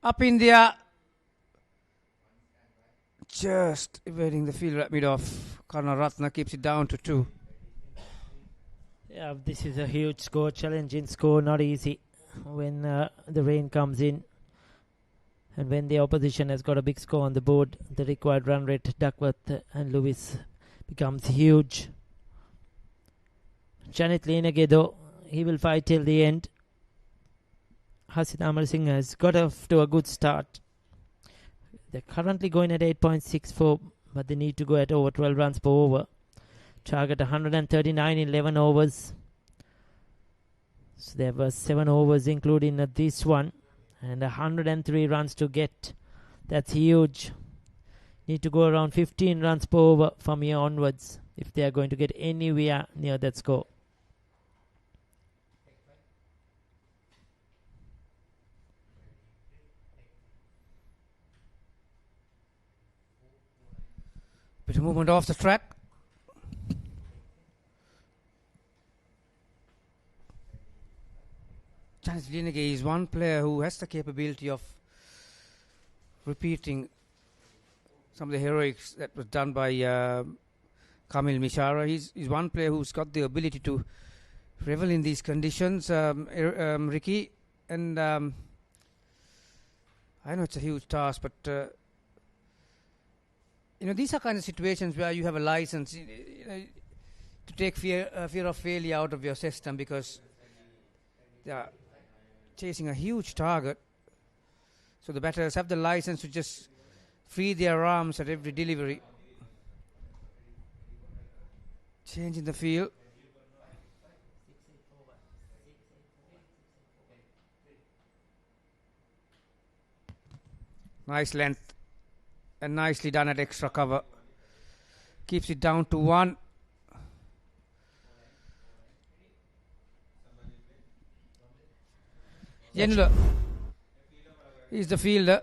Up in the air. Just evading the field at mid-off. Karnaratna keeps it down to 2. Yeah, this is a huge score, challenging score, not easy when the rain comes in. And when the opposition has got a big score on the board, the required run rate, Duckworth and Lewis, becomes huge. Janit Lienege, though, he will fight till the end. Hasid Amarasinghe has got off to a good start. They're currently going at 8.64, but they need to go at over 12 runs per over. Target 139 in 11 overs. So there were 7 overs including this one. And 103 runs to get. That's huge. Need to go around 15 runs per over from here onwards if they are going to get anywhere near that score. Bit of movement off the track. Janis Lienege is one player who has the capability of repeating some of the heroics that was done by Kamil Mishara. He's one player who's got the ability to revel in these conditions, Ricky. And I know it's a huge task, but these are kind of situations where you have a license to take fear of failure out of your system, because they are chasing a huge target. So the batters have the license to just free their arms at every delivery. Change in the field. Nice length and nicely done at extra cover. Keeps it down to 1. Yenula is the fielder.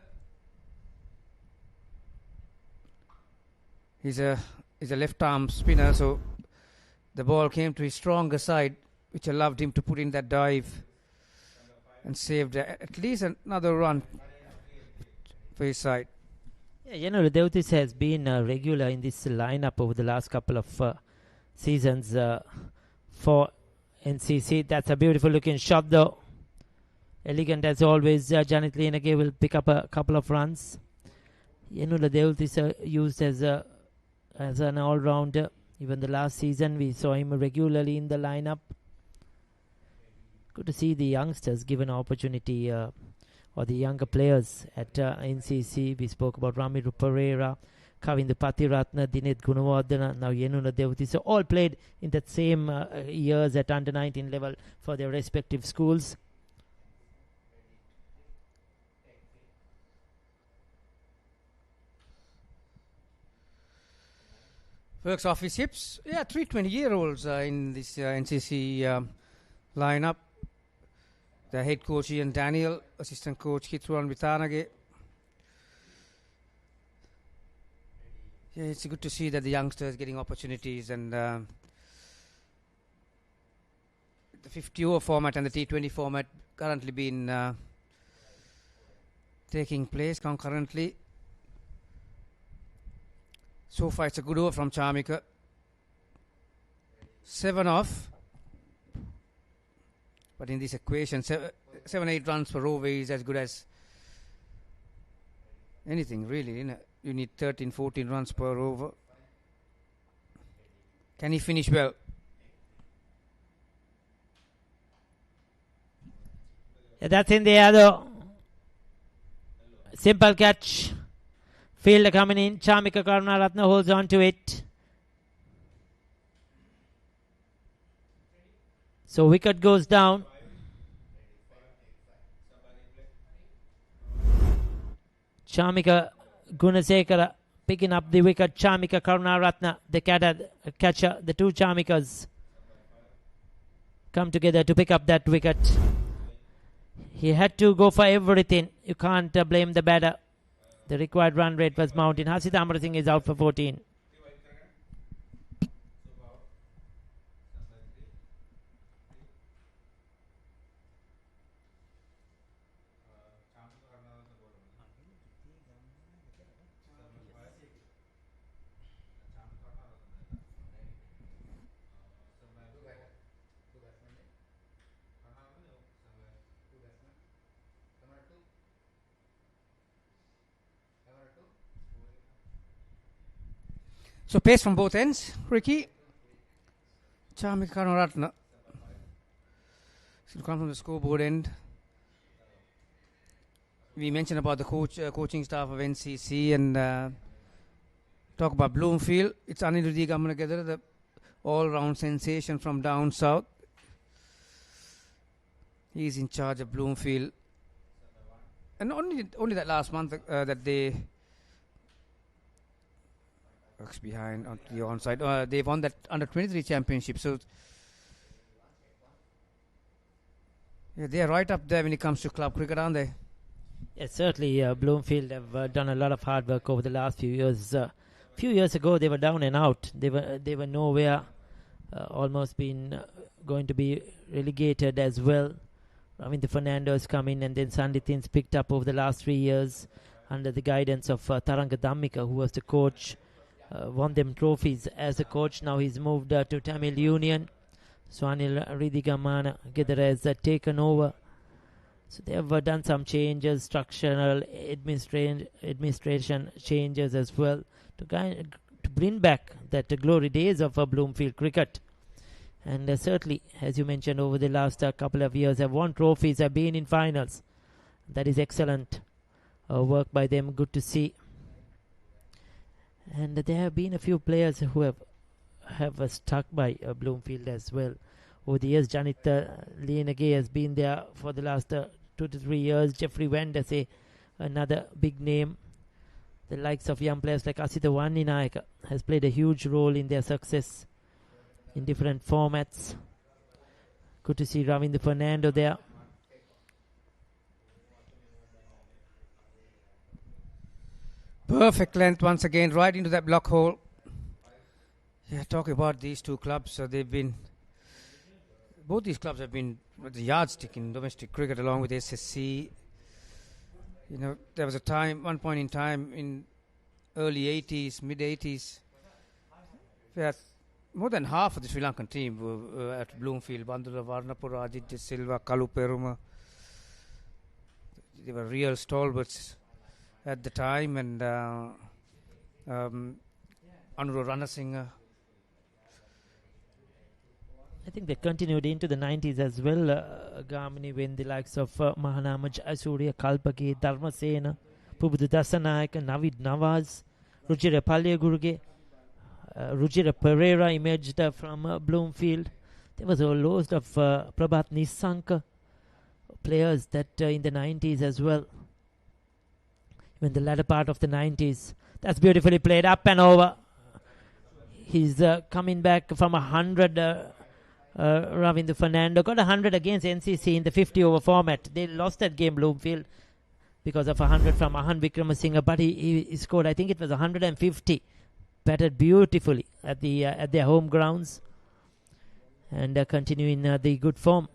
He's a left arm spinner, so the ball came to his stronger side, which allowed him to put in that dive and saved at least another run for his side. Yeah, Devtis has been regular in this lineup over the last couple of seasons for NCC. That's a beautiful looking shot, though. Elegant as always. Janet Lienege will pick up a couple of runs. Devtis is used as an all-rounder. Even the last season we saw him regularly in the lineup. Good to see the youngsters given opportunity, or the younger players at NCC. We spoke about Ramiru Pereira, Kavindu Patiratna, Dineth Gunawardena, now Yenuna Devti. So all played in that same years at under 19 level for their respective schools. Works off his hips. Yeah, 3 20-year-olds in this NCC lineup. The head coach Ian Daniel, assistant coach Kitruan Vitanage. Yeah, it's good to see that the youngsters getting opportunities, and the 50-over format and the T20 format currently been taking place concurrently. So far, it's a good over from Chamika. 7 off. But in this equation, 7-8 runs per over is as good as anything, really. You need 13-14 runs per over. Can he finish well? Yeah, that's in the air, though. Simple catch. Fielder coming in. Chamika Karunaratne holds on to it. So wicket goes down. Chamika Gunasekara picking up the wicket. Chamika Karunaratne, the catcher. The two Chamikas come together to pick up that wicket. He had to go for everything. You can't blame the batter. The required run rate was mounting. Hasit Amrit is out for 14. So pace from both ends, Ricky. Chamika Karunaratne. Should come from the scoreboard end. We mentioned about the coaching staff of NCC and talk about Bloomfield. It's Anirudhi Gamanagedara, the all-round sensation from down south. He's in charge of Bloomfield. And only that last month that they works behind on the onside. They won that under 23 championship. So yeah, they are right up there when it comes to club cricket, aren't they? Yes, certainly. Bloomfield have done a lot of hard work over the last few years few years ago they were down and out. They were nowhere, almost been going to be relegated as well. I mean, the Fernandos come in, and then Sandithin's picked up over the last 3 years under the guidance of Taranga Dhammika, who was the coach, won them trophies as a coach. Now he's moved to Tamil Union. Swanil Ridhigamana Gedara has taken over. So they have done some changes, structural administration changes as well, to bring back that glory days of Bloomfield cricket. And certainly, as you mentioned, over the last couple of years, have won trophies, have been in finals. That is excellent work by them. Good to see. And there have been a few players who have stuck by Bloomfield as well. Over the years, Janit Lienage has been there for the last 2 to 3 years. Jeffrey Vandase, another big name. The likes of young players like Asita Wanninayaka has played a huge role in their success in different formats. Good to see Ravinder Fernando there. Perfect length once again, right into that block hole. Yeah, talking about these two clubs, both these clubs have been the yardstick in domestic cricket along with SSC. You know, there was one point in time in early 80s, mid 80s, where more than half of the Sri Lankan team were at Bloomfield. Bandula Varnapura, Ajit Silva, Kalu Peruma. They were real stalwarts at the time, and Anuro Ranasinghe. I think they continued into the 90s as well, Gamini, when the likes of Mahanama Jayasuriya, Kalpage, Dharmasena, Pubudu Dasanayaka, Navid Nawaz, Rujira Palyaguruge, Rujira Pereira emerged from Bloomfield. There was a load of Prabhat Nisanka players that in the 90s as well. In the latter part of the 90s. That's beautifully played, up and over. He's coming back from 100. Ravinder Fernando got 100 against NCC in the 50 over format. They lost that game, Bloomfield, because of 100 from Ahan Wickramasinghe, but he scored, I think it was 150. Batted beautifully at their home grounds, and continuing the good form.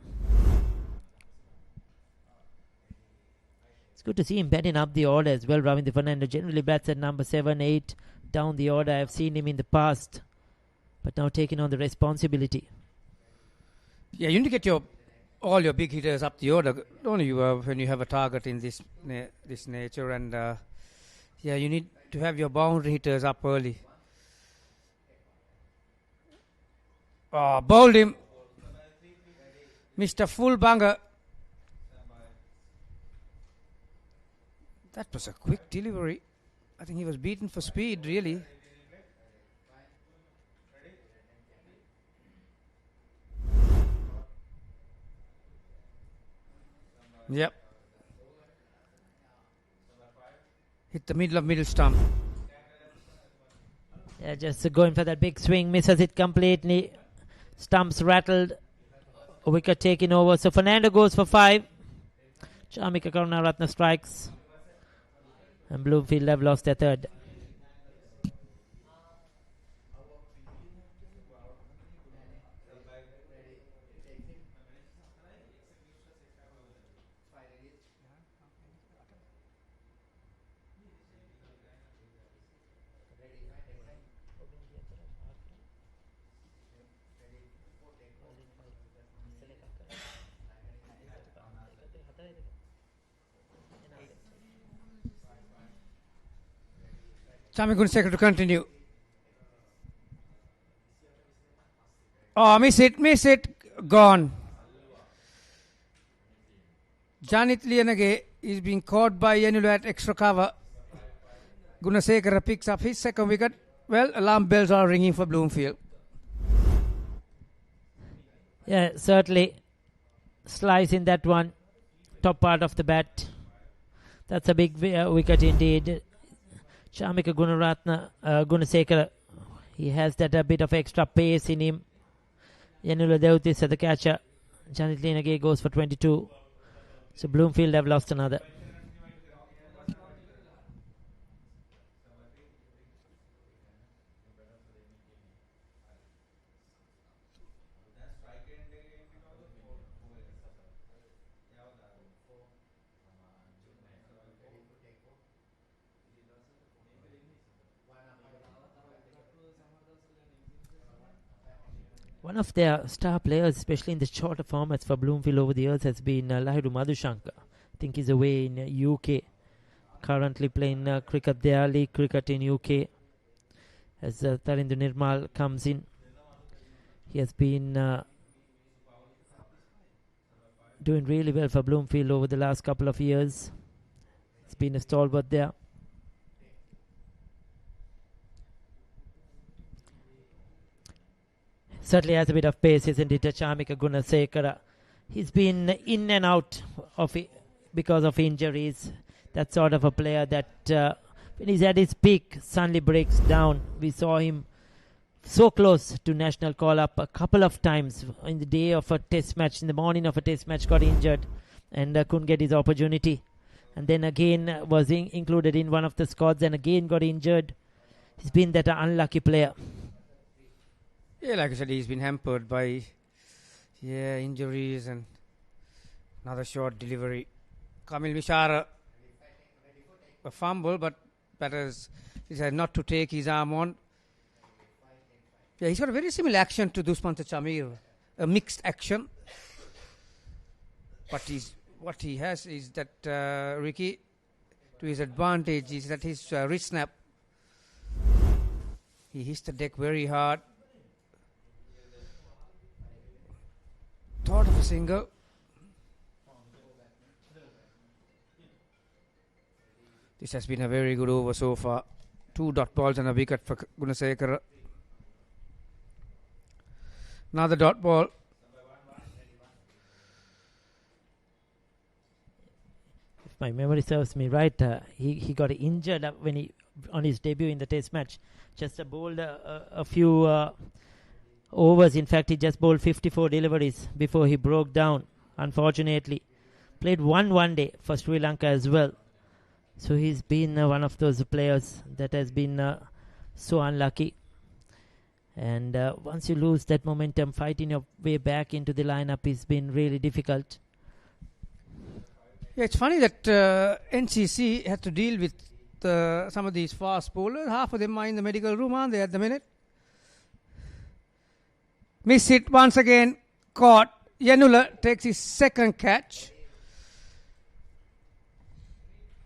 It's good to see him batting up the order as well. Ravinder Fernando generally bats at number 7, 8 down the order. I've seen him in the past, but now taking on the responsibility. Yeah, you need to get all your big hitters up the order, don't you, when you have a target in this nature. And yeah, you need to have your boundary hitters up early. Oh, bowled him. Mr. Full Banger. That was a quick delivery. I think he was beaten for speed, really. Yep. Hit the middle stump. Yeah, just going for that big swing, misses it completely. Stumps rattled. Wicket taken over. So Fernando goes for 5. Chamika Karunaratne strikes. And Bloomfield have lost their third. Chami Gunsekar to continue. Oh, miss it, gone. Janit Lienage is being caught by Yenulu at extra cover. Gunasekara picks up his second wicket. Well, alarm bells are ringing for Bloomfield. Yeah, certainly. Slice in that one. Top part of the bat. That's a big wicket indeed. Chamika Gunasekara, he has that a bit of extra pace in him. Yanula Devtis at the catcher. Janit Lienage goes for 22. So Bloomfield have lost another. One of their star players, especially in the shorter formats for Bloomfield over the years, has been Lahiru Madhushankar. I think he's away in UK. Currently playing cricket there, league cricket in UK. As Tarindu Nirmal comes in, he has been doing really well for Bloomfield over the last couple of years. He's been a stalwart there. Certainly has a bit of pace, isn't it? Chamika Gunasekara. He's been in and out of it because of injuries. That sort of a player that when he's at his peak, suddenly breaks down. We saw him so close to national call-up a couple of times in the day of a test match, in the morning of a test match, got injured and couldn't get his opportunity. And then again was included in one of the squads and again got injured. He's been that unlucky player. Yeah, like I said, he's been hampered by injuries and another short delivery. Kamil Mishara, a fumble, but batters decided not to take his arm on. Yeah, he's got a very similar action to Dushmanta Chamir, a mixed action. But what he has is that, Ricky, to his advantage, is that his wrist snap. He hits the deck very hard. Thought of a single. This has been a very good over so far. 2 dot balls and a wicket for Gunasekara. Another dot ball. If my memory serves me right, he got injured when he on his debut in the test match. Just bowled a few overs. In fact, he just bowled 54 deliveries before he broke down, unfortunately. Played one day for Sri Lanka as well. So he's been one of those players that has been so unlucky. And once you lose that momentum, fighting your way back into the lineup has been really difficult. Yeah, it's funny that NCC had to deal with some of these fast bowlers. Half of them are in the medical room, aren't they, at the minute? Miss it once again. Caught. Yanula takes his second catch.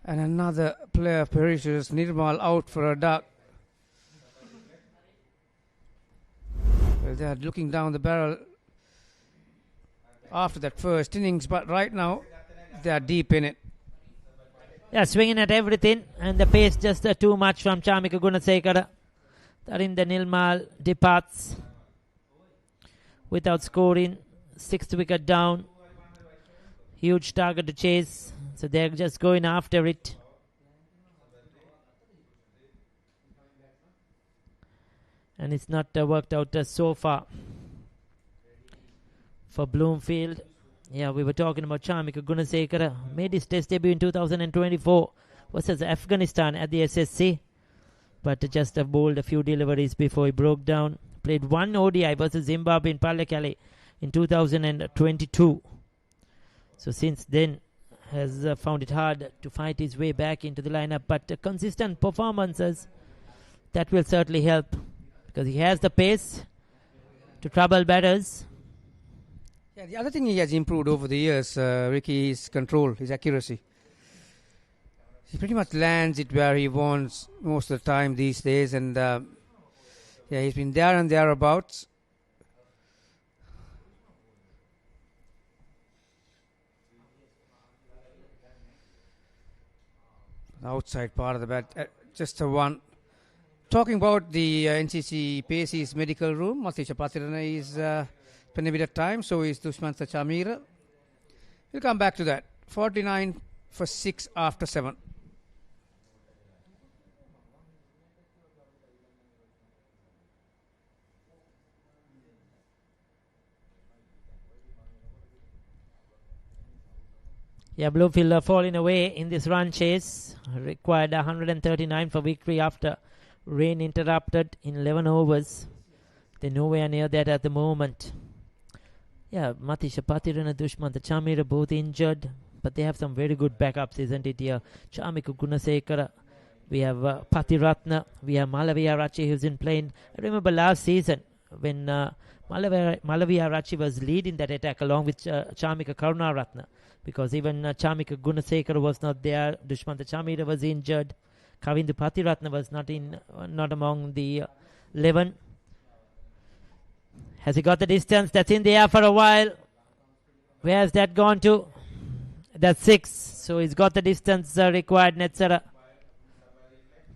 And another player perishes. Nirmal out for a duck. Well, they are looking down the barrel after that first innings, but right now they are deep in it. Yeah, swinging at everything, and the pace just too much from Chamika Gunasekara. Tarinda Nirmal departs without scoring. 6th wicket down. Huge target to chase. So they're just going after it. And it's not worked out so far for Bloomfield. Yeah, we were talking about Chamika Gunasekara. Made his test debut in 2024 versus Afghanistan at the SSC. But just bowled a few deliveries before he broke down. Played 1 ODI versus Zimbabwe in Pallekele in 2022. So since then has found it hard to fight his way back into the lineup. But consistent performances, that will certainly help. Because he has the pace to trouble batters. Yeah, the other thing he has improved over the years, Ricky, is control, his accuracy. He pretty much lands it where he wants most of the time these days. And he's been there and thereabouts. Outside part of the bat, just a one. Talking about the NCC Pacey's medical room, Matisha Patirana is spending a bit of time, so is Dushmanta Chamira. We'll come back to that. 49 for 6 after 7. Yeah, Bloomfield falling away in this run chase. Required 139 for victory after rain interrupted in 11 overs. They're nowhere near that at the moment. Yeah, Matisha Patirana and Dushmanta Chamira both injured, but they have some very good backups, isn't it here? Chamika Gunasekara, we have Patiratna, we have Malaviya Rachi who's been playing. I remember last season when Malavia Rachi was leading that attack along with Chamika Karunaratne, because even Chamika Gunasekara was not there. Dushmanta Chamira was injured. Kavindu Patiratne was not among the 11. Has he got the distance? That's in the air for a while. Where has that gone to? That's 6. So he's got the distance required. Netsara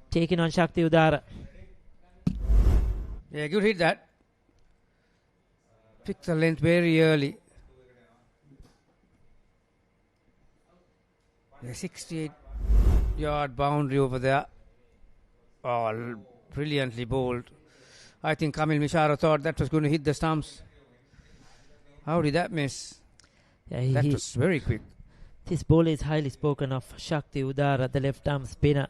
taking on Shakti Udara. Yeah, good hit that. Picked the length very early. Yeah, 68-yard boundary over there. Oh, brilliantly bowled. I think Kamil Mishara thought that was going to hit the stumps. How did that miss? Yeah, that was very quick. This bowler is highly spoken of. Shakti Udara, the left-arm spinner.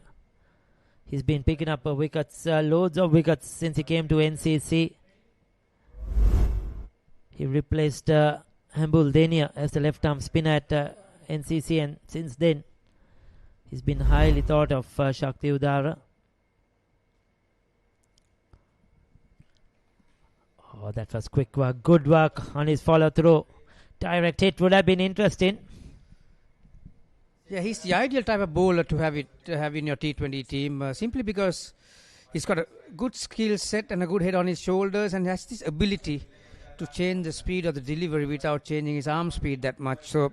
He's been picking up wickets, loads of wickets since he came to NCC. He replaced Hambul Denia as the left-arm spinner at NCC, and since then he's been highly thought of, Shakti Udara. Oh, that was quick work. Good work on his follow-through. Direct hit would have been interesting. Yeah, he's the ideal type of bowler to have in your T20 team, simply because he's got a good skill set and a good head on his shoulders, and has this ability to change the speed of the delivery without changing his arm speed that much. So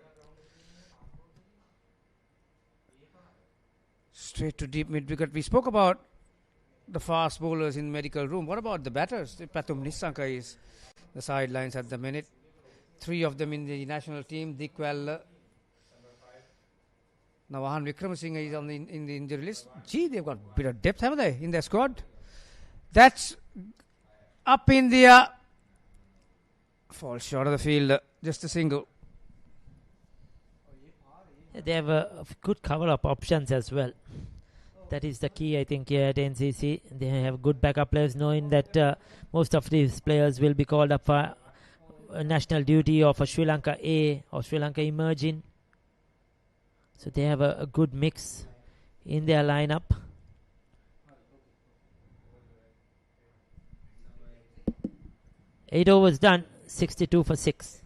straight to deep mid wicket. We spoke about the fast bowlers in the medical room. What about the batters? Pathum Nissanka is the sidelines at the minute. 3 of them in the national team. Dikwal. Navahan Wickramasinghe is in the injury list. Gee, they've got a bit of depth, haven't they, in their squad? That's up in the air. Falls short of the field. Just a single. They have good cover-up options as well. That is the key, I think, here at NCC. They have good backup players, knowing that most of these players will be called up for national duty or for Sri Lanka A or Sri Lanka Emerging. So they have a good mix in their lineup. 8 overs done, 62 for 6.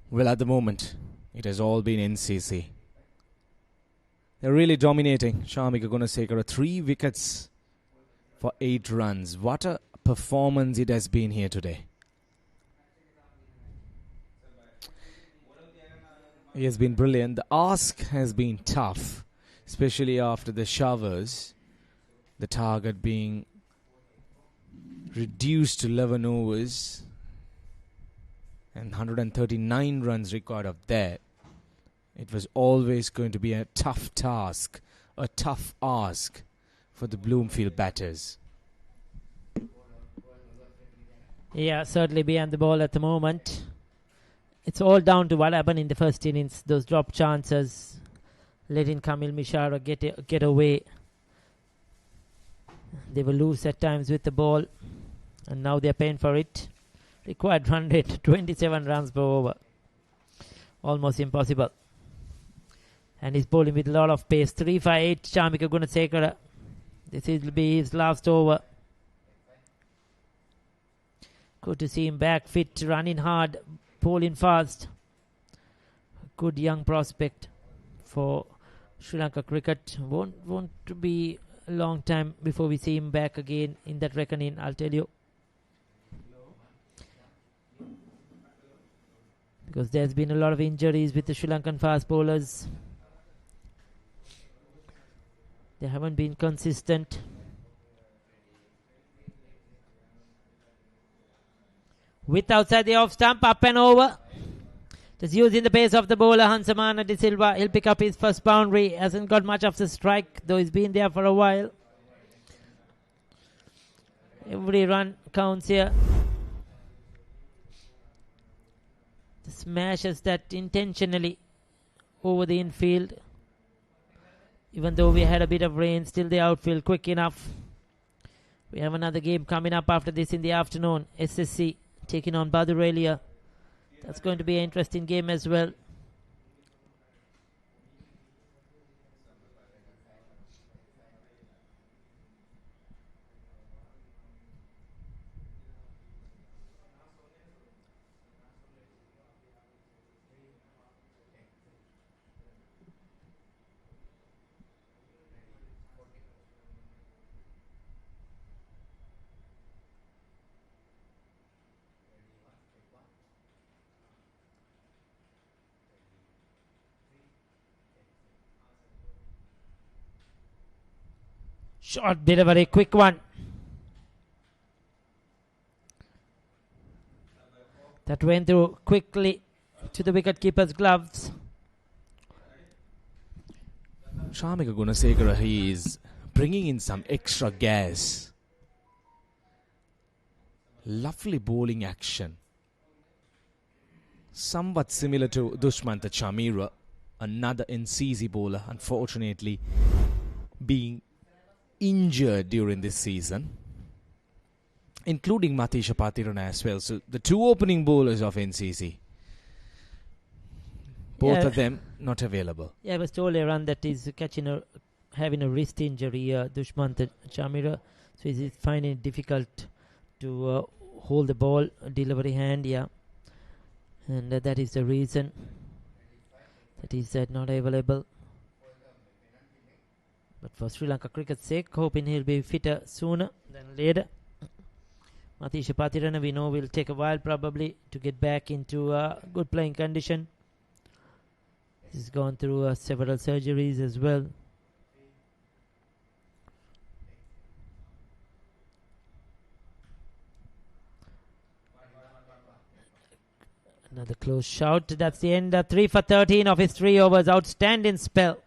Well, at the moment, it has all been NCC. They're really dominating. Shamika Gunasekara, 3 wickets for 8 runs. What a performance it has been here today. He has been brilliant. The ask has been tough, especially after the showers. The target being reduced to 11 overs. And 139 runs required of that. It was always going to be a tough task, a tough ask for the Bloomfield batters. Yeah, certainly behind the ball at the moment. It's all down to what happened in the first innings. Those drop chances, letting Kamil Mishara get away. They were loose at times with the ball, and now they're paying for it. Required run rate, 27 runs per over. Almost impossible. And he's bowling with a lot of pace. 3-5-8, Chamika Gunasekara. This will be his last over. Good to see him back fit, running hard, bowling fast. Good young prospect for Sri Lanka cricket. Won't be a long time before we see him back again in that reckoning, I'll tell you. Because there's been a lot of injuries with the Sri Lankan fast bowlers. They haven't been consistent. With outside the off stump, up and over. Just using the pace of the bowler, Hansamana De Silva. He'll pick up his first boundary. Hasn't got much of the strike, though he's been there for a while. Every run counts here. Smashes that intentionally over the infield. Even though we had a bit of rain, still the outfield quick enough. We have another game coming up after this in the afternoon. SSC taking on Badurelia. That's going to be an interesting game as well. Short delivery, quick one. That went through quickly to the wicketkeeper's gloves. Shamika Gunasekara, he is bringing in some extra gas. Lovely bowling action. Somewhat similar to Dushmantha Chamira, another NCC bowler, unfortunately being injured during this season, including Matisha Patirana as well. So the two opening bowlers of NCC, both of them not available. Yeah, I was told around that he's having a wrist injury, Dushmantha Chamira. So he's finding it difficult to hold the ball, delivery hand, and that is the reason that he's not available. But for Sri Lanka cricket's sake, hoping he'll be fitter sooner than later. Matisha Patirana, we know, will take a while probably to get back into good playing condition. He's gone through several surgeries as well. Another close shout. That's the end. 3 for 13 of his 3 overs. Outstanding spell.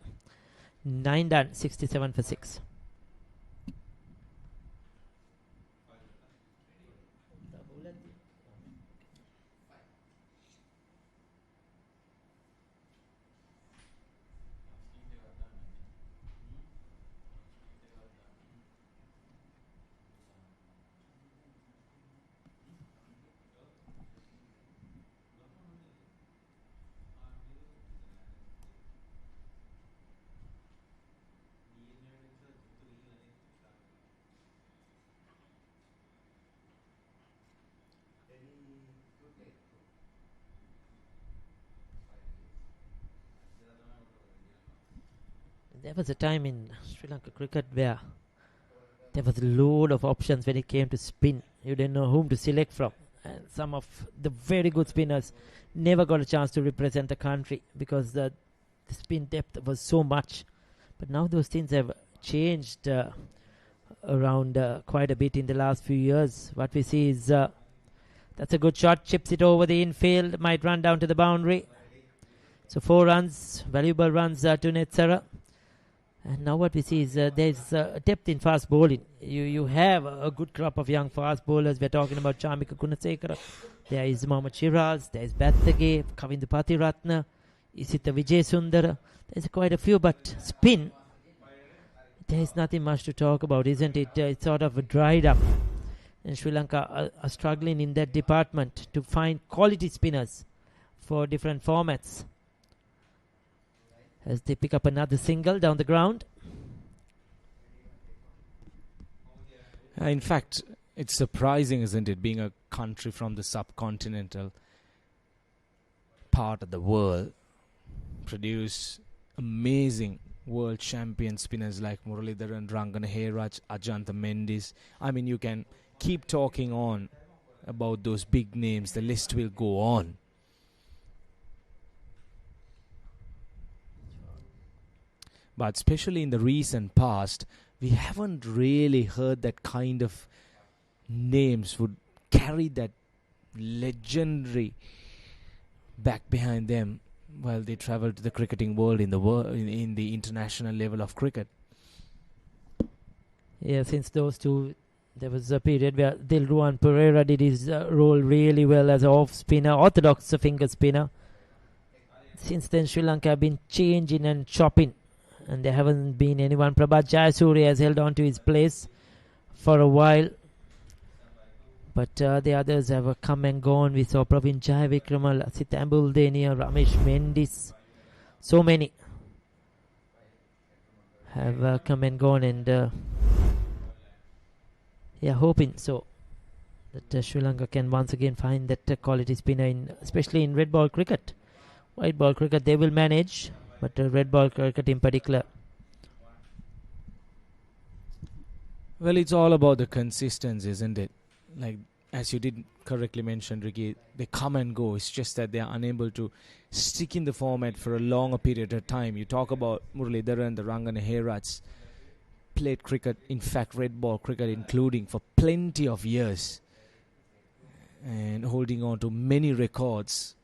9 done, 67 for 6. There was a time in Sri Lanka cricket where there was a load of options when it came to spin. You didn't know whom to select from. And some of the very good spinners never got a chance to represent the country because the spin depth was so much. But now those things have changed around quite a bit in the last few years. What we see is that's a good shot. Chips it over the infield. Might run down to the boundary. So 4 runs. Valuable runs to Netsara. And now what we see is there's depth in fast bowling. You have a good crop of young fast bowlers. We're talking about Shamika Gunasekara. There is Mohammad Shiraz. There is Bathage, Kavindu Patiratna, Isita Vijay Sundara. There's quite a few, but spin, there is nothing much to talk about, isn't it? It's sort of dried up. And Sri Lanka are struggling in that department to find quality spinners for different formats. As they pick up another single down the ground. In fact, it's surprising, isn't it, being a country from the subcontinental part of the world, produce amazing world champion spinners like Muralidharan, Rangana Heraj, Ajantha Mendis. I mean, you can keep talking on about those big names. The list will go on. But especially in the recent past, we haven't really heard that kind of names would carry that legendary back behind them while they travel to the cricketing world in the international level of cricket. Yeah, since those two, there was a period where Dilruwan Pereira did his role really well as an off-spinner, orthodox finger spinner. Since then, Sri Lanka have been changing and chopping, and there haven't been anyone. Prabhat Jayasuriya has held on to his place for a while, but the others have come and gone. We saw Pravin Jayavikramal, Lasith Ambuldenia, Ramesh Mendis. So many have come and gone, and hoping so that Sri Lanka can once again find that quality spinner, especially in red ball cricket. White ball cricket they will manage, but red ball cricket in particular. Well, it's all about the consistency, isn't it? Like, as you did correctly mention, Ricky, they come and go. It's just that they are unable to stick in the format for a longer period of time. You talk about Muralidharan, the Rangana Herats, played cricket, in fact red ball cricket including, for plenty of years, and holding on to many records.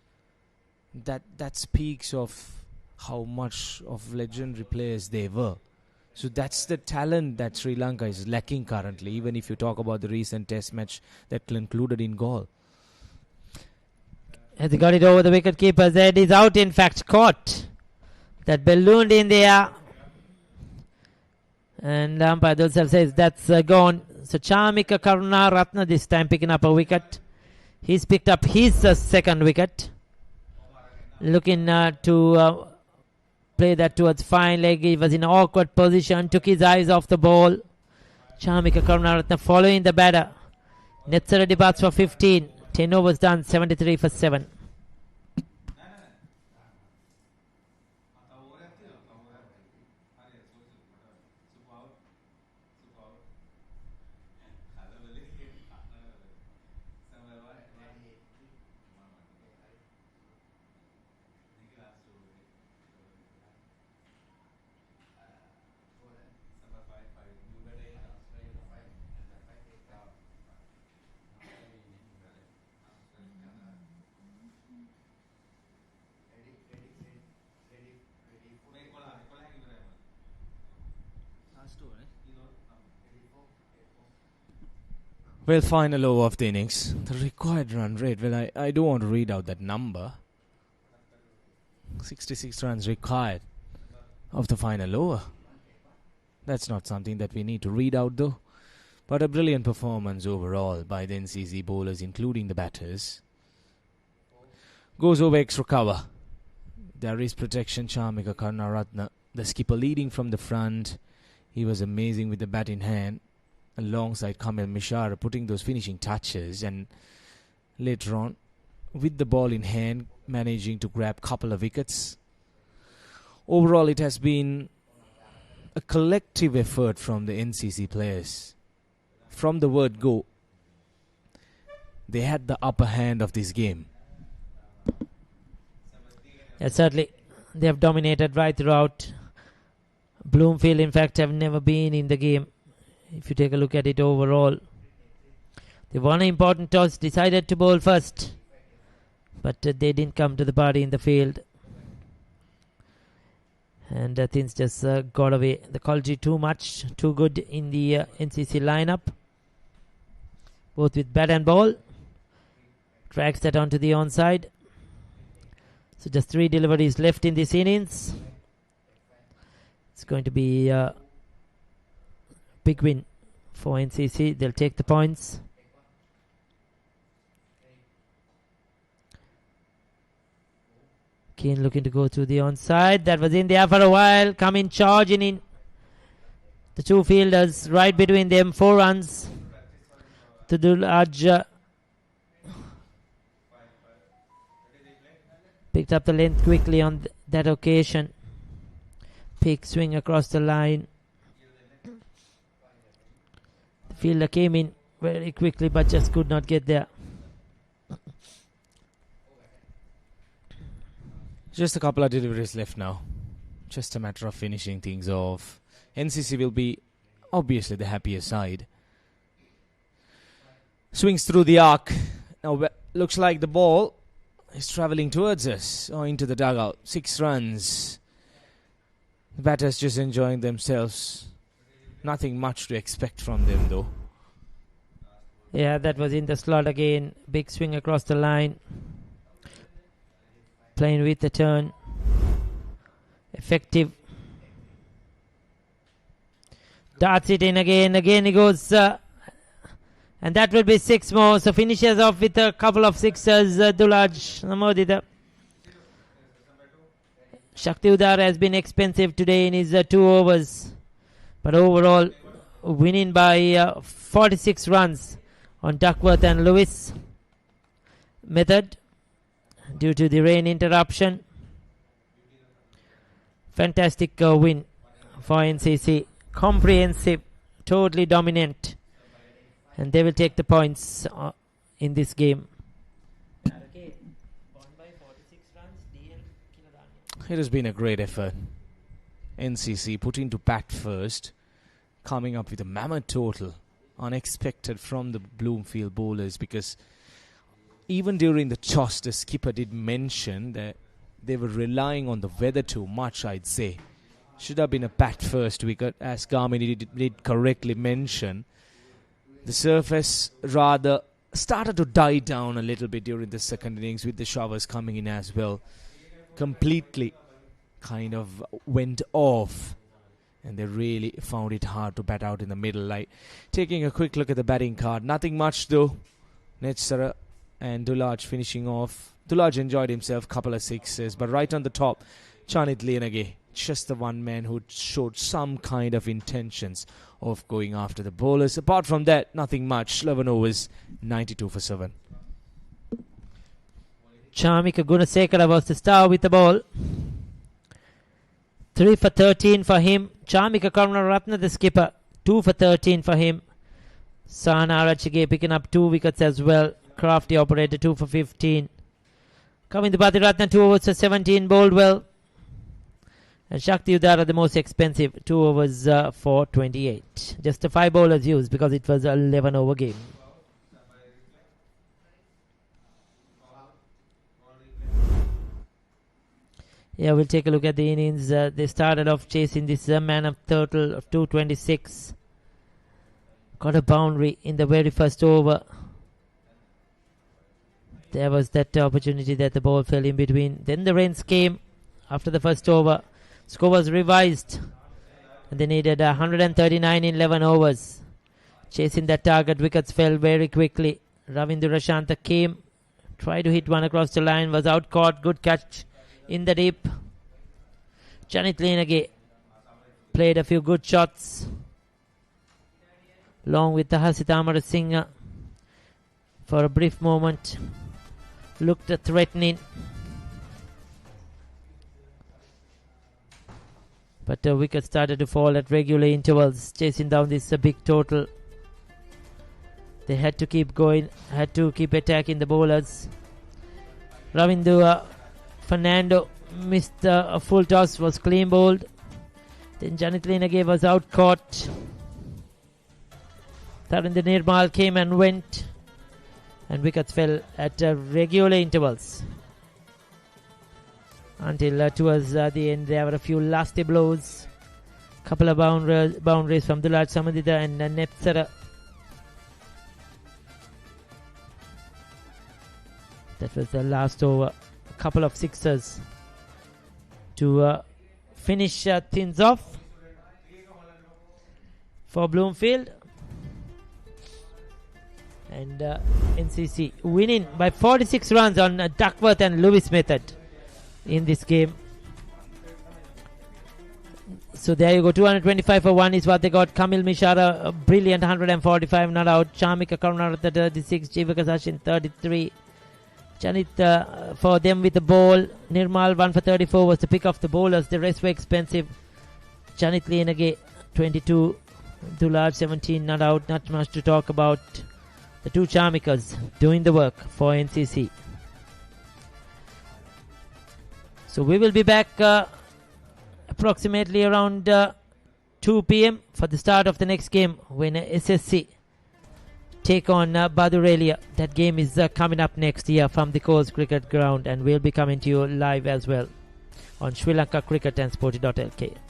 That speaks of how much of legendary players they were. So that's the talent that Sri Lanka is lacking currently, even if you talk about the recent test match that concluded in Galle. Has he got it over the wicket keeper's head? Is out, in fact, caught. That ballooned in the air. And umpire himself says that's gone. So Chamika Karunaratne this time picking up a wicket. He's picked up his second wicket. Looking to play that towards fine leg. He was in an awkward position. Took his eyes off the ball. Chamika Karunaratne following the batter. Netsara departs for 15. 10 overs done. 73 for 7. Well, final over of the innings. The required run rate. Well, I don't want to read out that number. 66 runs required of the final over. That's not something that we need to read out though. But a brilliant performance overall by the NCC bowlers, including the batters. Goes over extra cover. There is protection. Chamika Karunaratne, the skipper, leading from the front. He was amazing with the bat in hand, alongside Kamil Mishara, putting those finishing touches, and later on with the ball in hand managing to grab a couple of wickets. Overall, it has been a collective effort from the NCC players. From the word go, they had the upper hand of this game. Yes, certainly they have dominated right throughout. Bloomfield, in fact, have never been in the game. If you take a look at it overall, they won an important toss, decided to bowl first, but they didn't come to the party in the field, and things just got away. The quality too much, too good in the NCC lineup, both with bat and ball. Tracks that onto the onside. So just 3 deliveries left in this innings. It's going to be big win for NCC. They'll take the points. Keane looking to go to the onside. That was in there for a while. Coming charging in. The two fielders right between them. 4 runs. Tudul picked up the length quickly on that occasion. Pick swing across the line. The fielder came in very quickly but just could not get there. Just a couple of deliveries left now. Just a matter of finishing things off. NCC will be obviously the happier side. Swings through the arc. Now looks like the ball is travelling towards us or into the dugout. 6 runs. The batters just enjoying themselves. Nothing much to expect from them though. Yeah, that was in the slot again. Big swing across the line. Playing with the turn. Effective. Darts it in again. Again he goes. And that will be 6 more. So finishes off with a couple of sixes. Dulaj Namodita. Shakti Udara has been expensive today in his 2 overs. But overall, winning by 46 runs on Duckworth and Lewis method due to the rain interruption. Fantastic win for NCC. Comprehensive, totally dominant. And they will take the points in this game. It has been a great effort. NCC putting to bat first, coming up with a mammoth total. Unexpected from the Bloomfield bowlers, because even during the toss, the skipper did mention that they were relying on the weather too much, I'd say. Should have been a bat first wicket, as Garmin did correctly mention. The surface rather started to die down a little bit during the second innings with the showers coming in as well. Completely kind of went off. And they really found it hard to bat out in the middle. Like taking a quick look at the batting card. Nothing much though. Netsara and Dulaj finishing off. Dulaj enjoyed himself, couple of sixes. But right on the top, Chanit Lianage, just the one man who showed some kind of intentions of going after the bowlers. Apart from that, nothing much. 11 overs, 92 for 7. Chamika Gunasekara was the star with the ball. 3 for 13 for him. Chamika Karunaratne, the skipper, 2 for 13 for him. Sana Arachige picking up 2 wickets as well. Crafty operator, 2 for 15. Coming to Bhattiratna, 2 overs for 17, bowled well. And Shakti Udara, the most expensive, 2 overs for 28. Just the 5 bowlers used because it was an 11 over game. Yeah, we'll take a look at the innings. They started off chasing this man of total of 226. Got a boundary in the very first over. There was that opportunity that the ball fell in between. Then the rains came after the first over. Score was revised. And they needed 139 in 11 overs. Chasing that target, wickets fell very quickly. Ravindra Shanta came, tried to hit one across the line, was out caught. Good catch in the deep. Chanit Lianage played a few good shots along with the Hasita Amara Singh for a brief moment. Looked threatening, but the wicket started to fall at regular intervals, chasing down this big total. They had to keep going, had to keep attacking the bowlers. Ravindra Fernando missed a full toss, was clean bowled. Then Chanit Lianage was out caught. Tarinder Nirmal came and went, and wickets fell at regular intervals until towards the end there were a few lasty blows. Couple of boundaries from Dulaj Samadida and Netsara. That was the last over. A couple of sixes to finish things off for Bloomfield. And NCC winning by 46 runs on Duckworth and Lewis method in this game. So there you go, 225 for 1 is what they got. Kamil Mishara, a brilliant 145, not out. Chamika Karunaratne 36, Jivaka Sachin 33. Chanit for them with the ball. Nirmal 1 for 34 was the pick of the bowlers. The rest were expensive. Chanit Lianage 22, Dulaj 17, not out. Not much to talk about. The two Chamikas doing the work for NCC. So we will be back approximately around 2 p.m. for the start of the next game when SSC take on Badurelia. That game is coming up next year from the Coast Cricket Ground, and we'll be coming to you live as well on Sri Lanka Cricket and Sporty.lk.